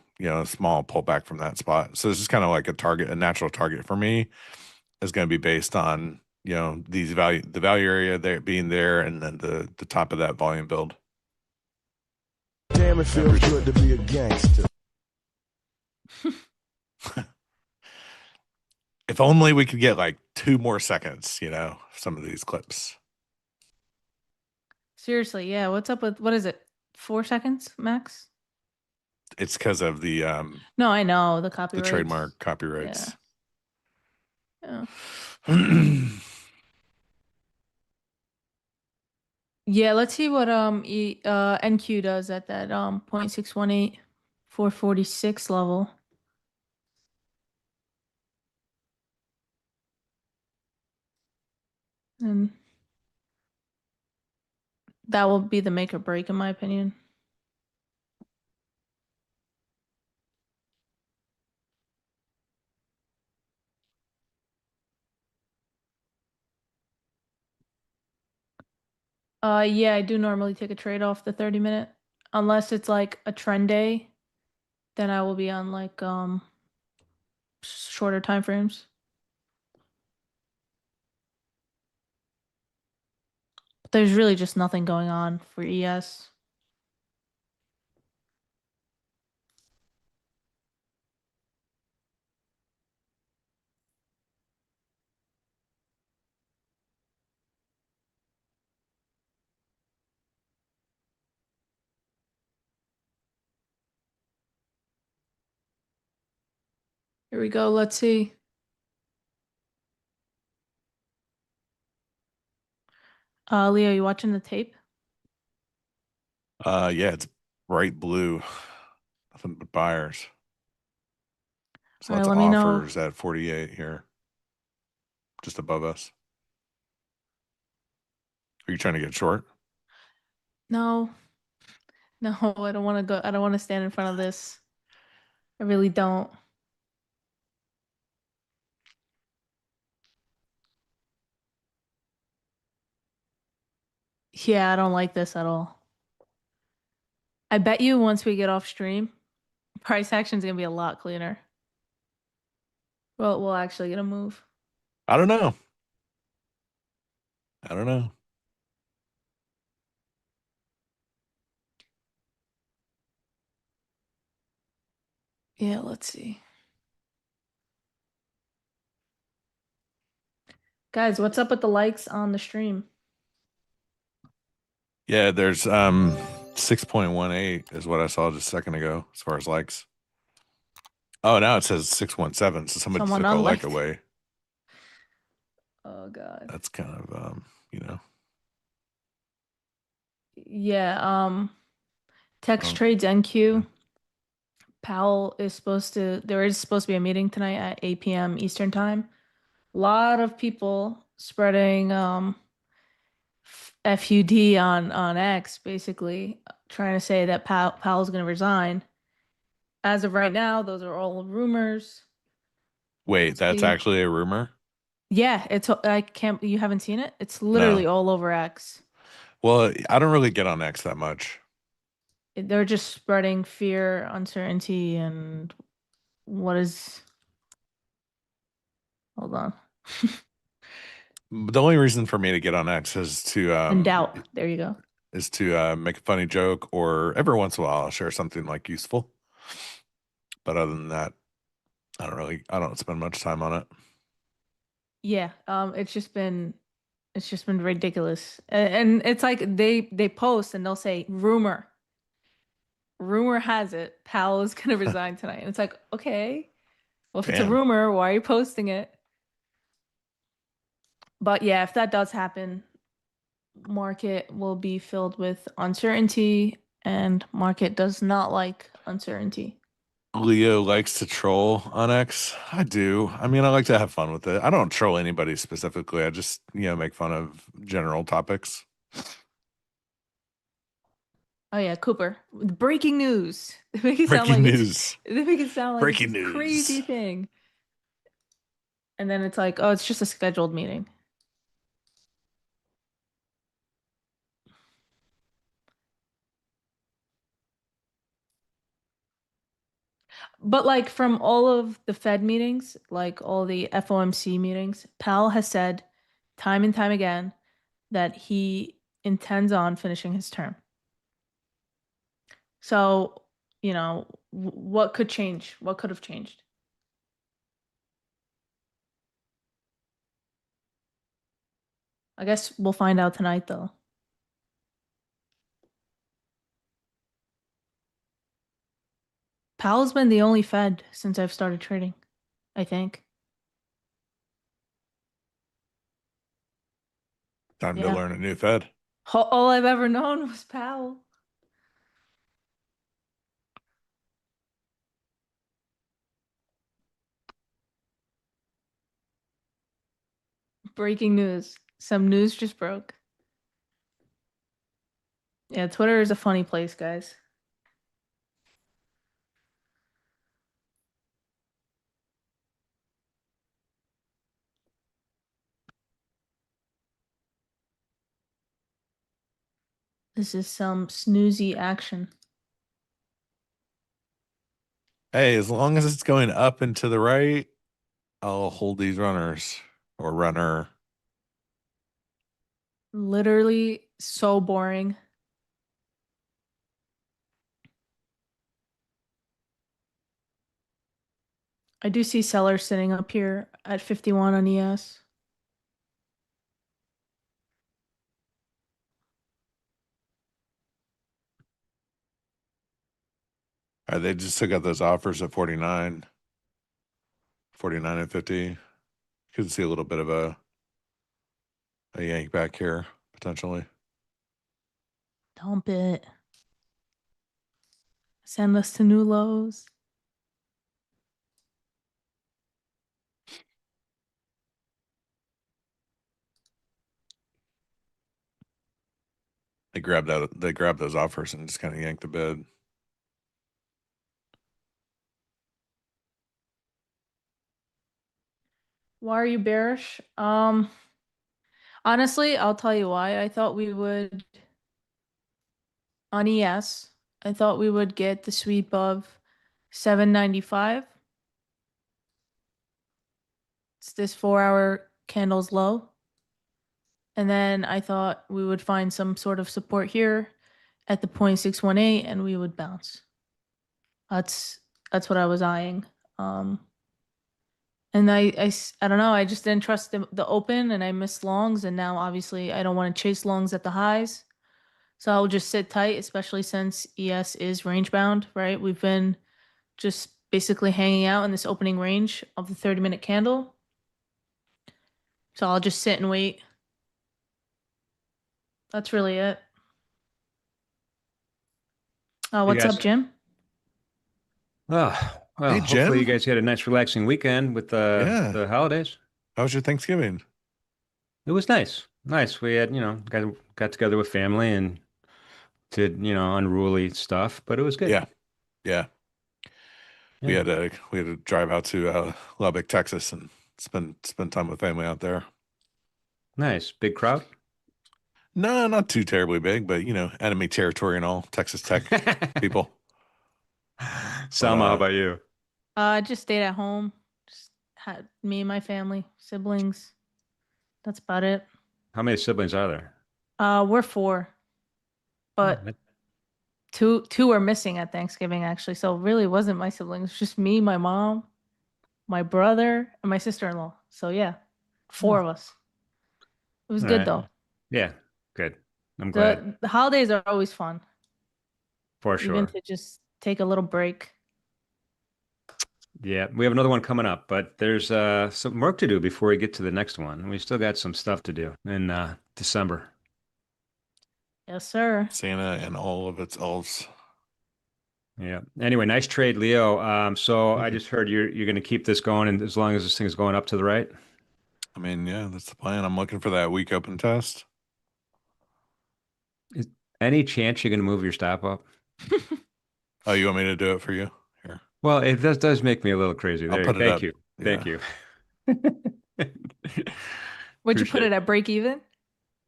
small pullback from that spot. So this is kind of like a natural target for me is going to be based on, the value area there being there and then the top of that volume build. Damn, it feels good to be a gangster. If only we could get like 2 more seconds, some of these clips. Seriously, yeah. What's up with what is it? 4 seconds max? It's because of the No, I know the copyright. the trademark copyrights. Yeah. Yeah, let's see what NQ does at that 0.618 446 level. And that will be the make or break in my opinion. Yeah, I do normally take a trade off the 30-minute. Unless it's like a trend day, then I will be on like shorter time frames. But there's really just nothing going on for ES. Here we go. Let's see. Leo, you watching the tape? Yeah, it's bright blue. Nothing but buyers. So All right, lots of let me know. offers at 48 here. Just above us. Are you trying to get short? No. No, I don't want to go. I don't want to stand in front of this. I really don't. Yeah, I don't like this at all. I bet you once we get off stream, price action is gonna be a lot cleaner. Well, we'll actually get a move. I don't know. I don't know. Yeah, let's see. Guys, what's up with the likes on the stream? Yeah, there's 6.18 is what I saw just a second ago as far as likes. Oh, now it says 617. So somebody Someone took a like unliked. away. Oh god. That's kind of Yeah, text trades NQ. Powell is there is supposed to be a meeting tonight at 8 p.m. Eastern time. A lot of people spreading FUD on X, basically trying to say that Powell's going to resign. As of right now, those are all rumors. Wait, that's actually a rumor? Yeah, you haven't seen it? It's literally all over X. Well, I don't really get on X that much. They're just spreading fear, uncertainty, and hold on. The only reason for me to get on X is to And doubt. There you go. Is to make a funny joke, or every once in a while I'll share something like useful. But other than that, I don't spend much time on it. Yeah, it's just been ridiculous. And it's like they post and they'll say rumor. rumor has it Powell is going to resign tonight. And it's like, okay, well, if it's a Damn. rumor, why are you posting it? But yeah, if that does happen, market will be filled with uncertainty, and market does not like uncertainty. Leo likes to troll on X. I do. I mean, I like to have fun with it. I don't troll anybody specifically. I just, make fun of general topics. Oh yeah, Cooper. Breaking news. They make it sound Breaking like news. they make it sound like Breaking it's this news. crazy thing. And then it's like, oh, it's just a scheduled meeting. But like from all of the Fed meetings, like all the FOMC meetings, Powell has said time and time again that he intends on finishing his term. So, what could change? What could have changed? I guess we'll find out tonight, though. Powell's been the only Fed since I've started trading, I think. Time Yeah. to learn a new Fed. All I've ever known was Powell. Breaking news. Some news just broke. Yeah, Twitter is a funny place, guys. This is some snoozy action. Hey, as long as it's going up and to the right, I'll hold these runners or runner. Literally so boring. I do see sellers sitting up here at 51 on ES. All right, they just took out those offers at 49 and 50. Could see a little bit of a yank back here, potentially. Dump it. Send us to new lows. They grabbed those offers and just kind of yanked the bid. Why are you bearish? Honestly, I'll tell you why. I thought we would on ES. I thought we would get the sweep of 795. It's this 4-hour candle's low. And then I thought we would find some sort of support here at the 0.618 and we would bounce. That's what I was eyeing. And I don't know, I just didn't trust the open and I missed longs, and now obviously I don't want to chase longs at the highs. So I'll just sit tight, especially since ES is range bound, right? We've been just basically hanging out in this opening range of the 30-minute candle. So I'll just sit and wait. That's really it. What's guys. up, Jim? Oh, well, Hey, Jim. hopefully you guys had a nice relaxing weekend with the holidays. How was your Thanksgiving? It was nice. Nice. We had, got together with family and did, unruly stuff, but it was good. Yeah. We Yeah. had to drive out to Lubbock, Texas, and spend time with family out there. Nice. Big crowd? No, not too terribly big, but enemy territory and all. Texas Tech people. Salma, how about you? I just stayed at home. Just had me and my family, siblings. That's about it. How many siblings are there? We're 4, but two are missing at Thanksgiving actually. So it really wasn't my siblings, just me, my mom, my brother, and my sister-in-law. So yeah, 4 of us. It was good though. Yeah, good. I'm glad. The holidays are always fun. For even sure. to just take a little break. Yeah, we have another one coming up, but there's some work to do before we get to the next one. We still got some stuff to do in December. Yes, sir. Santa and all of its elves. Yeah. Anyway, nice trade, Leo. So I Thank you. just heard you're going to keep this going, and as long as this thing is going up to the right. I mean, yeah, that's the plan. I'm looking for that week open test. Is any chance you're going to move your stop up? Oh, you want me to do it for you? Here, Well, it does make me a little crazy. I'll There, put it thank up. you, Yeah. thank you. Would you put it at break even?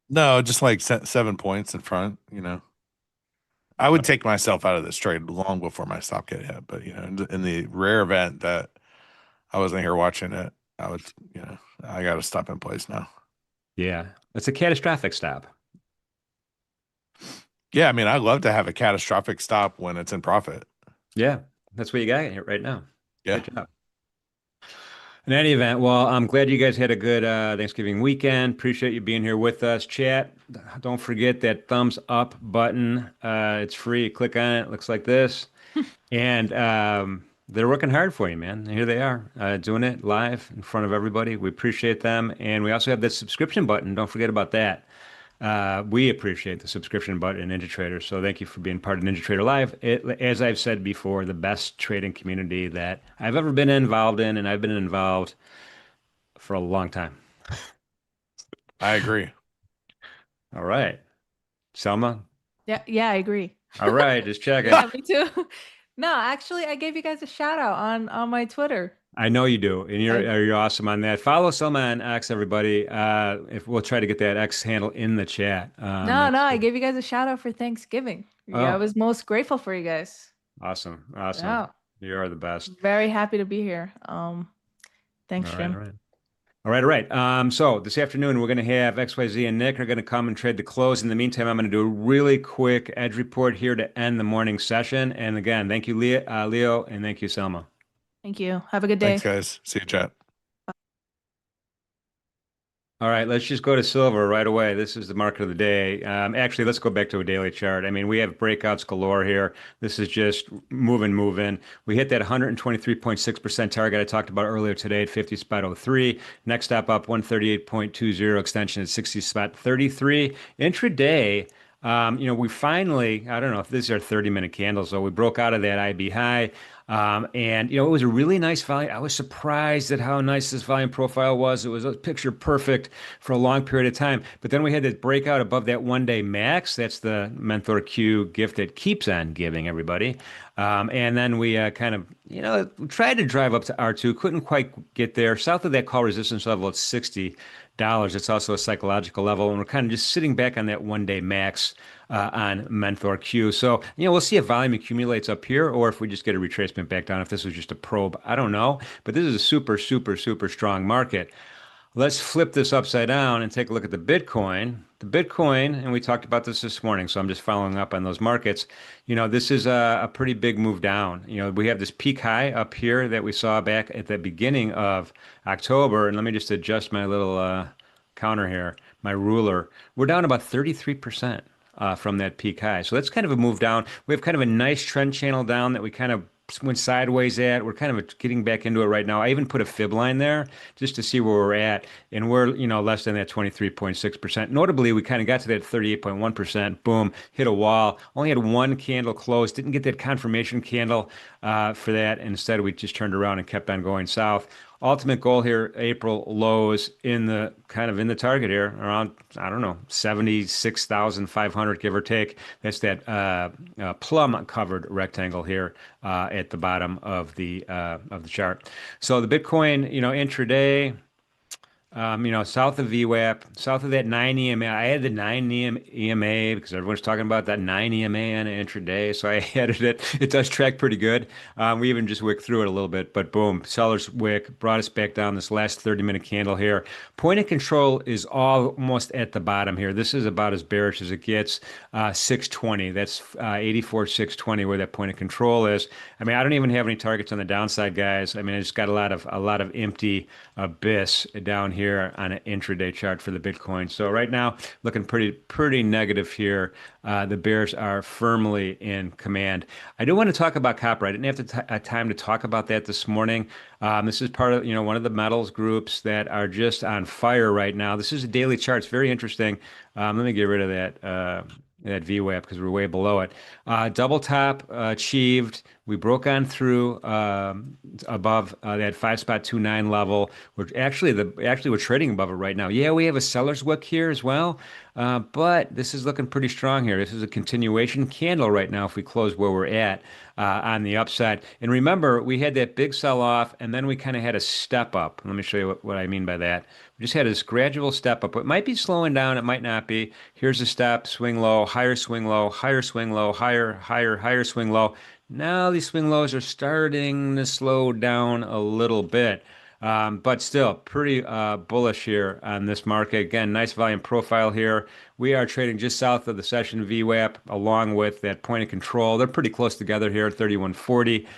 No, just like 7 points in front. I would take myself out of this trade long before my stop get hit. But in the rare event that I wasn't here watching it, I would, I got to stop in place now. Yeah, it's a catastrophic stop. Yeah, I mean, I'd love to have a catastrophic stop when it's in profit. Yeah, that's what you got here right now. Yeah. Good job. In any event, well, I'm glad you guys had a good Thanksgiving weekend. Appreciate you being here with us. Chat, don't forget that thumbs up button. It's free. Click on it. It looks like this. And they're working hard for you, man. Here they are, doing it live in front of everybody. We appreciate them. And we also have this subscription button. Don't forget about that. We appreciate the subscription button in NinjaTrader. So thank you for being part of NinjaTrader Live. As I've said before, the best trading community that I've ever been involved in, and I've been involved for a long time. I agree. All right. Selma? Yeah, I agree. All right, just checking. Yeah, me too. No, actually, I gave you guys a shout out on my Twitter. I know you do, and you're awesome on that. Follow Selma on X, everybody. If we'll try to get that X handle in the chat. No, I gave you guys a shout out for Thanksgiving. Yeah, I Oh. was most grateful for you guys. Awesome. Yeah. You are the best. Very happy to be here. Thanks, All Jim. right. All right. So this afternoon, we're going to have XYZ and Nick are going to come and trade the close. In the meantime, I'm going to do a really quick edge report here to end the morning session. And again, thank you, Leo, and thank you, Selma. Thank you. Have a good day. Thanks, guys. See you, chat. All right, let's just go to silver right away. This is the market of the day. Actually, let's go back to a daily chart. I mean, we have breakouts galore here. This is just moving. We hit that 123.6% target I talked about earlier today at 50.03. Next stop up 138.20, extension at 60.33. Intraday, we finally, I don't know if these are 30-minute candles, so we broke out of that IB high. And it was a really nice volume. I was surprised at how nice this volume profile was. It was a picture perfect for a long period of time. But then we had to break out above that 1-day max. That's the MenthorQ gift that keeps on giving, everybody. And then we kind of, tried to drive up to R2, couldn't quite get there. South of that call resistance level at $60. It's also a psychological level, and we're kind of just sitting back on that 1-day max on MenthorQ. So, we'll see if volume accumulates up here or if we just get a retracement back down, if this was just a probe. I don't know, but this is a super, super, super strong market. Let's flip this upside down and take a look at the Bitcoin. The Bitcoin, and we talked about this morning, so I'm just following up on those markets. This is a pretty big move down. We have this peak high up here that we saw back at the beginning of October. And let me just adjust my little counter here, my ruler. We're down about 33% from that peak high. So that's kind of a move down. We have kind of a nice trend channel down that we kind of went sideways at. We're kind of getting back into it right now. I even put a fib line there just to see where we're at. And we're, less than that 23.6%. Notably, we kind of got to that 38.1%. Boom, hit a wall. Only had one candle close. Didn't get that confirmation candle for that. Instead, we just turned around and kept on going south. Ultimate goal here, April lows in the target here around, 76,500, give or take. That's that plum covered rectangle here at the bottom of the chart. So the Bitcoin, intraday, south of VWAP, south of that 9 EMA. I had the 9 EMA because everyone's talking about that 9 EMA on intraday, so I added it. It does track pretty good. We even just wicked through it a little bit, but boom, seller's wick brought us back down this last 30-minute candle here. Point of control is almost at the bottom here. This is about as bearish as it gets. 620. That's 84,620 where that point of control is. I mean, I don't even have any targets on the downside, guys. I mean, I just got a lot of empty abyss down here. here on an intraday chart for the Bitcoin. So right now, looking pretty negative here. The bears are firmly in command. I do want to talk about copper. I didn't have time to talk about that this morning. This is part of, one of the metals groups that are just on fire right now. This is a daily chart. It's very interesting. Let me get rid of that VWAP because we're way below it. Double top achieved. We broke on through above that 5.29 level. We're we're trading above it right now. Yeah, we have a seller's wick here as well, but this is looking pretty strong here. This is a continuation candle right now if we close where we're at on the upside. And remember, we had that big sell-off, and then we kind of had a step up. Let me show you what I mean by that. We just had this gradual step up. It might be slowing down. It might not be. Here's a step, swing low, higher swing low, higher swing low, higher swing low. Now these swing lows are starting to slow down a little bit, but still pretty bullish here on this market. Again, nice volume profile here. We are trading just south of the session VWAP along with that point of control. They're pretty close together here, 3140.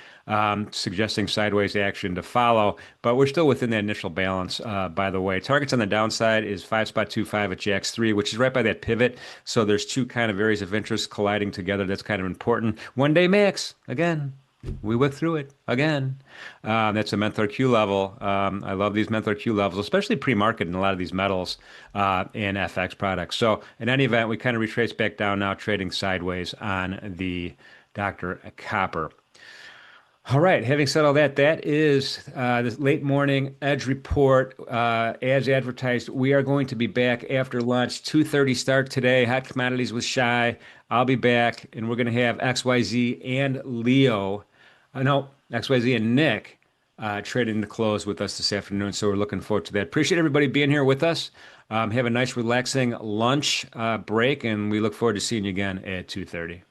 Suggesting sideways action to follow, but we're still within that initial balance, by the way. Targets on the downside is 5.25 at Jacks 3, which is right by that pivot. So there's two kind of areas of interest colliding together. That's kind of important. One day max, again, we went through it again. That's a MenthorQ level. I love these MenthorQ levels, especially pre-market in a lot of these metals and FX products. So in any event, we kind of retrace back down now, trading sideways on the Dr. Copper. All right, having said all that, that is this late morning Edge report. As advertised, we are going to be back after lunch, 2:30 start today. Hot commodities was shy. I'll be back, and we're going to have XYZ and Leo. XYZ and Nick trading the close with us this afternoon, so we're looking forward to that. Appreciate everybody being here with us. Have a nice, relaxing lunch break, and we look forward to seeing you again at 2:30.